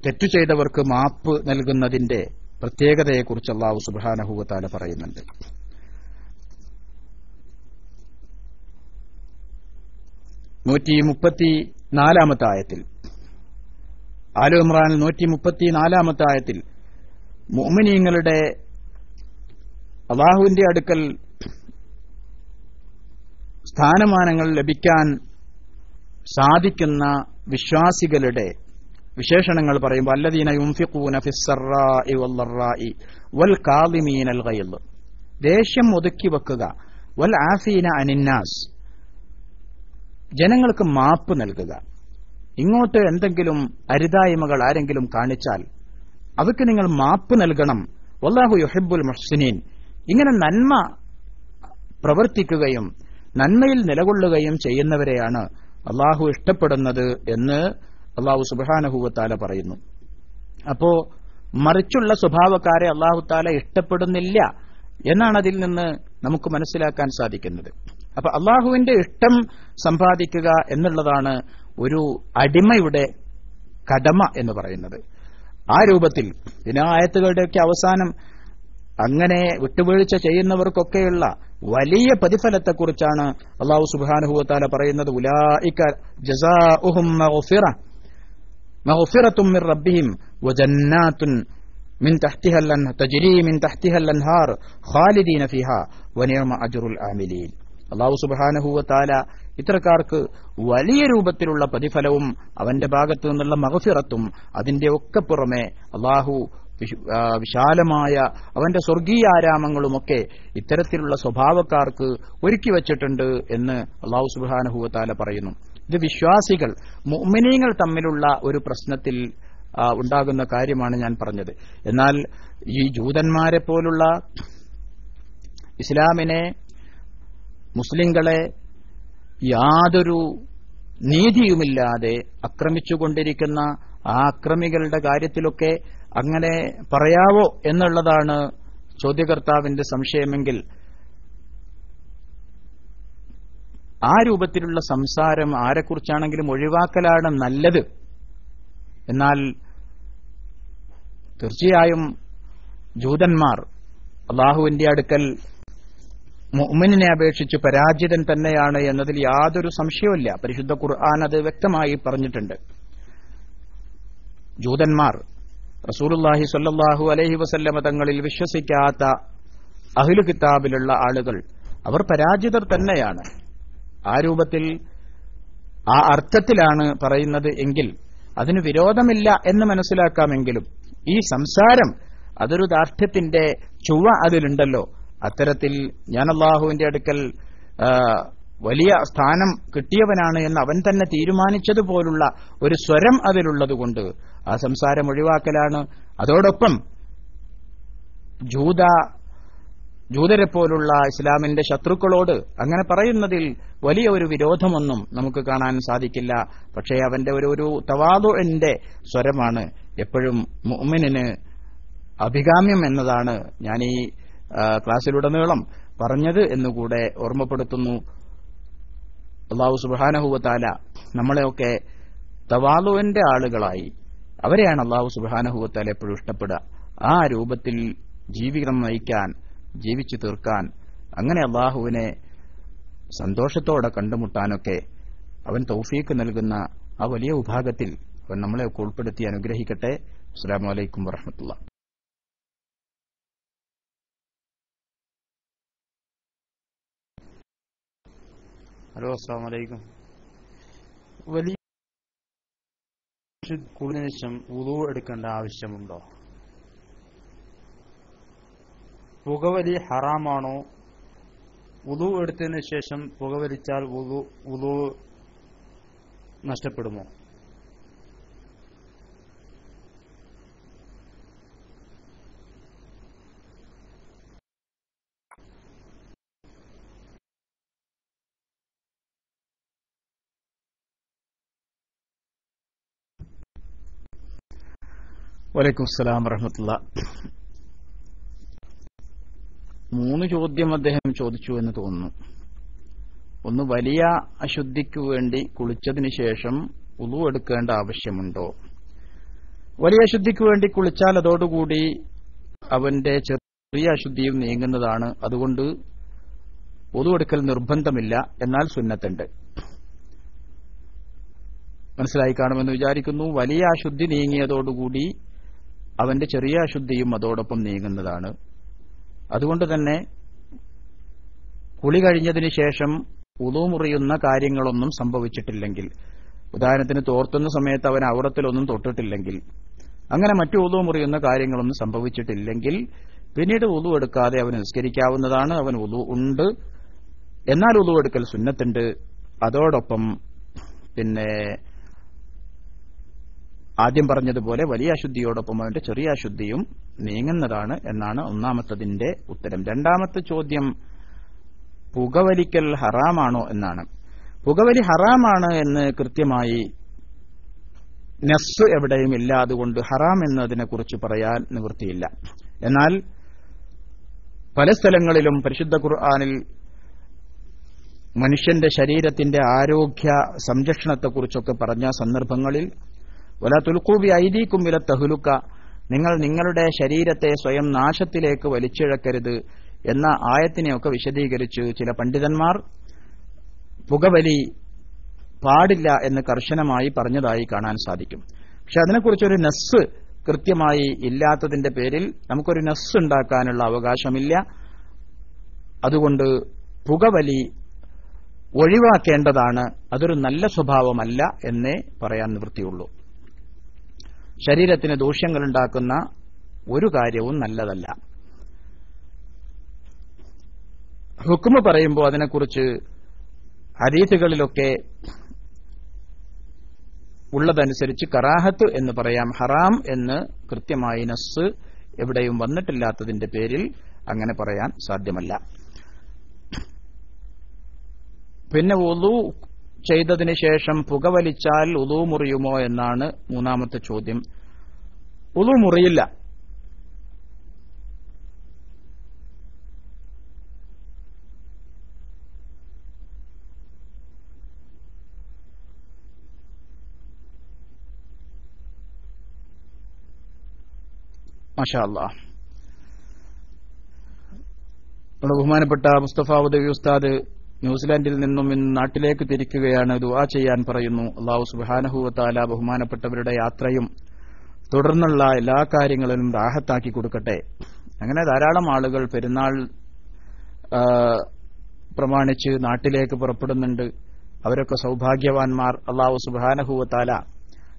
തെറ്റു ചെയ്തവർക്ക് മാപ്പ് നൽകുന്നതിന്റെ പ്രത്യേകതയെക്കുറിച്ച് അല്ലാഹു സുബ്ഹാനഹു വ തആല പറയുന്നുണ്ട്. 134 ആയത്തിൽ, ആലു ഇമ്രാനിൽ 134 ആയത്തിൽ മുഅ്മിനീങ്ങളുടെ അല്ലാഹുവിന്റെ അടുക്കൽ സ്ഥാനമാനങ്ങൾ ലഭിക്കാൻ സാധിക്കുന്ന വിശ്വാസികളുടെ വിശേഷണങ്ങൾ പറയുമ്പോൾ അല്ലദീന യുൻഫിഖൂന ഫിസ്സറാഇ വല്ലറാഇ വൽ കാളിമീനൽ ഗൈള്, ദേഷ്യം ഒതുക്കി വെക്കുക, വൽ ആഫീന അനിന്നാസ്, ജനങ്ങൾക്ക് മാപ്പ് നൽകുക. ഇങ്ങോട്ട് എന്തെങ്കിലും അരുതായ്മകൾ ആരെങ്കിലും കാണിച്ചാൽ അവർക്ക് നിങ്ങൾ മാപ്പ് നൽകണം. വല്ലാഹു യുഹിബ്ബുൽ മുഹ്സിനീൻ, ഇങ്ങനെ നന്മ പ്രവർത്തിക്കുകയും നന്മയിൽ നിലകൊള്ളുകയും ചെയ്യുന്നവരെയാണ് അള്ളാഹു ഇഷ്ടപ്പെടുന്നത് എന്ന് അള്ളാഹു സുബ്ഹാനഹു വ തആല പറയുന്നു. അപ്പോ മറിച്ചുള്ള സ്വഭാവക്കാരെ അള്ളാഹു തആല ഇഷ്ടപ്പെടുന്നില്ല എന്നാണ് അതിൽ നിന്ന് നമുക്ക് മനസ്സിലാക്കാൻ സാധിക്കുന്നത്. അപ്പൊ അള്ളാഹുവിന്റെ ഇഷ്ടം സമ്പാദിക്കുക എന്നുള്ളതാണ് ഒരു അടിമയുടെ കടമ എന്ന് പറയുന്നത്. ആ രൂപത്തിൽ പിന്നെ ആയത്തുകളുടെയൊക്കെ അവസാനം അങ്ങനെ വിട്ടുവീഴ്ച ചെയ്യുന്നവർക്കൊക്കെയുള്ള വലിയ പ്രതിഫലത്തെക്കുറിച്ചാണ് അല്ലാഹു സുബ്ഹാനഹു വ തആല പറയുന്നത്. ഉലൈക ജസാഉഹും മഗ്ഫിറത്തും മിർ റബ്ബിഹിം വജന്നാത്തുൻ മിൻ തഹ്തിഹൽ തജ്രി മിൻ തഹ്തിഹൽ അൻഹാർ ഖാലിദീന ഫീഹാ വനിഅമ അജ്റുൽ ആമിലീൻ. അല്ലാഹു സുബ്ഹാനഹു വ തആല ഇത്തരക്കാർക്ക് വലിയ രൂപത്തിലുള്ള പ്രതിഫലവും അവന്റെ ഭാഗത്തു നിന്നുള്ള മഗ്ഫിറത്തും അതിന്റെ ഒക്കെ പുറമെ അല്ലാഹു വിശാലമായ അവന്റെ സ്വർഗീയാരാമങ്ങളുമൊക്കെ ഇത്തരത്തിലുള്ള സ്വഭാവക്കാർക്ക് ഒരുക്കി വച്ചിട്ടുണ്ട് എന്ന് അല്ലാഹു സുബ്ഹാനഹു വ തആല പറയുന്നു. ഇത് വിശ്വാസികൾ മുഅ്മിനീങ്ങൾ തമ്മിലുള്ള ഒരു പ്രശ്നത്തിൽ ഉണ്ടാകുന്ന കാര്യമാണ് ഞാൻ പറഞ്ഞത്. എന്നാൽ ഈ ജൂതന്മാരെ പോലുള്ള ഇസ്ലാമിനെ, മുസ്ലിങ്ങളെ യാതൊരു നീതിയുമില്ലാതെ ആക്രമിച്ചുകൊണ്ടിരിക്കുന്ന ആ അക്രമികളുടെ കാര്യത്തിലൊക്കെ അങ്ങനെ പറയാവോ എന്നുള്ളതാണ് ചോദ്യകർത്താവിന്റെ സംശയമെങ്കിൽ ആ രൂപത്തിലുള്ള സംസാരം ആരെക്കുറിച്ചാണെങ്കിലും ഒഴിവാക്കലാണ് നല്ലത്. എന്നാൽ തീർച്ചയായും ജൂതന്മാർ അല്ലാഹുവിന്റെ അടുക്കൽ മുഅ്മിനിനെ അപേക്ഷിച്ച് പരാജിതൻ തന്നെയാണ് എന്നതിൽ യാതൊരു സംശയവുമില്ല. പരിശുദ്ധ ഖുർആൻ അത് വ്യക്തമായി പറഞ്ഞിട്ടുണ്ട്. ജൂതന്മാർ റസൂലുള്ളാഹി സ്വല്ലല്ലാഹു അലൈഹി വസല്ലമ തങ്ങളിൽ വിശ്വസിക്കാത്ത അഹ്ലു കിതാബിലുള്ള ആളുകൾ അവർ പരാജിതർ തന്നെയാണ്. ആ രൂപത്തിൽ ആ അർത്ഥത്തിലാണ് പറയുന്നത് എങ്കിൽ അതിന് വിരോധമില്ല എന്ന് മനസ്സിലാക്കാമെങ്കിലും ഈ സംസാരം അതൊരു ദാർഢ്യത്തിന്റെ ചുവ അതിലുണ്ടല്ലോ. അത്തരത്തിൽ ഞാൻ അല്ലാഹുവിന്റെ അടുക്കൽ വലിയ സ്ഥാനം കിട്ടിയവനാണ് എന്ന് അവൻ തന്നെ തീരുമാനിച്ചതുപോലുള്ള ഒരു സ്വരം അതിലുള്ളതുകൊണ്ട് ആ സംസാരം ഒഴിവാക്കലാണ്. അതോടൊപ്പം ജൂതരെ പോലുള്ള ഇസ്ലാമിന്റെ ശത്രുക്കളോട് അങ്ങനെ പറയുന്നതിൽ വലിയ ഒരു വിരോധമൊന്നും നമുക്ക് കാണാൻ സാധിക്കില്ല. പക്ഷേ അവന്റെ ഒരു തവാദുഇന്റെ സ്വരമാണ് എപ്പോഴും മുഅ്മിനിന് അഭികാമ്യം എന്നതാണ് ഞാൻ ഈ ക്ലാസ്സിലുടനീളം പറഞ്ഞത് എന്നുകൂടെ ഓർമ്മപ്പെടുത്തുന്നു. അല്ലാഹു സുബ്ഹാനഹു വ തആല നമ്മളെയൊക്കെ തവാദുഇന്റെ ആളുകളായി, അവരെയാണ് അല്ലാഹു സുബ്ഹാനഹു വ തആല എപ്പോഴും ഇഷ്ടപ്പെടുക. ആ രൂപത്തിൽ ജീവിതം നയിക്കാൻ, ജീവിച്ചു തീർക്കാൻ, അങ്ങനെ അല്ലാഹുവിനെ സന്തോഷത്തോടെ കണ്ടുമുട്ടാനൊക്കെ അവൻ തൗഫീക്ക് നൽകുന്ന ആ വലിയ വിഭാഗത്തിൽ അവൻ നമ്മളെയൊക്കെ ഉൾപ്പെടുത്തി അനുഗ്രഹിക്കട്ടെ. അസ്സലാമു അലൈക്കും വറഹ്മത്തുള്ളാഹി. ഹലോ, അസ്സലാമു അലൈക്കും. വലിയ കുളിന് ശേഷം വുളൂ എടുക്കേണ്ട ആവശ്യമുണ്ടോ? പുകവലി ഹറാമാണോ? വുളൂ എടുത്തതിന് ശേഷം പുകവലിച്ചാൽ വുളൂ നഷ്ടപ്പെടുമോ? വലൈക്കും അസ്സലാം വറഹ്മത്തുള്ളാഹി. 3 ചോദ്യം അദ്ദേഹം ചോദിച്ചു എന്ന് തോന്നുന്നു. ഒന്ന്, വലിയ അശുദ്ധിക്ക് വേണ്ടി കുളിച്ചതിന് ശേഷം ഉളു എടുക്കേണ്ട ആവശ്യമുണ്ടോ? വലിയ അശുദ്ധിക്ക് വേണ്ടി കുളിച്ചാൽ അതോടുകൂടി അവന്റെ ചെറിയ അശുദ്ധിയും നീങ്ങുന്നതാണ്. അതുകൊണ്ട് ഉളു എടുക്കൽ നിർബന്ധമില്ല, എന്നാൽ സുന്നത്തുണ്ട്. മനസ്സിലായി കാണുമെന്ന് വിചാരിക്കുന്നു. വലിയ അശുദ്ധി നീങ്ങിയതോടുകൂടി അവന്റെ ചെറിയ അശുദ്ധിയും അതോടൊപ്പം നീങ്ങുന്നതാണ്. അതുകൊണ്ട് തന്നെ കുളി കഴിഞ്ഞതിന് ശേഷം ഉളു മുറിയുന്ന കാര്യങ്ങളൊന്നും സംഭവിച്ചിട്ടില്ലെങ്കിൽ, ഉദാഹരണത്തിന് തോർത്തുന്ന സമയത്ത് അവൻ ഔറത്തിലൊന്നും തൊട്ടിട്ടില്ലെങ്കിൽ, അങ്ങനെ മറ്റു ഉളു മുറിയുന്ന കാര്യങ്ങളൊന്നും സംഭവിച്ചിട്ടില്ലെങ്കിൽ പിന്നീട് ഉളു എടുക്കാതെ അവൻ നിസ്കരിക്കാവുന്നതാണ്. അവൻ ഉളു ഉണ്ട്, എന്നാൽ ഉളു എടുക്കൽ സുന്നത്തുണ്ട്. അതോടൊപ്പം പിന്നെ ആദ്യം പറഞ്ഞതുപോലെ വലിയ അശുദ്ധിയോടൊപ്പം അവന്റെ ചെറിയ അശുദ്ധിയും നീങ്ങുന്നതാണ് എന്നാണ് ഒന്നാമത്തതിന്റെ ഉത്തരം. രണ്ടാമത്തെ ചോദ്യം പുകവലിക്കൽ ഹറാമാണോ എന്നാണ്. പുകവലി ഹറാമാണ് എന്ന് കൃത്യമായി നസ്സ് എവിടെയും ഇല്ല. അതുകൊണ്ട് ഹറാം എന്നതിനെക്കുറിച്ച് പറയാൻ നിവൃത്തിയില്ല. എന്നാൽ പല സ്ഥലങ്ങളിലും പരിശുദ്ധ ഖുർആനിൽ മനുഷ്യന്റെ ശരീരത്തിന്റെ ആരോഗ്യ സംരക്ഷണത്തെക്കുറിച്ചൊക്കെ പറഞ്ഞ സന്ദർഭങ്ങളിൽ വലാ തുൽഖൂ ബിഐദീകും ഇല തഹ്ലുക, നിങ്ങൾ നിങ്ങളുടെ ശരീരത്തെ സ്വയം നാശത്തിലേക്ക് വലിച്ചിഴക്കരുത് എന്ന ആയത്തിനെയൊക്കെ വിശദീകരിച്ച് ചില പണ്ഡിതന്മാർ പുകവലി പാടില്ല എന്ന് കർശനമായി പറഞ്ഞതായി കാണാൻ സാധിക്കും. പക്ഷെ അതിനെക്കുറിച്ചൊരു നസ്സ് കൃത്യമായി ഇല്ലാത്തതിന്റെ പേരിൽ നമുക്കൊരു നസ്സ് ഉണ്ടാക്കാനുള്ള അവകാശമില്ല. അതുകൊണ്ട് പുകവലി ഒഴിവാക്കേണ്ടതാണ്. അതൊരു നല്ല സ്വഭാവമല്ല എന്നേ പറയാൻ നിവൃത്തിയുള്ളൂ. ശരീരത്തിന് ദൂഷ്യങ്ങളുണ്ടാക്കുന്ന ഒരു കാര്യവും നല്ലതല്ല. ഹുക്മ് പറയുമ്പോൾ അതിനെക്കുറിച്ച് ഹദീസുകളിലൊക്കെ ഉള്ളതനുസരിച്ച് കറാഹത്ത് എന്ന് പറയാം. ഹറാം എന്ന് കൃത്യമായി നസ്സ് എവിടെയും വന്നിട്ടില്ലാത്തതിന്റെ പേരിൽ അങ്ങനെ പറയാൻ സാധ്യമല്ല. പിന്നെ വുളു ചെയ്തതിന് ശേഷം പുകവലിച്ചാൽ വുളു മുറിയുമോ എന്നാണ് മൂന്നാമത്തെ ചോദ്യം. വുളു മുറിയില്ല. മാഷാ അല്ലാഹ്. നമ്മുടെ ബഹുമാനപ്പെട്ട മുസ്തഫ ഉദവി ഉസ്താദ് ന്യൂസിലാൻഡിൽ നിന്നും ഇന്ന് നാട്ടിലേക്ക് തിരിക്കുകയാണ്. ദുആ ചെയ്യാൻ പറയുന്നു. അല്ലാഹു സുബ്ഹാനഹു വ തആല ബഹുമാനപ്പെട്ടവരുടെ യാത്രയും തുടർന്നുള്ള എല്ലാ കാര്യങ്ങളിലും റാഹത്താക്കി കൊടുക്കട്ടെ. അങ്ങനെ ധാരാളം ആളുകൾ പെരുന്നാൾ പ്രമാണിച്ച് നാട്ടിലേക്ക് പുറപ്പെടുന്നുണ്ട്. അവരൊക്കെ സൗഭാഗ്യവാന്മാർ. അല്ലാഹു സുബ്ഹാനഹു വ തആല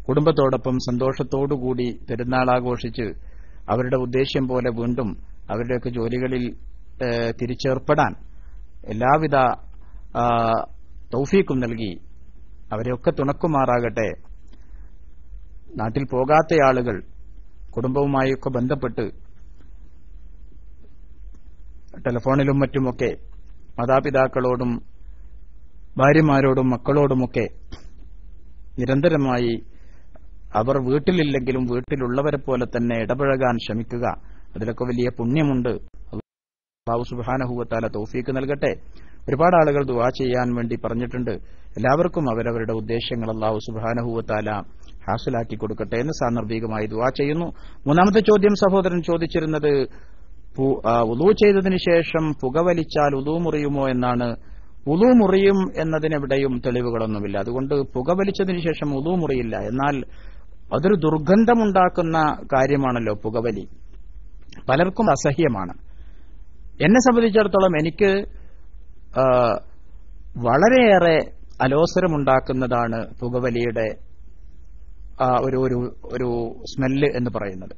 കുടുംബത്തോടൊപ്പം സന്തോഷത്തോടുകൂടി പെരുന്നാൾ ആഘോഷിച്ച് അവരുടെ ഉദ്ദേശ്യം പോലെ വീണ്ടും അവരുടെയൊക്കെ ജോലികളിൽ തിരിച്ചേർപ്പെടാൻ എല്ലാവിധ തൗഫീഖും നൽകി അവരെയൊക്കെ തുണക്കുമാറാകട്ടെ. നാട്ടിൽ പോകാത്ത ആളുകൾ കുടുംബവുമായൊക്കെ ബന്ധപ്പെട്ട് ടെലിഫോണിലും മറ്റുമൊക്കെ മാതാപിതാക്കളോടും ഭാര്യമാരോടും മക്കളോടുമൊക്കെ നിരന്തരമായി അവർ വീട്ടിലില്ലെങ്കിലും വീട്ടിലുള്ളവരെ പോലെ തന്നെ ഇടപഴകാൻ ശ്രമിക്കുക. അതിലൊക്കെ വലിയ പുണ്യമുണ്ട്. അല്ലാഹു സുബ്ഹാനഹു വ തആല തൗഫീഖ് നൽകട്ടെ. ഒരുപാട് ആളുകൾ ദുആ ചെയ്യാൻ വേണ്ടി പറഞ്ഞിട്ടുണ്ട്. എല്ലാവർക്കും അവരവരുടെ ഉദ്ദേശങ്ങൾ അല്ലാഹു സുബ്ഹാനഹു വ തആല ഹാസിലാക്കി കൊടുക്കട്ടെ എന്ന് സാന്ദർഭികമായി ദുആ ചെയ്യുന്നു. മൂന്നാമത്തെ ചോദ്യം സഹോദരൻ ചോദിച്ചിരുന്നത് വുളു ചെയ്തതിനു ശേഷം പുകവലിച്ചാൽ വുളു മുറിയുമോ എന്നാണ്. വുളു മുറിയും എന്നതിനെവിടെയും തെളിവുകളൊന്നുമില്ല. അതുകൊണ്ട് പുകവലിച്ചതിനു ശേഷം വുളു മുറിയില്ല. എന്നാൽ അതൊരു ദുർഗന്ധമുണ്ടാക്കുന്ന കാര്യമാണല്ലോ പുകവലി. പലർക്കും അസഹ്യമാണ്. എന്നെ സംബന്ധിച്ചിടത്തോളം എനിക്ക് വളരെയേറെ അലോസരമുണ്ടാക്കുന്നതാണ് പുകവലിയുടെ ഒരു സ്മെല്ല് എന്ന് പറയുന്നത്.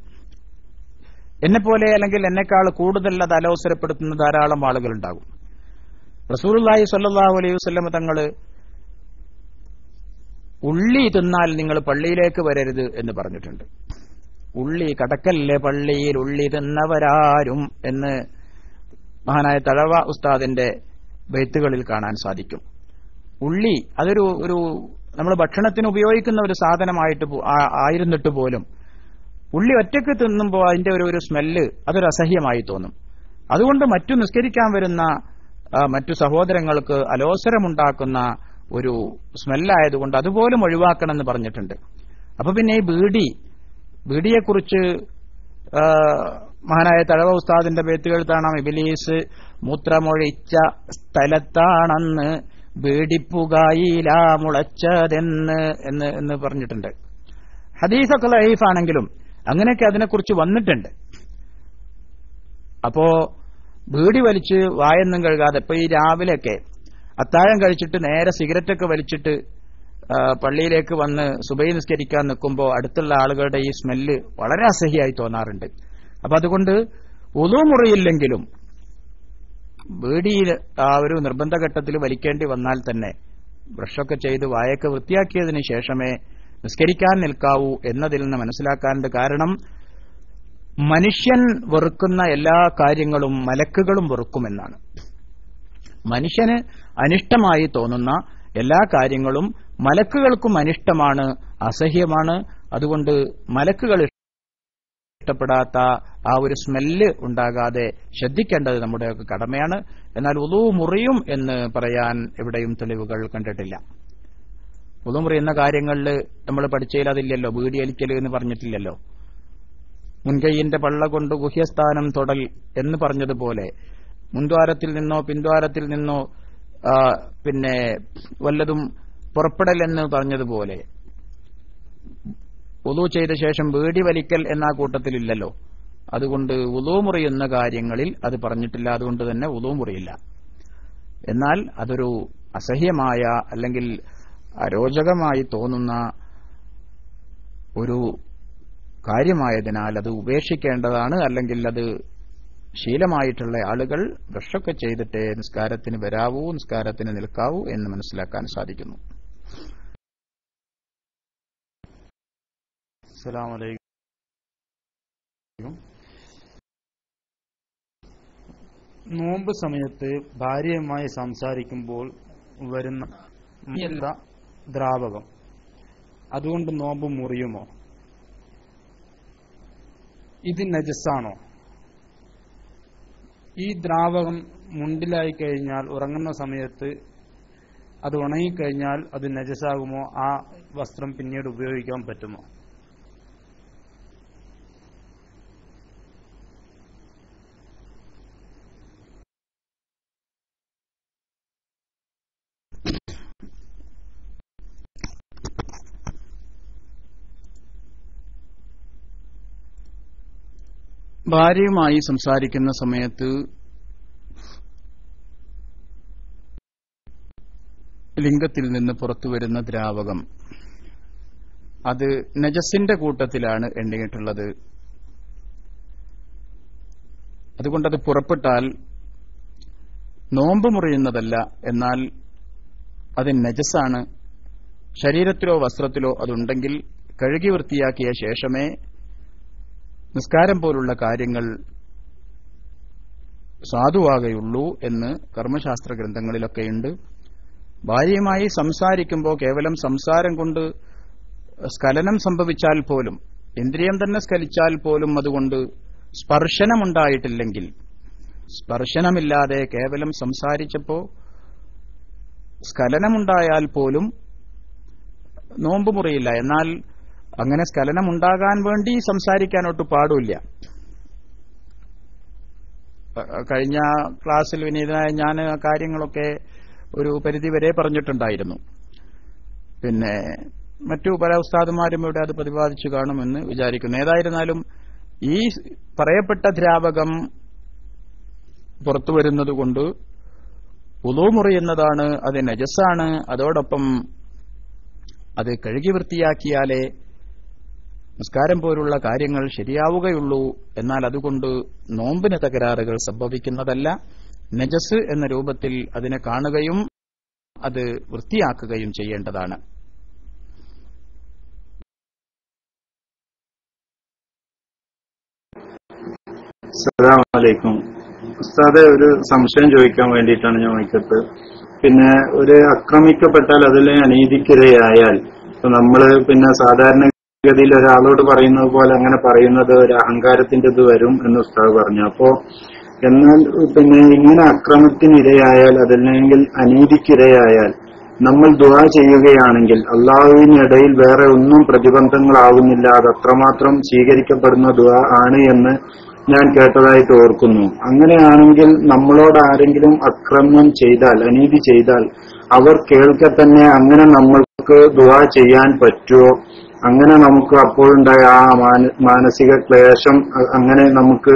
എന്നെപ്പോലെ അല്ലെങ്കിൽ എന്നെക്കാൾ കൂടുതൽ അത് അലോസരപ്പെടുത്തുന്ന ധാരാളം ആളുകളുണ്ടാകും. റസൂലുള്ളാഹി സ്വല്ലല്ലാഹു അലൈഹി വസല്ലം തങ്ങൾ ഉള്ളി തിന്നാൽ നിങ്ങൾ പള്ളിയിലേക്ക് വരരുത് എന്ന് പറഞ്ഞിട്ടുണ്ട്. ഉള്ളി കടക്കല്ലേ പള്ളിയിൽ ഉള്ളി തിന്നവരാരും എന്ന് മഹാനായ തഴവ ഉസ്താദിന്റെ ബൈത്തുകളിൽ കാണാൻ സാധിക്കും. ഉള്ളി അതൊരു നമ്മൾ ഭക്ഷണത്തിന് ഉപയോഗിക്കുന്ന ഒരു സാധനമായിട്ട് ആയിരുന്നിട്ട് പോലും ഉള്ളി ഒറ്റയ്ക്ക് തിന്നുമ്പോൾ അതിന്റെ ഒരു സ്മെല്ല് അതൊരു അസഹ്യമായി തോന്നും. അതുകൊണ്ട് മറ്റു നിസ്കരിക്കാൻ വരുന്ന മറ്റു സഹോദരങ്ങൾക്ക് അലോസരമുണ്ടാക്കുന്ന ഒരു സ്മെല്ലായതുകൊണ്ട് അതുപോലും ഒഴിവാക്കണമെന്ന് പറഞ്ഞിട്ടുണ്ട്. അപ്പൊ പിന്നെ ഈ ബീഡിയെക്കുറിച്ച് മഹാനായ തഴവ ഉസ്താദിന്റെ ബേത്തുകൾ കാണാം. ഇബ്ലീസ് മൂത്രമൊഴിച്ച സ്ഥലത്താണെന്ന് ബീഡിപ്പുകായില മുളച്ചതെന്ന് എന്ന് പറഞ്ഞിട്ടുണ്ട്. ഹദീസൊക്കെ ലൈഫാണെങ്കിലും അങ്ങനെയൊക്കെ അതിനെക്കുറിച്ച് വന്നിട്ടുണ്ട്. അപ്പോ ബീഡി വലിച്ച് വായൊന്നും കഴുകാതെ ഇപ്പൊ ഈ രാവിലെയൊക്കെ അത്താഴം കഴിച്ചിട്ട് നേരെ സിഗരറ്റൊക്കെ വലിച്ചിട്ട് പള്ളിയിലേക്ക് വന്ന് സുബഹി നിസ്കരിക്കാൻ നിൽക്കുമ്പോൾ അടുത്തുള്ള ആളുകളുടെ ഈ സ്മെല്ല് വളരെ അസഹ്യമായി തോന്നാറുണ്ട്. അപ്പൊ അതുകൊണ്ട് വുളു മുറിയില്ലെങ്കിലും ബീഡിയിൽ ആ ഒരു നിർബന്ധ ഘട്ടത്തിൽ വലിക്കേണ്ടി വന്നാൽ തന്നെ ബ്രഷൊക്കെ ചെയ്ത് വായൊക്കെ വൃത്തിയാക്കിയതിനു ശേഷമേ നിസ്കരിക്കാൻ നിൽക്കാവൂ എന്നതിൽ നിന്ന് മനസ്സിലാക്കാനുണ്ട്. കാരണം മനുഷ്യൻ വെറുക്കുന്ന എല്ലാ കാര്യങ്ങളും മലക്കുകളും വെറുക്കുമെന്നാണ്. മനുഷ്യന് അനിഷ്ടമായി തോന്നുന്ന എല്ലാ കാര്യങ്ങളും മലക്കുകൾക്കും അനിഷ്ടമാണ്, അസഹ്യമാണ്. അതുകൊണ്ട് മലക്കുകൾ ഇഷ്ടപ്പെടാത്ത ആ ഒരു സ്മെല്ല് ഉണ്ടാകാതെ ശ്രദ്ധിക്കേണ്ടത് നമ്മുടെയൊക്കെ കടമയാണ്. എന്നാൽ വുളു മുറിയും എന്ന് പറയാൻ എവിടെയും തെളിവുകൾ കണ്ടിട്ടില്ല. വുളു മുറിയുന്ന കാര്യങ്ങളിൽ നമ്മൾ പഠിച്ചതിൽ അതില്ലല്ലോ. ബീഡി വലിക്കൽ എന്ന് പറഞ്ഞിട്ടില്ലല്ലോ. മുൻകൈയിന്റെ പള്ള കൊണ്ട് ഗുഹ്യസ്ഥാനം തൊടൽ എന്ന് പറഞ്ഞതുപോലെ മുൻദ്വാരത്തിൽ നിന്നോ പിൻദ്വാരത്തിൽ നിന്നോ പിന്നെ വല്ലതും പുറപ്പെടൽ എന്ന് പറഞ്ഞതുപോലെ വുളു ചെയ്ത ശേഷം ബീഡി വലിക്കൽ എന്ന കൂട്ടത്തിലില്ലല്ലോ. അതുകൊണ്ട് വുളു മുറിയുന്ന കാര്യങ്ങളിൽ അത് പറഞ്ഞിട്ടില്ല. അതുകൊണ്ട് തന്നെ വുളു മുറിയില്ല. എന്നാൽ അതൊരു അസഹ്യമായ അല്ലെങ്കിൽ അരോചകമായി തോന്നുന്ന ഒരു കാര്യമായതിനാൽ അത് ഉപേക്ഷിക്കേണ്ടതാണ്. അല്ലെങ്കിൽ അത് ശീലമായിട്ടുള്ള ആളുകൾ ബ്രഷൊക്കെ ചെയ്തിട്ടേ നിസ്കാരത്തിന് വരാവൂ, നിസ്കാരത്തിന് നിൽക്കാവൂ എന്ന് മനസ്സിലാക്കാൻ സാധിക്കുന്നു. അസ്സലാമു അലൈക്കും. നോമ്പ് സമയത്ത് ഭാര്യയുമായി സംസാരിക്കുമ്പോൾ വരുന്ന ദ്രാവകം അതുകൊണ്ട് നോമ്പ് മുറിയുമോ? ഇത് നജസാണോ? ഈ ദ്രാവകം മുണ്ടിലായി കഴിഞ്ഞാൽ ഉറങ്ങുന്ന സമയത്ത് അത് ഉണങ്ങിക്കഴിഞ്ഞാൽ അത് നജസാകുമോ? ആ വസ്ത്രം പിന്നീട് ഉപയോഗിക്കാൻ പറ്റുമോ? ഭാര്യയുമായി സംസാരിക്കുന്ന സമയത്ത് ലിംഗത്തിൽ നിന്ന് പുറത്തുവരുന്ന ദ്രാവകം അത് നജസിന്റെ കൂട്ടത്തിലാണ് എണ്ണിയിട്ടുള്ളത്. അതുകൊണ്ടത് പുറപ്പെട്ടാൽ നോമ്പ് മുറിയുന്നതല്ല, എന്നാൽ അത് നജസാണ്. ശരീരത്തിലോ വസ്ത്രത്തിലോ അതുണ്ടെങ്കിൽ കഴുകി വൃത്തിയാക്കിയ ശേഷമേ നിസ്കാരം പോലുള്ള കാര്യങ്ങൾ സാധുവാകുകയുള്ളൂ എന്ന് കർമ്മശാസ്ത്ര ഗ്രന്ഥങ്ങളിലൊക്കെയുണ്ട്. ഭാര്യയുമായി സംസാരിക്കുമ്പോൾ കേവലം സംസാരം കൊണ്ട് സ്ഖലനം സംഭവിച്ചാൽ പോലും, ഇന്ദ്രിയം തന്നെ സ്ഖലിച്ചാൽ പോലും, അതുകൊണ്ട് സ്പർശനമുണ്ടായിട്ടില്ലെങ്കിൽ, സ്പർശനമില്ലാതെ കേവലം സംസാരിച്ചപ്പോൾ സ്ഖലനമുണ്ടായാൽ പോലും നോമ്പ് മുറിയില്ല. എന്നാൽ അങ്ങനെ സ്ഖലനമുണ്ടാകാൻ വേണ്ടി സംസാരിക്കാനൊട്ട് പാടില്ല. കഴിഞ്ഞ ക്ലാസ്സിൽ വിനീതനായ ഞാൻ ആ കാര്യങ്ങളൊക്കെ ഒരു പരിധിവരെ പറഞ്ഞിട്ടുണ്ടായിരുന്നു. പിന്നെ മറ്റു പല ഉസ്താദുമാരും ഇവിടെ അത് പ്രതിപാദിച്ചു കാണുമെന്ന് വിചാരിക്കുന്നു. ഏതായിരുന്നാലും ഈ പറയപ്പെട്ട ദ്രാവകം പുറത്തുവരുന്നതുകൊണ്ട് വുളു മുറിയുന്നതാണ്, അത് നജസാണ്. അതോടൊപ്പം അത് കഴുകി വൃത്തിയാക്കിയാലേ നിസ്കാരം പോലുള്ള കാര്യങ്ങൾ ശരിയാവുകയുള്ളൂ. എന്നാൽ അതുകൊണ്ട് നോമ്പിന് തകരാറുകൾ സംഭവിക്കുന്നതല്ല. നജസ് എന്ന രൂപത്തിൽ അതിനെ കാണുകയും അത് വൃത്തിയാക്കുകയും ചെയ്യേണ്ടതാണ്. അസ്സലാമു അലൈക്കും. ഉസ്താദെ, ഒരു സംശയം ചോദിക്കാൻ വേണ്ടിയിട്ടാണ് ഞാൻ വിളിച്ചത്. പിന്നെ ഒരു ആക്രമിക്കപ്പെട്ടാൽ അതിൽ അനീതിക്കിരയായാൽ നമ്മള് പിന്നെ സാധാരണഗതിയിൽ ഒരാളോട് പറയുന്നത് പോലെ അങ്ങനെ പറയുന്നത് ഒരു അഹങ്കാരത്തിന്റെ ഇത് വരും എന്ന് ഉസ്താദ് പറഞ്ഞു. അപ്പോ എന്നാൽ പിന്നെ ഇങ്ങനെ അക്രമത്തിനിരയായാൽ അതല്ലെങ്കിൽ അനീതിക്കിരയായാൽ നമ്മൾ ദുആ ചെയ്യുകയാണെങ്കിൽ അള്ളാഹുവിനിടയിൽ വേറെ ഒന്നും പ്രതിബന്ധങ്ങളാവുന്നില്ല, അത് അത്രമാത്രം സ്വീകരിക്കപ്പെടുന്ന ദുആ ആണ് എന്ന് ഞാൻ കേട്ടതായിട്ട് ഓർക്കുന്നു. അങ്ങനെയാണെങ്കിൽ നമ്മളോട് ആരെങ്കിലും അക്രമം ചെയ്താൽ, അനീതി ചെയ്താൽ അവർ കേൾക്കെ തന്നെ അങ്ങനെ നമ്മൾക്ക് ദുആ ചെയ്യാൻ പറ്റുമോ? അങ്ങനെ നമുക്ക് അപ്പോഴുണ്ടായ ആ മാനസിക ക്ലേശം അങ്ങനെ നമുക്ക്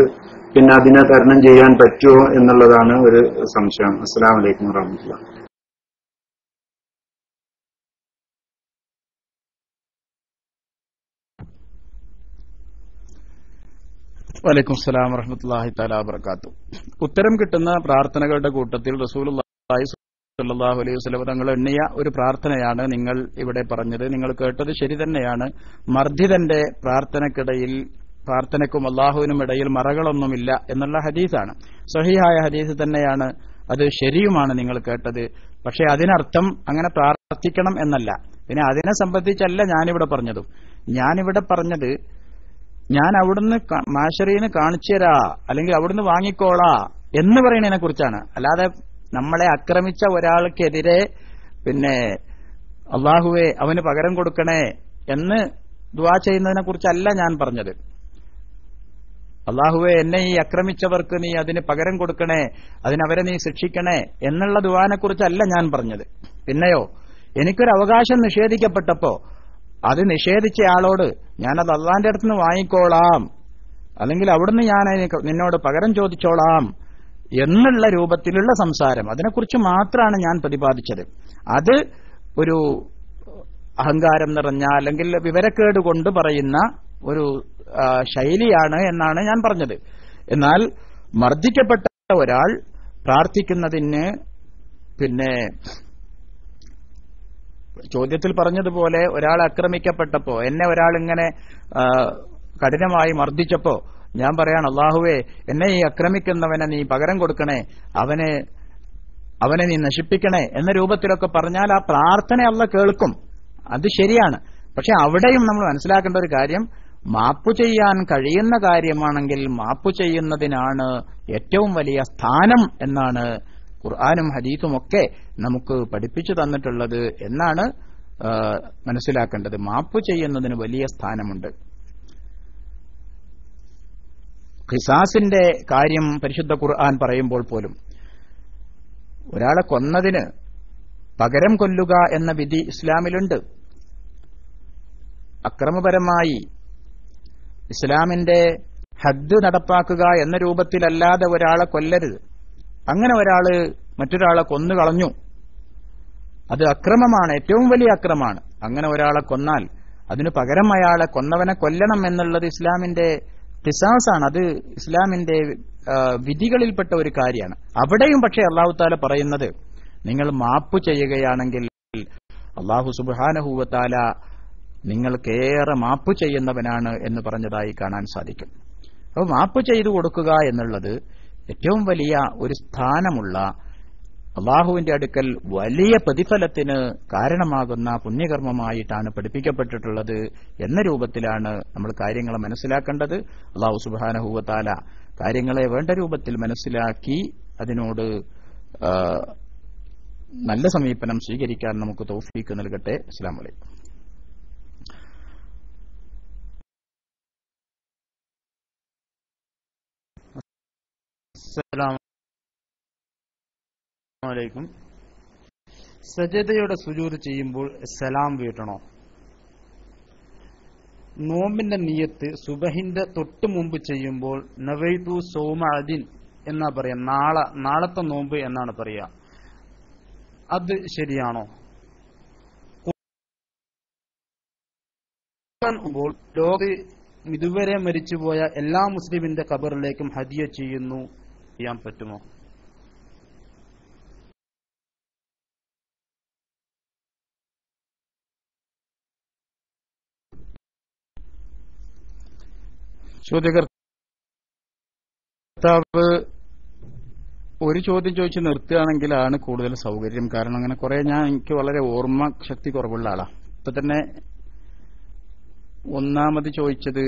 പിന്നെ അതിനെ തരണം ചെയ്യാൻ പറ്റുമോ എന്നുള്ളതാണ് ഒരു സംശയം. അസ്സലാമു അലൈക്കും വറഹ്മത്തുള്ളാഹി. വലൈക്കും സ്സലാം വറഹ്മത്തുള്ളാഹി തആല വബറകാതുഹു. ഉത്തരം കിട്ടുന്ന പ്രാർത്ഥനകളുടെ കൂട്ടത്തിൽ റസൂലുള്ളാഹി സ്വല്ലല്ലാഹു അലൈഹി വസല്ലം തങ്ങൾ എണ്ണിയ ഒരു പ്രാർത്ഥനയാണ് നിങ്ങൾ ഇവിടെ പറഞ്ഞത്. നിങ്ങൾ കേട്ടത് ശരി തന്നെയാണ്. മർദ്ദിതന്റെ പ്രാർത്ഥനയ്ക്കും അള്ളാഹുവിനും ഇടയിൽ മറകളൊന്നുമില്ല എന്നുള്ള ഹദീസാണ്. സഹീഹായ ഹദീസ് തന്നെയാണ്, അത് ശരിയുമാണ് നിങ്ങൾ കേട്ടത്. പക്ഷെ അതിനർത്ഥം അങ്ങനെ പ്രാർത്ഥിക്കണം എന്നല്ല. പിന്നെ അതിനെ സംബന്ധിച്ചല്ല ഞാനിവിടെ പറഞ്ഞതും. ഞാനിവിടെ പറഞ്ഞത് ഞാൻ അവിടുന്ന് മാശറീന് കാണിച്ചു തരാ അല്ലെങ്കിൽ അവിടുന്ന് വാങ്ങിക്കോളാ എന്ന് പറയുന്നതിനെ കുറിച്ചാണ്. അല്ലാതെ നമ്മളെ ആക്രമിച്ച ഒരാൾക്കെതിരെ പിന്നെ അള്ളാഹുവെ അവന് പകരം കൊടുക്കണേ എന്ന് ദുആ ചെയ്യുന്നതിനെ കുറിച്ചല്ല ഞാൻ പറഞ്ഞത്. അള്ളാഹുവെ എന്നെ ഈ ആക്രമിച്ചവർക്ക് നീ അതിന് പകരം കൊടുക്കണേ, അതിനവരെ നീ ശിക്ഷിക്കണേ എന്നുള്ള ദുആനെ കുറിച്ചല്ല ഞാൻ പറഞ്ഞത്. പിന്നെയോ എനിക്കൊരു അവകാശം നിഷേധിക്കപ്പെട്ടപ്പോ അത് നിഷേധിച്ച ആളോട് ഞാനത് അള്ളാന്റെ അടുത്ത് നിന്ന് വാങ്ങിക്കോളാം അല്ലെങ്കിൽ അവിടുന്ന് ഞാൻ നിന്നോട് പകരം ചോദിച്ചോളാം എന്നുള്ള രൂപത്തിലുള്ള സംസാരം, അതിനെക്കുറിച്ച് മാത്രമാണ് ഞാൻ പ്രതിപാദിച്ചത്. അത് ഒരു അഹങ്കാരം നിറഞ്ഞ അല്ലെങ്കിൽ വിവരക്കേട് കൊണ്ട് പറയുന്ന ഒരു ശൈലിയാണ് എന്നാണ് ഞാൻ പറഞ്ഞത്. എന്നാൽ മർദ്ദിക്കപ്പെട്ട ഒരാൾ പ്രാർത്ഥിക്കുന്നതിന് പിന്നെ ചോദ്യത്തിൽ പറഞ്ഞതുപോലെ ഒരാൾ ആക്രമിക്കപ്പെട്ടപ്പോ എന്നെ ഒരാൾ ഇങ്ങനെ കഠിനമായി മർദ്ദിച്ചപ്പോ ഞാൻ പറയാണ് അള്ളാഹുവേ എന്നെ ഈ ആക്രമിക്കുന്നവനെ നീ പകരം കൊടുക്കണേ, അവനെ നീ നശിപ്പിക്കണേ എന്ന രൂപത്തിലൊക്കെ പറഞ്ഞാൽ ആ പ്രാർത്ഥന അല്ലാഹ് കേൾക്കും, അത് ശരിയാണ്. പക്ഷെ അവിടെയും നമ്മൾ മനസ്സിലാക്കേണ്ട ഒരു കാര്യം, മാപ്പു ചെയ്യാൻ കഴിയുന്ന കാര്യമാണെങ്കിൽ മാപ്പു ചെയ്യുന്നതിനാണ് ഏറ്റവും വലിയ സ്ഥാനം എന്നാണ് ഖുർആനും ഹദീസും ഒക്കെ നമുക്ക് പഠിപ്പിച്ചു തന്നിട്ടുള്ളത് എന്നാണ് മനസ്സിലാക്കേണ്ടത്. മാപ്പു ചെയ്യുന്നതിന് വലിയ സ്ഥാനമുണ്ട്. ഖിസാസിന്റെ കാര്യം പരിശുദ്ധ ഖുർആൻ പറയുമ്പോൾ പോലും ഒരാളെ കൊന്നതിന് പകരം കൊല്ലുക എന്ന വിധി ഇസ്ലാമിലുണ്ട്. അക്രമപരമായി ഇസ്ലാമിന്റെ ഹദ് നടപ്പാക്കുക എന്ന രൂപത്തിലല്ലാതെ ഒരാളെ കൊല്ലരുത്. അങ്ങനെ ഒരാള് മറ്റൊരാളെ കൊന്നു കളഞ്ഞു, അത് അക്രമമാണ്, ഏറ്റവും വലിയ അക്രമമാണ്. അങ്ങനെ ഒരാളെ കൊന്നാൽ അതിനു പകരം അയാളെ കൊന്നവനെ കൊല്ലണം എന്നുള്ളത് ഇസ്ലാമിന്റെ ഖിസാസാണ്, അത് ഇസ്ലാമിന്റെ വിധികളിൽപ്പെട്ട ഒരു കാര്യമാണ്. അവിടെയും പക്ഷേ അല്ലാഹു തആല പറയുന്നത് നിങ്ങൾ മാപ്പ് ചെയ്യുകയാണെങ്കിൽ അല്ലാഹു സുബ്ഹാനഹു വ തആല നിങ്ങൾക്കേറെ മാപ്പ് ചെയ്യുന്നവനാണ് എന്ന് പറഞ്ഞതായി കാണാൻ സാധിക്കും. അപ്പോൾ മാപ്പ് ചെയ്തു കൊടുക്കുക എന്നുള്ളത് ഏറ്റവും വലിയ ഒരു സ്ഥാനമുള്ള, അള്ളാഹുവിന്റെ അടുക്കൽ വലിയ പ്രതിഫലത്തിന് കാരണമാകുന്ന പുണ്യകർമ്മമായിട്ടാണ് പഠിപ്പിക്കപ്പെട്ടിട്ടുള്ളത് എന്ന രൂപത്തിലാണ് നമ്മൾ കാര്യങ്ങളെ മനസ്സിലാക്കേണ്ടത്. അള്ളാഹു സുബ്ഹാനഹു വ തആല കാര്യങ്ങളെ വേണ്ട രൂപത്തിൽ മനസ്സിലാക്കി അതിനോട് നല്ല സമീപനം സ്വീകരിക്കാൻ നമുക്ക് തൗഫീക്ക് നൽകട്ടെ. അസ്സലാമു അലൈക്കും. അസ്സലാമലൈക്കും. സജദയുടെ സുജൂദ് ചെയ്യുമ്പോൾ സലാം വീട്ടണോ? നോമ്പിന്റെ നിയത്ത് സുബഹിന്റെ തൊട്ട് മുമ്പ് ചെയ്യുമ്പോൾ നവൈതു സൗമ അദിൻ എന്നാ പറയാ, നാളത്തെ നോമ്പ് എന്നാണ് പറയാ, അത് ശരിയാണോ? ലോകത്ത് ഇതുവരെ മരിച്ചുപോയ എല്ലാ മുസ്ലിമിന്റെ ഖബറിലേക്കും ഹദിയ ചെയ്യുന്നു, ചെയ്യാൻ പറ്റുമോ? ചോദ്യകർത്താവ് ഒരു ചോദ്യം ചോദിച്ച് നിർത്തുകയാണെങ്കിലാണ് കൂടുതൽ സൗകര്യം. കാരണം അങ്ങനെ കുറെ എനിക്ക് വളരെ ഓർമ്മ ശക്തി കുറവുള്ള ആളാ. ഇപ്പൊ തന്നെ ഒന്നാമത് ചോദിച്ചത്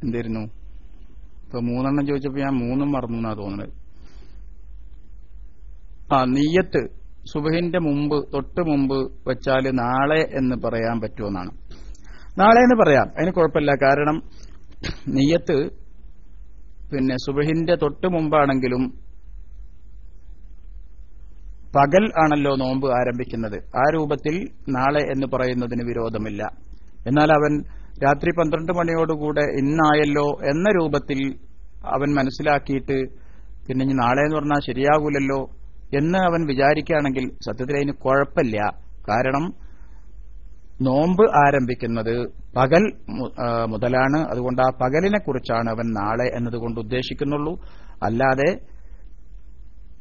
എന്തായിരുന്നു? ഇപ്പൊ 3 ചോദിച്ചപ്പോ ഞാൻ 3 മറന്നു എന്നാ തോന്നുന്നത്. നിയ്യത്ത് സുബഹിന്റെ തൊട്ട് മുമ്പ് വെച്ചാൽ നാളെ എന്ന് പറയാൻ പറ്റുമെന്നാണ്. നാളെ എന്ന് പറയാം, അതിന് കുഴപ്പമില്ല. കാരണം നിയ്യത്ത് പിന്നെ സുബഹിന്റെ തൊട്ട് മുമ്പാണെങ്കിലും പകൽ ആണല്ലോ നോമ്പ് ആരംഭിക്കുന്നത്. ആ രൂപത്തിൽ നാളെ എന്ന് പറയുന്നതിന് വിരോധമില്ല. എന്നാൽ അവൻ രാത്രി 12 മണിയോടുകൂടെ ഇന്നായല്ലോ എന്ന രൂപത്തിൽ അവൻ മനസ്സിലാക്കിയിട്ട് പിന്നെ ഇനി നാളെ എന്ന് പറഞ്ഞാൽ ശരിയാകൂലല്ലോ എന്ന് അവൻ വിചാരിക്കുകയാണെങ്കിൽ സത്യത്തിൽ അതിന് കുഴപ്പമില്ല. കാരണം നോമ്പ് ആരംഭിക്കുന്നത് പകൽ മുതലാണ്. അതുകൊണ്ട് ആ പകലിനെ കുറിച്ചാണ് അവൻ നാളെ എന്നതുകൊണ്ട് ഉദ്ദേശിക്കുന്നുള്ളൂ, അല്ലാതെ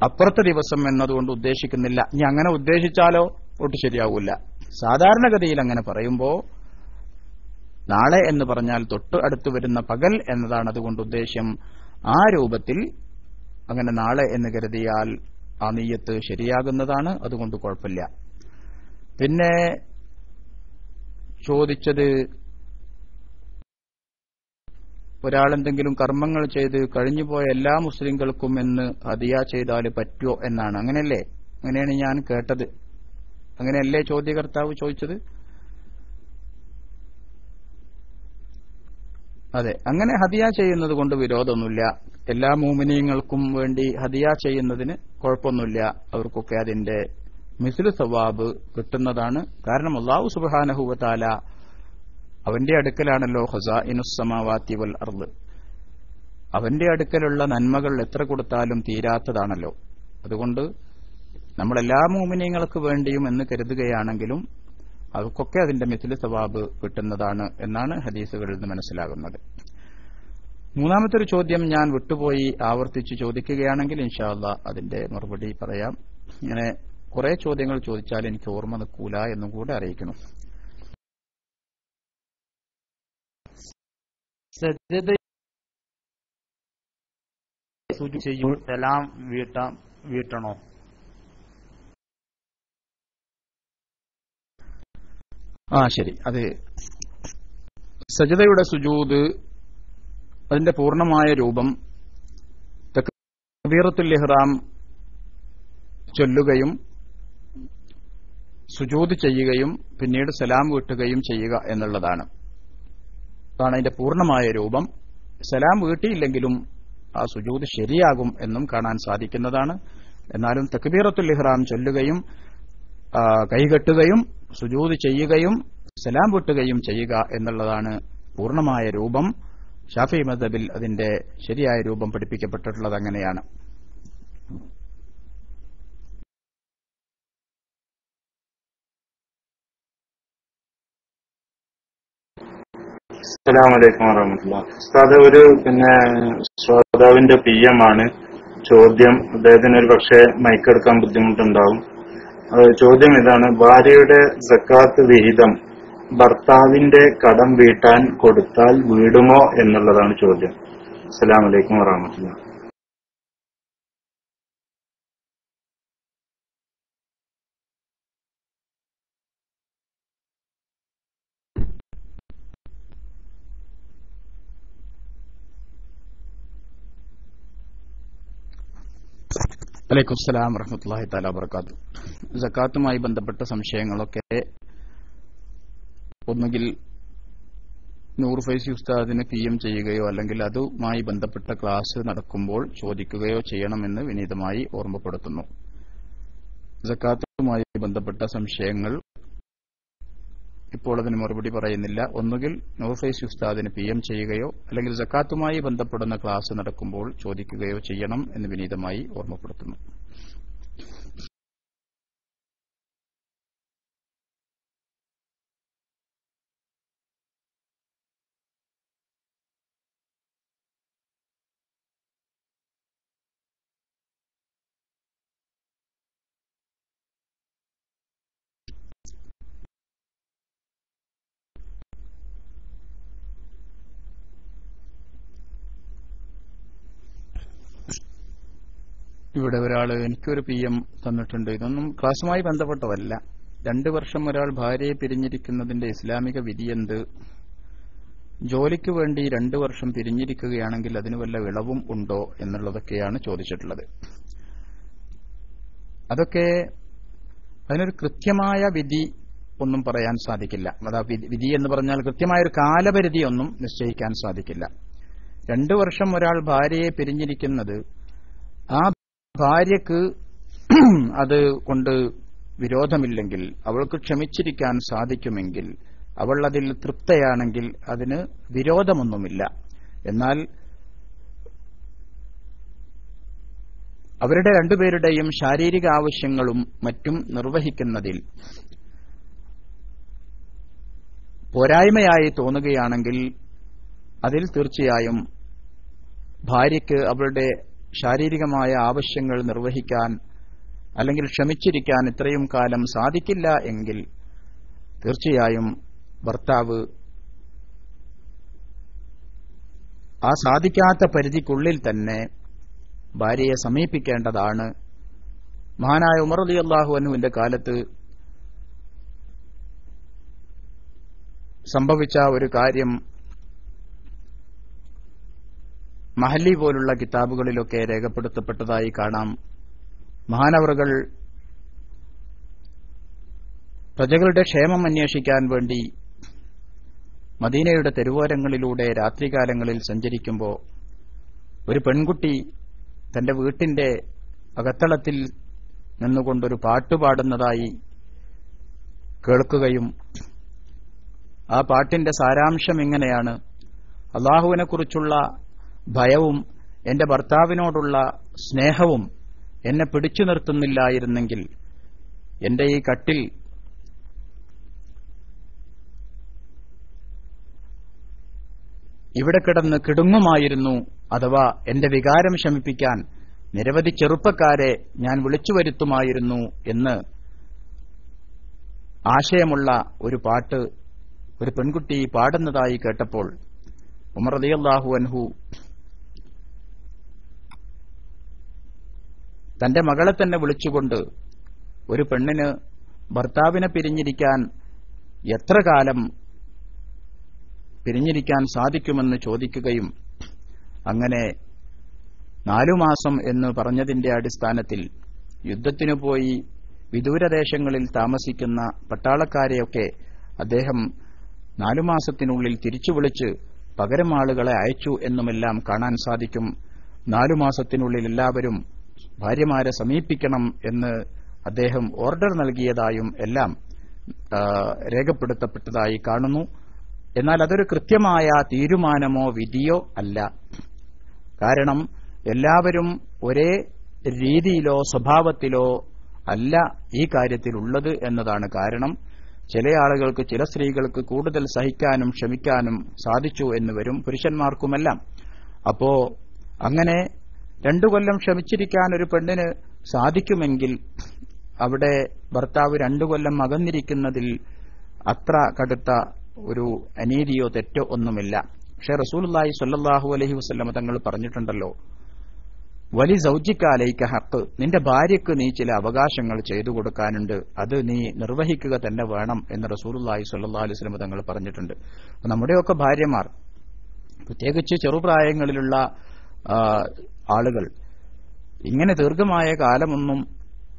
അപ്പുറത്തെ ദിവസം എന്നതുകൊണ്ട് ഉദ്ദേശിക്കുന്നില്ല. ഇനി അങ്ങനെ ഉദ്ദേശിച്ചാലോ ഒട്ട് ശരിയാവൂല. സാധാരണഗതിയിൽ അങ്ങനെ പറയുമ്പോൾ നാളെ എന്ന് പറഞ്ഞാൽ തൊട്ട് അടുത്ത് വരുന്ന പകൽ എന്നതാണ് അതുകൊണ്ട് ഉദ്ദേശ്യം. ആ രൂപത്തിൽ അങ്ങനെ നാളെ എന്ന് കരുതിയാൽ ആ നിയ്യത്ത് ശരിയാകുന്നതാണ്, അതുകൊണ്ട് കുഴപ്പമില്ല. പിന്നെ ചോദിച്ചത് ഒരാളെന്തെങ്കിലും കർമ്മങ്ങൾ ചെയ്ത് കഴിഞ്ഞുപോയ എല്ലാ മുസ്ലിങ്ങൾക്കും എന്ന് ഹദിയ ചെയ്താൽ പറ്റുമോ എന്നാണ്. അങ്ങനെയല്ലേ? അങ്ങനെയാണ് ഞാൻ കേട്ടത്. അങ്ങനെയല്ലേ ചോദ്യകർത്താവ് ചോദിച്ചത്? അതെ, അങ്ങനെ ഹദിയ ചെയ്യുന്നത് കൊണ്ട് വിരോധമൊന്നുമില്ല. എല്ലാ മുഅ്മിനീങ്ങൾക്കും വേണ്ടി ഹദിയ ചെയ്യുന്നതിന് കുഴപ്പമൊന്നുമില്ല. അവർക്കൊക്കെ അതിന്റെ മിസ്ലു സവാബ് കിട്ടുന്നതാണ്. കാരണം അല്ലാഹു സുബ്ഹാനഹു വ തആല അവന്റെ അടുക്കലാണല്ലോ ഖസാഇനുസ് സമാവാതി വൽ അർള്. അവന്റെ അടുക്കലുള്ള നന്മകൾ എത്ര കൊടുത്താലും തീരാത്തതാണല്ലോ. അതുകൊണ്ട് നമ്മളെല്ലാ മുഅ്മിനീങ്ങൾക്ക് വേണ്ടിയും എന്ന് കരുതുകയാണെങ്കിലും അവർക്കൊക്കെ അതിന്റെ മിസ്ലു സവാബ് കിട്ടുന്നതാണ് എന്നാണ് ഹദീസുകളിൽ നിന്ന് മനസ്സിലാകുന്നത്. മൂന്നാമത്തെ ഒരു ചോദ്യം ഞാൻ വിട്ടുപോയി, ആവർത്തിച്ച് ചോദിക്കുകയാണെങ്കിൽ ഇൻഷാ അല്ലാഹ് അതിന്റെ മറുപടി പറയാം. ഇങ്ങനെ കുറെ ചോദ്യങ്ങൾ ചോദിച്ചാൽ എനിക്ക് ഓർമ്മ നിൽക്കൂല എന്നും കൂടെ അറിയിക്കണം. സലാം വീട്ടണോ? ശരി. അത് സജദയുടെ സുജൂദ് അതിന്റെ പൂർണ്ണമായ രൂപം തക്ബീറത്തുൽ ഇഹ്റാം ചൊല്ലുകയും സുജൂദ് ചെയ്യുകയും പിന്നീട് സലാം വീട്ടുകയും ചെയ്യുക എന്നുള്ളതാണ്. അതാണ് അതിന്റെ പൂർണ്ണമായ രൂപം. സലാം വീട്ടിയില്ലെങ്കിലും ആ സുജൂദ് ശരിയാകും എന്നും കാണാൻ സാധിക്കുന്നതാണ്. എന്നാലും തക്ബീറത്തുൽ ഇഹ്റാം ചൊല്ലുകയും കൈകെട്ടുകയും സുജൂദ് ചെയ്യുകയും സലാം വീട്ടുകയും ചെയ്യുക എന്നുള്ളതാണ് പൂർണ്ണമായ രൂപം. ശാഫിഈ മദ്ഹബിൽ അതിന്റെ ശരിയായ രൂപം പഠിപ്പിക്കപ്പെട്ടിട്ടുള്ളത് അങ്ങനെയാണ്. അസ്സലാമു അലൈക്കും വറഹ്മത്തുള്ളാഹി. ഉസ്താദ്, ഒരു ശ്രോതാവിന്റെ PM ആണ്. ചോദ്യം അദ്ദേഹത്തിന് ഒരു പക്ഷേ മൈക്കെടുക്കാൻ ബുദ്ധിമുട്ടുണ്ടാവും. ചോദ്യം ഇതാണ്: ഭാര്യയുടെ സക്കാത്ത് വിഹിതം ഭർത്താവിന്റെ കടം വീട്ടാൻ കൊടുത്താൽ വീടുമോ എന്നുള്ളതാണ് ചോദ്യം. അസ്സലാമു അലൈക്കും വറഹ്മത്തുള്ളാഹി. വലൈക്കും സ്സലാം വറഹ്മത്തുള്ളാഹി തആല വബറകാതുഹു. സക്കാത്തുമായി ബന്ധപ്പെട്ട സംശയങ്ങളൊക്കെ ഒന്നുകിൽ നൂർ ഫൈസി ഉസ്താദിന് PM ചെയ്യുകയോ അല്ലെങ്കിൽ അതുമായി ബന്ധപ്പെട്ട ക്ലാസ് നടക്കുമ്പോൾ ചോദിക്കുകയോ ചെയ്യണമെന്ന് വിനീതമായി ഓർമ്മപ്പെടുത്തുന്നു. സക്കാത്തുമായി ബന്ധപ്പെട്ട സംശയങ്ങൾ ഇപ്പോൾ അതിന് മറുപടി പറയുന്നില്ല. ഒന്നുകിൽ നൂർ ഫൈസി ഉസ്താദിന് PM ചെയ്യുകയോ അല്ലെങ്കിൽ സക്കാത്തുമായി ബന്ധപ്പെടുന്ന ക്ലാസ് നടക്കുമ്പോൾ ചോദിക്കുകയോ ചെയ്യണം എന്ന് വിനീതമായി ഓർമ്മപ്പെടുത്തുന്നു. ഇവിടെ ഒരാൾ എനിക്കൊരു PM തന്നിട്ടുണ്ട്. ഇതൊന്നും ക്ലാസുമായി ബന്ധപ്പെട്ടതല്ല. 2 വർഷം ഒരാൾ ഭാര്യയെ പിരിഞ്ഞിരിക്കുന്നതിന്റെ ഇസ്ലാമിക വിധി എന്ത്? ജോലിക്ക് വേണ്ടി 2 വർഷം പിരിഞ്ഞിരിക്കുകയാണെങ്കിൽ അതിന് വല്ല ഇളവും ഉണ്ടോ എന്നുള്ളതൊക്കെയാണ് ചോദിച്ചിട്ടുള്ളത്. അതൊക്കെ അതിനൊരു കൃത്യമായ വിധി ഒന്നും പറയാൻ സാധിക്കില്ല. അതാ വിധി എന്ന് പറഞ്ഞാൽ കൃത്യമായൊരു കാലപരിധി ഒന്നും നിശ്ചയിക്കാൻ സാധിക്കില്ല. 2 വർഷം ഒരാൾ ഭാര്യയെ പിരിഞ്ഞിരിക്കുന്നത് ആ ഭാര്യക്ക് അത് കൊണ്ട് വിരോധമില്ലെങ്കിൽ, അവൾക്ക് ക്ഷമിച്ചിരിക്കാൻ സാധിക്കുമെങ്കിൽ, അവൾ അതിൽ തൃപ്തയാണെങ്കിൽ അതിന് വിരോധമൊന്നുമില്ല. എന്നാൽ അവരുടെ രണ്ടുപേരുടെയും ശാരീരിക ആവശ്യങ്ങളും മറ്റും നിർവഹിക്കുന്നതിൽ പോരായ്മയായി തോന്നുകയാണെങ്കിൽ അതിൽ തീർച്ചയായും ഭാര്യയ്ക്ക് അവളുടെ ശാരീരികമായ ആവശ്യങ്ങൾ നിർവഹിക്കാൻ അല്ലെങ്കിൽ ക്ഷമിച്ചിരിക്കാൻ ഇത്രയും കാലം സാധിക്കില്ല എങ്കിൽ തീർച്ചയായും ഭർത്താവ് ആ സാധിക്കാത്ത പരിധിക്കുള്ളിൽ തന്നെ ഭാര്യയെ സമീപിക്കേണ്ടതാണ്. മഹാനായ ഉമർ റളിയല്ലാഹു അൻഹുവിന്റെ കാലത്ത് സംഭവിച്ച ഒരു കാര്യം മഹല്ലി പോലുള്ള കിതാബുകളിലൊക്കെ രേഖപ്പെടുത്തപ്പെട്ടതായി കാണാം. മഹാനവറുകൾ പ്രജകളുടെ ക്ഷേമം അന്വേഷിക്കാൻ വേണ്ടി മദീനയുടെ തെരുവോരങ്ങളിലൂടെ രാത്രികാലങ്ങളിൽ സഞ്ചരിക്കുമ്പോൾ ഒരു പെൺകുട്ടി തന്റെ വീട്ടിന്റെ അകത്തളത്തിൽ നിന്നുകൊണ്ടൊരു പാട്ടുപാടുന്നതായി കേൾക്കുകയും ആ പാട്ടിന്റെ സാരാംശം ഇങ്ങനെയാണ്: അല്ലാഹുവിനെക്കുറിച്ചുള്ള ഭയവും എന്റെ ഭർത്താവിനോടുള്ള സ്നേഹവും എന്നെ പിടിച്ചു നിർത്തുന്നില്ലായിരുന്നെങ്കിൽ എന്റെ ഈ കട്ടിൽ ഇവിടെ കിടന്ന് കിടുങ്ങുമായിരുന്നു. അഥവാ എന്റെ വികാരം ശമിപ്പിക്കാൻ നിരവധി ചെറുപ്പക്കാരെ ഞാൻ വിളിച്ചു വരുത്തുമായിരുന്നു എന്ന് ആശയമുള്ള ഒരു പാട്ട് ഒരു പെൺകുട്ടി പാടുന്നതായി കേട്ടപ്പോൾ ഉമർ റളിയല്ലാഹു അൻഹു തന്റെ മകളെ തന്നെ വിളിച്ചുകൊണ്ട് ഒരു പെണ്ണിന് ഭർത്താവിനെ പിരിഞ്ഞിരിക്കാൻ എത്ര കാലം പിരിഞ്ഞിരിക്കാൻ സാധിക്കുമെന്ന് ചോദിക്കുകയും അങ്ങനെ 4 മാസം എന്ന് പറഞ്ഞതിന്റെ അടിസ്ഥാനത്തിൽ യുദ്ധത്തിനു പോയി വിദൂരദേശങ്ങളിൽ താമസിക്കുന്ന പട്ടാളക്കാരെയൊക്കെ അദ്ദേഹം 4 മാസത്തിനുള്ളിൽ തിരിച്ചു വിളിച്ച് പകരം ആളുകളെ അയച്ചു എന്നുമെല്ലാം കാണാൻ സാധിക്കും. 4 മാസത്തിനുള്ളിൽ എല്ലാവരും ഭാര്യമാരെ സമീപിക്കണം എന്ന് അദ്ദേഹം ഓർഡർ നൽകിയതായും എല്ലാം രേഖപ്പെടുത്തപ്പെട്ടതായി കാണുന്നു. എന്നാൽ അതൊരു കൃത്യമായ തീരുമാനമോ വിധിയോ അല്ല. കാരണം എല്ലാവരും ഒരേ രീതിയിലോ സ്വഭാവത്തിലോ അല്ല ഈ കാര്യത്തിലുള്ളത് എന്നതാണ് കാരണം. ചില ആളുകൾക്ക്, ചില സ്ത്രീകൾക്ക് കൂടുതൽ സഹിക്കാനും ക്ഷമിക്കാനും സാധിച്ചു എന്ന് വരും, പുരുഷന്മാർക്കുമെല്ലാം. അപ്പോ അങ്ങനെ 2 കൊല്ലം ക്ഷമിച്ചിരിക്കാൻ ഒരു പെണ്ണിന് സാധിക്കുമെങ്കിൽ അവിടെ ഭർത്താവ് 2 കൊല്ലം അകന്നിരിക്കുന്നതിൽ അത്ര കടുത്ത ഒരു അനീതിയോ തെറ്റോ ഒന്നുമില്ല. പക്ഷേ റസൂലുള്ളാഹി സ്വല്ലല്ലാഹു അലൈഹി വസല്ലം തങ്ങൾ പറഞ്ഞിട്ടുണ്ടല്ലോ, വലി സൗജിക അലൈക ഹഖ്, നിന്റെ ഭാര്യയ്ക്ക് നീ ചില അവകാശങ്ങൾ ചെയ്തു കൊടുക്കാനുണ്ട്, അത് നീ നിർവഹിക്കുക തന്നെ വേണം എന്ന് റസൂലുള്ളാഹി സ്വല്ലല്ലാഹു അലൈഹി വസല്ലം തങ്ങൾ പറഞ്ഞിട്ടുണ്ട്. നമ്മുടെയൊക്കെ ഭാര്യമാർ, പ്രത്യേകിച്ച് ചെറുപ്രായങ്ങളിലുള്ള ആളുകൾ, ഇങ്ങനെ ദീർഘമായ കാലമൊന്നും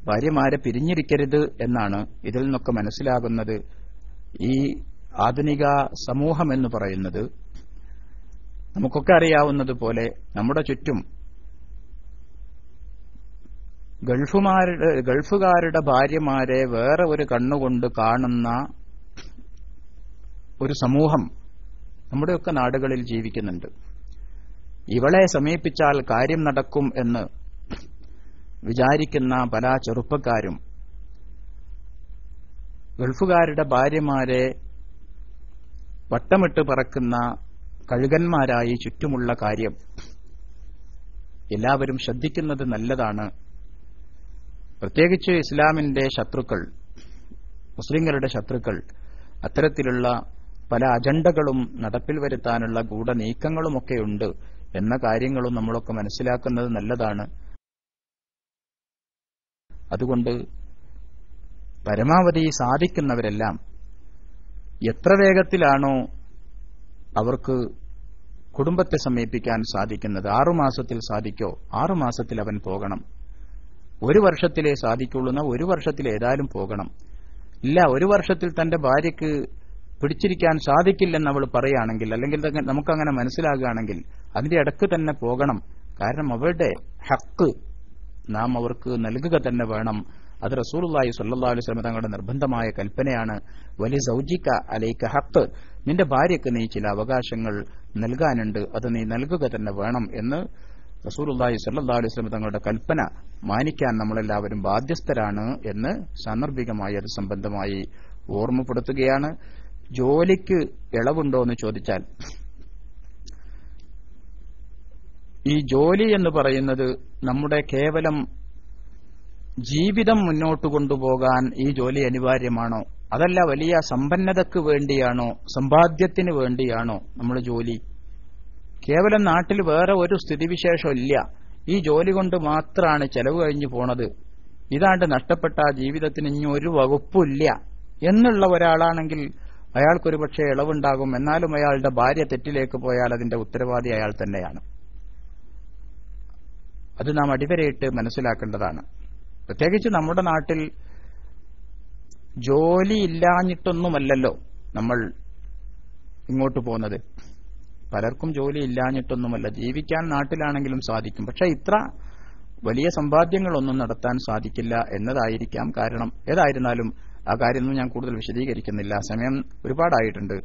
ഭാര്യമാരെ പിരിഞ്ഞിരിക്കരുത് എന്നാണ് ഇതിൽ നിന്നൊക്കെ മനസ്സിലാകുന്നത്. ഈ ആധുനിക സമൂഹം എന്ന് പറയുന്നത് നമുക്കൊക്കെ അറിയാവുന്നതുപോലെ നമ്മുടെ ചുറ്റും ഗൾഫുകാരുടെ ഭാര്യമാരെ വേറെ ഒരു കണ്ണുകൊണ്ട് കാണുന്ന ഒരു സമൂഹം നമ്മുടെയൊക്കെ നാടുകളിൽ ജീവിക്കുന്നുണ്ട്. ഇവളെ സമീപിച്ചാൽ കാര്യം നടക്കും എന്ന് വിചാരിക്കുന്ന പല ചെറുപ്പക്കാരും ഗൾഫുകാരുടെ ഭാര്യമാരെ വട്ടമിട്ട് പറക്കുന്ന കഴുകന്മാരായി ചുറ്റുമുള്ള കാര്യം എല്ലാവരും ശ്രദ്ധിക്കുന്നത് നല്ലതാണ്. പ്രത്യേകിച്ച് ഇസ്ലാമിന്റെ ശത്രുക്കൾ, മുസ്ലിങ്ങളുടെ ശത്രുക്കൾ അത്തരത്തിലുള്ള പല അജണ്ടകളും നടപ്പിൽ വരുത്താനുള്ള ഗൂഢനീക്കങ്ങളുമൊക്കെയുണ്ട് എന്ന കാര്യങ്ങളും നമ്മളൊക്കെ മനസ്സിലാക്കുന്നത് നല്ലതാണ്. അതുകൊണ്ട് പരമാവധി സാധിക്കുന്നവരെല്ലാം എത്ര വേഗത്തിലാണോ അവർക്ക് കുടുംബത്തെ സമീപിക്കാൻ സാധിക്കുന്നത് 6 മാസത്തിൽ സാധിക്കോ 6 മാസത്തിൽ അവൻ പോകണം. 1 വർഷത്തിലേ സാധിക്കുള്ളൂ, 1 വർഷത്തിൽ ഏതായാലും പോകണം. ഇല്ല, 1 വർഷത്തിൽ തന്റെ ഭാര്യയ്ക്ക് പിടിച്ചിരിക്കാൻ സാധിക്കില്ലെന്ന് അവൾ പറയുകയാണെങ്കിൽ, അല്ലെങ്കിൽ നമുക്കങ്ങനെ മനസ്സിലാകുകയാണെങ്കിൽ അതിന്റെ ഇടക്ക് തന്നെ പോകണം. കാരണം അവരുടെ ഹക്ക് നാം അവർക്ക് നൽകുക തന്നെ വേണം. അത് റസൂലുള്ളാഹി സ്വല്ലല്ലാഹു അലൈഹി വസല്ലം തങ്ങളുടെ നിർബന്ധമായ കൽപ്പനയാണ്. വലി സൗജിക അലൈക ഹക്ക്, നിന്റെ ഭാര്യയ്ക്ക് നീ ചില അവകാശങ്ങൾ നൽകാനുണ്ട്, അത് നീ നൽകുക തന്നെ വേണം എന്ന് റസൂലുള്ളാഹി സ്വല്ലല്ലാഹു അലൈഹി വസല്ലം തങ്ങളുടെ കൽപ്പന മാനിക്കാൻ നമ്മളെല്ലാവരും ബാധ്യസ്ഥരാണ് എന്ന് സാന്ദർഭികമായി അത് സംബന്ധമായി ഓർമ്മപ്പെടുത്തുകയാണ്. ജോലിക്ക് ഇളവുണ്ടോ എന്ന് ചോദിച്ചാൽ, ഈ ജോലി എന്ന് പറയുന്നത് നമ്മുടെ കേവലം ജീവിതം മുന്നോട്ട് കൊണ്ടുപോകാൻ ഈ ജോലി അനിവാര്യമാണോ, അതല്ല വലിയ സമ്പന്നതയ്ക്ക് വേണ്ടിയാണോ, സമ്പാദ്യത്തിന് വേണ്ടിയാണോ നമ്മൾ ജോലി? കേവലം നാട്ടിൽ വേറെ ഒരു സ്ഥിതിവിശേഷം ഇല്ല, ഈ ജോലി കൊണ്ട് മാത്രമാണ് ചെലവ് കഴിഞ്ഞു പോണത്, ഇതാണ്ട് നഷ്ടപ്പെട്ട ജീവിതത്തിന് ഇനി ഒരു വകുപ്പില്ല എന്നുള്ള ഒരാളാണെങ്കിൽ അയാൾക്കൊരു പക്ഷേ ഇളവുണ്ടാകും. എന്നാലും അയാളുടെ ഭാര്യ തെറ്റിലേക്ക് പോയാൽ അതിന്റെ ഉത്തരവാദി അയാൾ തന്നെയാണ്. അത് നാം അടിവരയിട്ട് മനസ്സിലാക്കേണ്ടതാണ്. പ്രത്യേകിച്ച് നമ്മുടെ നാട്ടിൽ ജോലി ഇല്ലാഞ്ഞിട്ടൊന്നുമല്ലല്ലോ നമ്മൾ ഇങ്ങോട്ട് പോകുന്നത്. പലർക്കും ജോലി ഇല്ലാഞ്ഞിട്ടൊന്നുമല്ല, ജീവിക്കാൻ നാട്ടിലാണെങ്കിലും സാധിക്കും. പക്ഷെ ഇത്ര വലിയ സമ്പാദ്യങ്ങളൊന്നും നടത്താൻ സാധിക്കില്ല എന്നതായിരിക്കാം കാരണം. ഏതായിരുന്നാലും ആ കാര്യമൊന്നും ഞാൻ കൂടുതൽ വിശദീകരിക്കുന്നില്ല, സമയം ഒരുപാടായിട്ടുണ്ട്.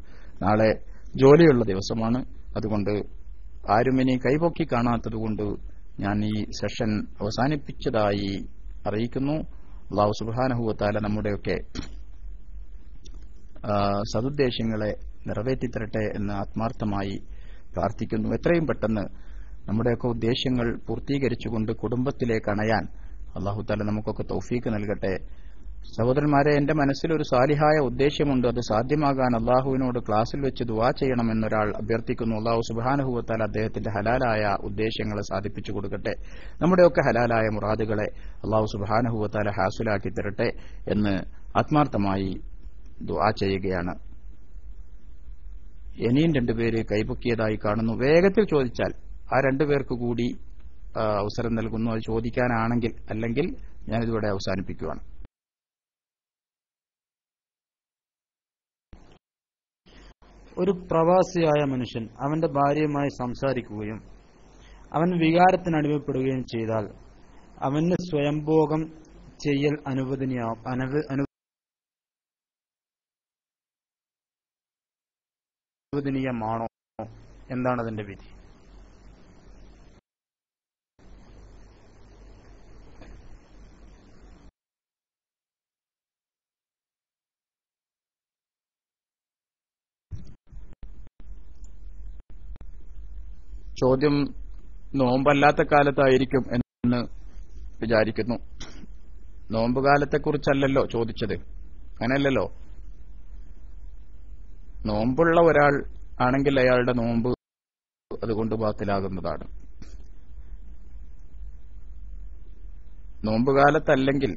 നാളെ ജോലിയുള്ള ദിവസമാണ്. അതുകൊണ്ട് ആരും ഇനി കൈപൊക്കി കാണാത്തതുകൊണ്ട് ഞാൻ ഈ സെഷൻ അവസാനിപ്പിച്ചതായി അറിയിക്കുന്നു. അല്ലാഹു സുബ്ഹാനഹു വ തആല നമ്മുടെയൊക്കെ സദുദ്ദേശങ്ങളെ നിറവേറ്റിത്തരട്ടെ എന്ന് ആത്മാർത്ഥമായി പ്രാർത്ഥിക്കുന്നു. എത്രയും പെട്ടെന്ന് നമ്മുടെയൊക്കെ ഉദ്ദേശ്യങ്ങൾ പൂർത്തീകരിച്ചുകൊണ്ട് കുടുംബത്തിലേക്ക് അണയാൻ അല്ലാഹു തആല നമുക്കൊക്കെ തൗഫീക്ക് നൽകട്ടെ. സഹോദരന്മാരെ, എന്റെ മനസ്സിലൊരു സാലിഹായ ഉദ്ദേശ്യമുണ്ട്. അത് സാധ്യമാകാൻ അള്ളാഹുവിനോട് ക്ലാസ്സിൽ വെച്ച് ദുആ ചെയ്യണമെന്നൊരാൾ അഭ്യർത്ഥിക്കുന്നു. അല്ലാഹു സുബ്ഹാനഹു വ തആല അദ്ദേഹത്തിന്റെ ഹലാലായ ഉദ്ദേശ്യങ്ങളെ സാധിപ്പിച്ചു കൊടുക്കട്ടെ. നമ്മുടെയൊക്കെ ഹലാലായ മുറാദുകളെ അല്ലാഹു സുബ്ഹാനഹു വ തആല ഹാസിലാക്കി തരട്ടെ എന്ന് ആത്മാർത്ഥമായി ദുആ ചെയ്യുകയാണ്. ഇനിയും 2 പേര് കൈപൊക്കിയതായി കാണുന്നു. വേഗത്തിൽ ചോദിച്ചാൽ ആ 2 പേർക്ക് കൂടി അവസരം നൽകുന്നു, അത് ചോദിക്കാനാണെങ്കിൽ. അല്ലെങ്കിൽ ഞാനിതിവിടെ അവസാനിപ്പിക്കുകയാണ്. ഒരു പ്രവാസിയായ മനുഷ്യൻ അവന്റെ ഭാര്യയുമായി സംസാരിക്കുകയും അവൻ വികാരത്തിനടിമപ്പെടുകയും ചെയ്താൽ അവന് സ്വയംഭോഗം ചെയ്യൽ അനുവദനീയമാണോ? എന്താണ് അതിന്റെ വിധി? ചോദ്യം നോമ്പല്ലാത്ത കാലത്തായിരിക്കും എന്ന് വിചാരിക്കുന്നു. നോമ്പുകാലത്തെക്കുറിച്ചല്ലല്ലോ ചോദിച്ചത്, അങ്ങനെയല്ലല്ലോ. നോമ്പുള്ള ഒരാൾ ആണെങ്കിൽ അയാളുടെ നോമ്പ് അതുകൊണ്ട് ബാത്തിലാകുന്നതാണ്. നോമ്പുകാലത്തല്ലെങ്കിൽ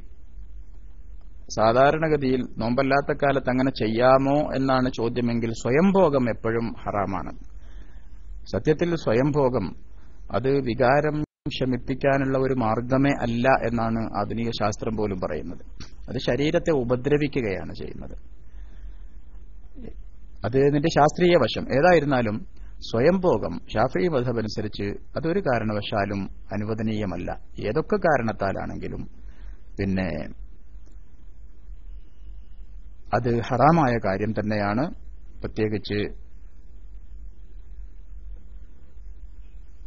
സാധാരണഗതിയിൽ നോമ്പല്ലാത്ത കാലത്ത് അങ്ങനെ ചെയ്യാമോ എന്നാണ് ചോദ്യമെങ്കിൽ സ്വയംഭോഗം എപ്പോഴും ഹറാമാണ്. സത്യത്തിൽ സ്വയംഭോഗം അത് വികാരം ശമിപ്പിക്കാനുള്ള ഒരു മാർഗമേ അല്ല എന്നാണ് ആധുനിക ശാസ്ത്രം പോലും പറയുന്നത്. അത് ശരീരത്തെ ഉപദ്രവിക്കുകയാണ് ചെയ്യുന്നത്. അത് ഇതിന്റെ ശാസ്ത്രീയ വശം. ഏതായിരുന്നാലും സ്വയംഭോഗം ശാഫിഈ മദ്ഹബ് അനുസരിച്ച് അതൊരു കാരണവശാലും അനുവദനീയമല്ല. ഏതൊക്കെ കാരണത്താലാണെങ്കിലും പിന്നെ അത് ഹറാമായ കാര്യം തന്നെയാണ്. പ്രത്യേകിച്ച്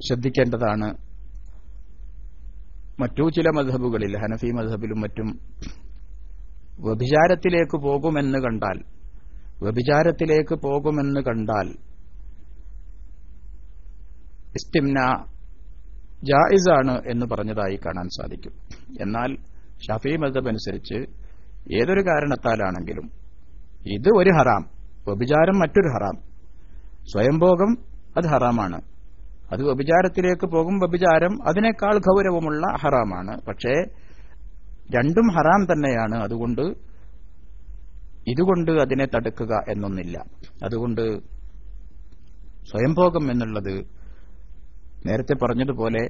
ശ്രദ്ധിക്കേണ്ടതാണ്. മറ്റു ചില മദ്ഹബുകളിൽ, ഹനഫി മദ്ഹബിലും മറ്റും, വ്യഭിചാരത്തിലേക്ക് പോകുമെന്ന് കണ്ടാൽ ഇസ്തിംന ജായിസാണ് എന്ന് പറഞ്ഞതായി കാണാൻ സാധിക്കും. എന്നാൽ ശാഫിഈ മദ്ഹബ് അനുസരിച്ച് ഏതൊരു കാരണത്താലാണെങ്കിലും ഇത് ഒരു ഹറാം, വ്യഭിചാരം മറ്റൊരു ഹറാം, സ്വയംഭോഗം അത് ഹറാമാണ്. അത് വ്യഭിചാരത്തിലേക്ക് പോകും, വ്യഭിചാരം അതിനേക്കാൾ ഗൗരവമുള്ള ഹറാമാണ്. പക്ഷേ രണ്ടും ഹറാം തന്നെയാണ്. ഇതുകൊണ്ട് അതിനെ തടുക്കുക എന്നൊന്നില്ല. അതുകൊണ്ട് സ്വയംഭോഗം എന്നുള്ളത് നേരത്തെ പറഞ്ഞതുപോലെ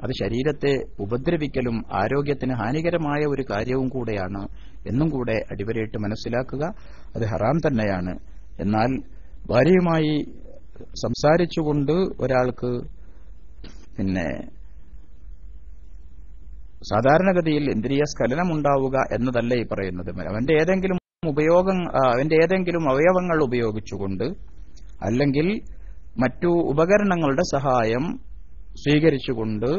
അത് ശരീരത്തെ ഉപദ്രവിക്കലും ആരോഗ്യത്തിന് ഹാനികരമായ ഒരു കാര്യവും കൂടെയാണ് എന്നും കൂടെ അടിവരയിട്ട് മനസ്സിലാക്കുക. അത് ഹറാം തന്നെയാണ്. എന്നാൽ ഭാര്യയുമായി സംസാരിച്ചുകൊണ്ട് ഒരാൾക്ക് സാധാരണഗതിയിൽ ഇന്ദ്രിയ സ്ഖലനം ഉണ്ടാവുക എന്നതല്ല ഈ പറയുന്നത്. അവന്റെ ഏതെങ്കിലും അവയവങ്ങൾ ഉപയോഗിച്ചുകൊണ്ട് അല്ലെങ്കിൽ മറ്റു ഉപകരണങ്ങളുടെ സഹായം സ്വീകരിച്ചുകൊണ്ട്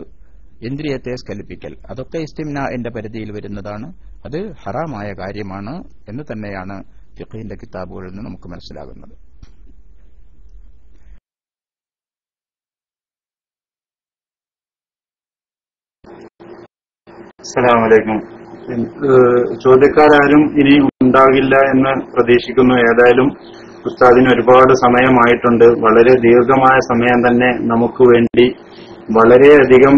ഇന്ദ്രിയത്തെ സ്ഖലിപ്പിക്കൽ, അതൊക്കെ ഇസ്തിംനാഇന്റെ പരിധിയിൽ വരുന്നതാണ്. അത് ഹറാമായ കാര്യമാണ് എന്ന് തന്നെയാണ് ഫിഖ്ഹിന്റെ കിതാബുകളിൽ നിന്ന് നമുക്ക് മനസ്സിലാകുന്നത്. അസ്സലാമു അലൈക്കും. ചോദ്യക്കാരും ഇനി ഉണ്ടാകില്ല എന്ന് പ്രതീക്ഷിക്കുന്നു. ഏതായാലും ഉസ്താദിന് ഒരുപാട് സമയമായിട്ടുണ്ട്. വളരെ ദീർഘമായ സമയം തന്നെ നമുക്ക് വേണ്ടി വളരെയധികം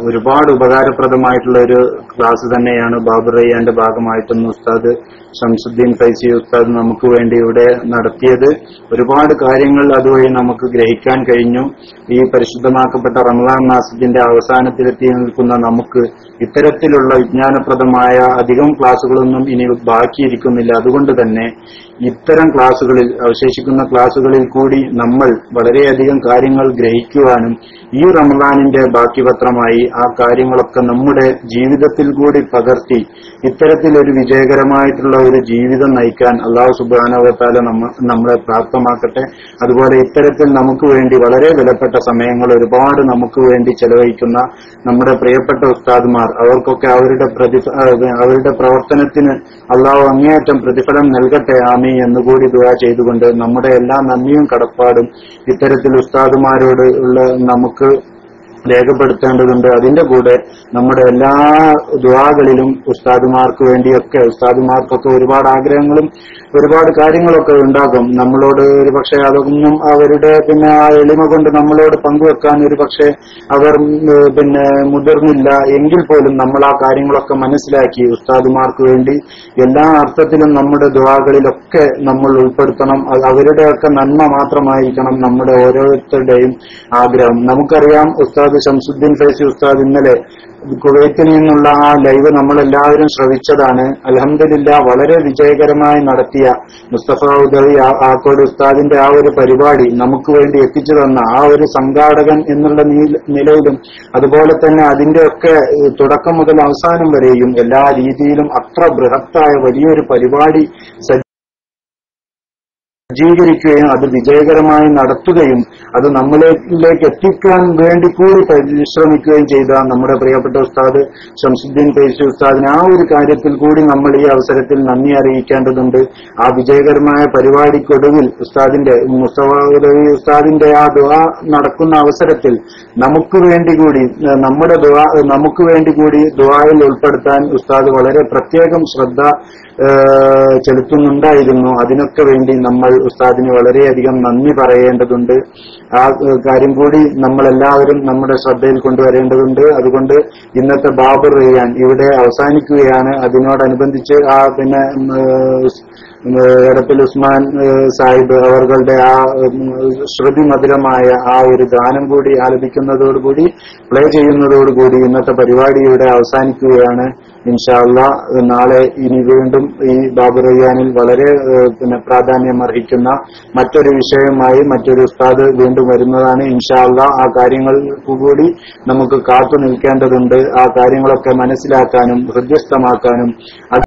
ഒരുപാട് ഉപകാരപ്രദമായിട്ടുള്ള ഒരു ക്ലാസ് തന്നെയാണ് ബാബുർ റയ്യാന്റെ ഭാഗമായിട്ടൊന്ന് ഉസ്താദ് ഷംസുദ്ദീൻ ഫൈസി ഉസ്താദ് നമുക്ക് വേണ്ടി ഇവിടെ നടത്തിയത്. ഒരുപാട് കാര്യങ്ങൾ അതുവഴി നമുക്ക് ഗ്രഹിക്കാൻ കഴിഞ്ഞു. ഈ പരിശുദ്ധമാക്കപ്പെട്ട റമളാൻ മാസത്തിന്റെ അവസാനത്തിലെത്തി നിൽക്കുന്ന നമുക്ക് ഇത്തരത്തിലുള്ള വിജ്ഞാനപ്രദമായ അധികം ക്ലാസുകളൊന്നും ഇനി ബാക്കിയിരിക്കുന്നില്ല. അതുകൊണ്ട് തന്നെ ഇത്തരം ക്ലാസുകളിൽ, അവശേഷിക്കുന്ന ക്ലാസുകളിൽ കൂടി നമ്മൾ വളരെയധികം കാര്യങ്ങൾ ഗ്രഹിക്കുവാനും ഈ റമളാനിന്റെ ബാക്കി പത്രമായി ആ കാര്യങ്ങളൊക്കെ നമ്മുടെ ജീവിതത്തിൽ കൂടി പകർത്തി ഇത്തരത്തിലൊരു വിജയകരമായിട്ടുള്ള ഒരു ജീവിതം നയിക്കാൻ അല്ലാഹു സുബ്ഹാനഹു വ തആല നമ്മളെ പ്രാപ്തമാക്കട്ടെ. അതുപോലെ ഇത്തരത്തിൽ നമുക്ക് വേണ്ടി വളരെ വിലപ്പെട്ട സമയങ്ങൾ ഒരുപാട് നമുക്ക് വേണ്ടി ചെലവഴിക്കുന്ന നമ്മുടെ പ്രിയപ്പെട്ട ഉസ്താദ്മാർ, അവർക്കൊക്കെ അവരുടെ പ്രവർത്തനത്തിന് അല്ലാഹു അങ്ങേയറ്റം പ്രതിഫലം നൽകട്ടെ, ആമീൻ എന്നുകൂടി ദുആ ചെയ്തുകൊണ്ട് നമ്മുടെ എല്ലാ നന്ദിയും കടപ്പാടും ഇത്തരത്തിൽ ഉസ്താദുമാരോട് ഉള്ള നമുക്ക് രേഖപ്പെടുത്തേണ്ടതുണ്ട്. അതിന്റെ കൂടെ നമ്മുടെ എല്ലാ ദുആകളിലും ഉസ്താദുമാർക്ക് വേണ്ടിയൊക്കെ, ഉസ്താദുമാർക്കൊക്കെ ഒരുപാട് ആഗ്രഹങ്ങളും ഒരുപാട് കാര്യങ്ങളൊക്കെ ഉണ്ടാകും. നമ്മളോട് ഒരു പക്ഷെ അതൊന്നും അവരുടെ ആ എളിമ കൊണ്ട് നമ്മളോട് പങ്കുവെക്കാൻ ഒരു പക്ഷെ അവർ മുതിർന്നില്ല എങ്കിൽ പോലും നമ്മൾ ആ കാര്യങ്ങളൊക്കെ മനസ്സിലാക്കി ഉസ്താദുമാർക്ക് വേണ്ടി എല്ലാ അർത്ഥത്തിലും നമ്മുടെ ദുആകളിലൊക്കെ നമ്മൾ ഉൾപ്പെടുത്തണം. അവരുടെയൊക്കെ നന്മ മാത്രമായിരിക്കണം നമ്മുടെ ഓരോരുത്തരുടെയും ആഗ്രഹം. നമുക്കറിയാം ഉസ്താദ് ഷംസുദ്ദീൻ ഫൈസി ഉസ്താദ് ഇന്നലെ കുവൈത്തിൽ നിന്നുള്ള ആ ലൈവ് നമ്മളെല്ലാവരും ശ്രവിച്ചതാണ്. അൽഹംദുലില്ലാഹ് വളരെ വിജയകരമായി നടത്തിയ മുസ്തഫ ഉദവി ആക്കോട് ഉസ്താദിന്റെ ആ ഒരു പരിപാടി നമുക്ക് വേണ്ടി എത്തിച്ചു തന്ന ആ ഒരു സംഘാടകൻ എന്നുള്ള നിലയിലും അതുപോലെ തന്നെ അതിന്റെയൊക്കെ തുടക്കം മുതൽ അവസാനം വരെയും എല്ലാ രീതിയിലും അത്ര ബൃഹത്തായ വലിയൊരു പരിപാടി സജ്ജീകരിക്കുകയും അത് വിജയകരമായി നടത്തുകയും അത് നമ്മളിലേക്ക് എത്തിക്കാൻ വേണ്ടി കൂടി പരിശ്രമിക്കുകയും ചെയ്ത നമ്മുടെ പ്രിയപ്പെട്ട ഉസ്താദ് ഷംസുദ്ദീൻ ഫൈസി ഉസ്താദിന് ആ ഒരു കാര്യത്തിൽ കൂടി നമ്മൾ ഈ അവസരത്തിൽ നന്ദി അറിയിക്കേണ്ടതുണ്ട്. ആ വിജയകരമായ പരിപാടിക്കൊടുവിൽ ഉസ്താദിന്റെ മുസ്തഫ ഉദവി ഉസ്താദിന്റെ ആ ദുആ നടക്കുന്ന അവസരത്തിൽ നമുക്ക് വേണ്ടി കൂടി ദുആയിൽ ഉൾപ്പെടുത്താൻ ഉസ്താദ് വളരെ പ്രത്യേകം ശ്രദ്ധ ചെലുത്തുന്നുണ്ടായിരുന്നു. അതിനൊക്കെ വേണ്ടി നമ്മൾ ഉസ്താദിന് വളരെയധികം നന്ദി പറയേണ്ടതുണ്ട്. ആ കാര്യം കൂടി നമ്മളെല്ലാവരും നമ്മുടെ ശ്രദ്ധയിൽ കൊണ്ടുവരേണ്ടതുണ്ട്. അതുകൊണ്ട് ഇന്നത്തെ ബാബുർ റയ്യാൻ ഇവിടെ അവസാനിക്കുകയാണ്. അതിനോടനുബന്ധിച്ച് എടപ്പിൽ ഉസ്മാൻ സാഹിബ് അവരുടെ ആ ശ്രുതി മധുരമായ ആ ഒരു ഗാനം കൂടി ആലപിക്കുന്നതോടുകൂടി പ്ലേ ചെയ്യുന്നതോടുകൂടി ഇന്നത്തെ പരിപാടി ഇവിടെ അവസാനിക്കുകയാണ്. ഇൻഷാ അല്ലാഹ് നാളെ ഇനി വീണ്ടും ഈ ബാബുർ റയ്യാനിൽ വളരെ പ്രാധാന്യം അർഹിക്കുന്ന മറ്റൊരു വിഷയമായി മറ്റൊരു ഉസ്താദ് വീണ്ടും വരുന്നതാണ്. ഇൻഷാ അല്ലാഹ് ആ കാര്യങ്ങൾ കൂടി നമുക്ക് കാത്തു നിൽക്കേണ്ടതുണ്ട്. ആ കാര്യങ്ങളൊക്കെ മനസ്സിലാക്കാനും ഹൃദ്യസ്ഥമാക്കാനും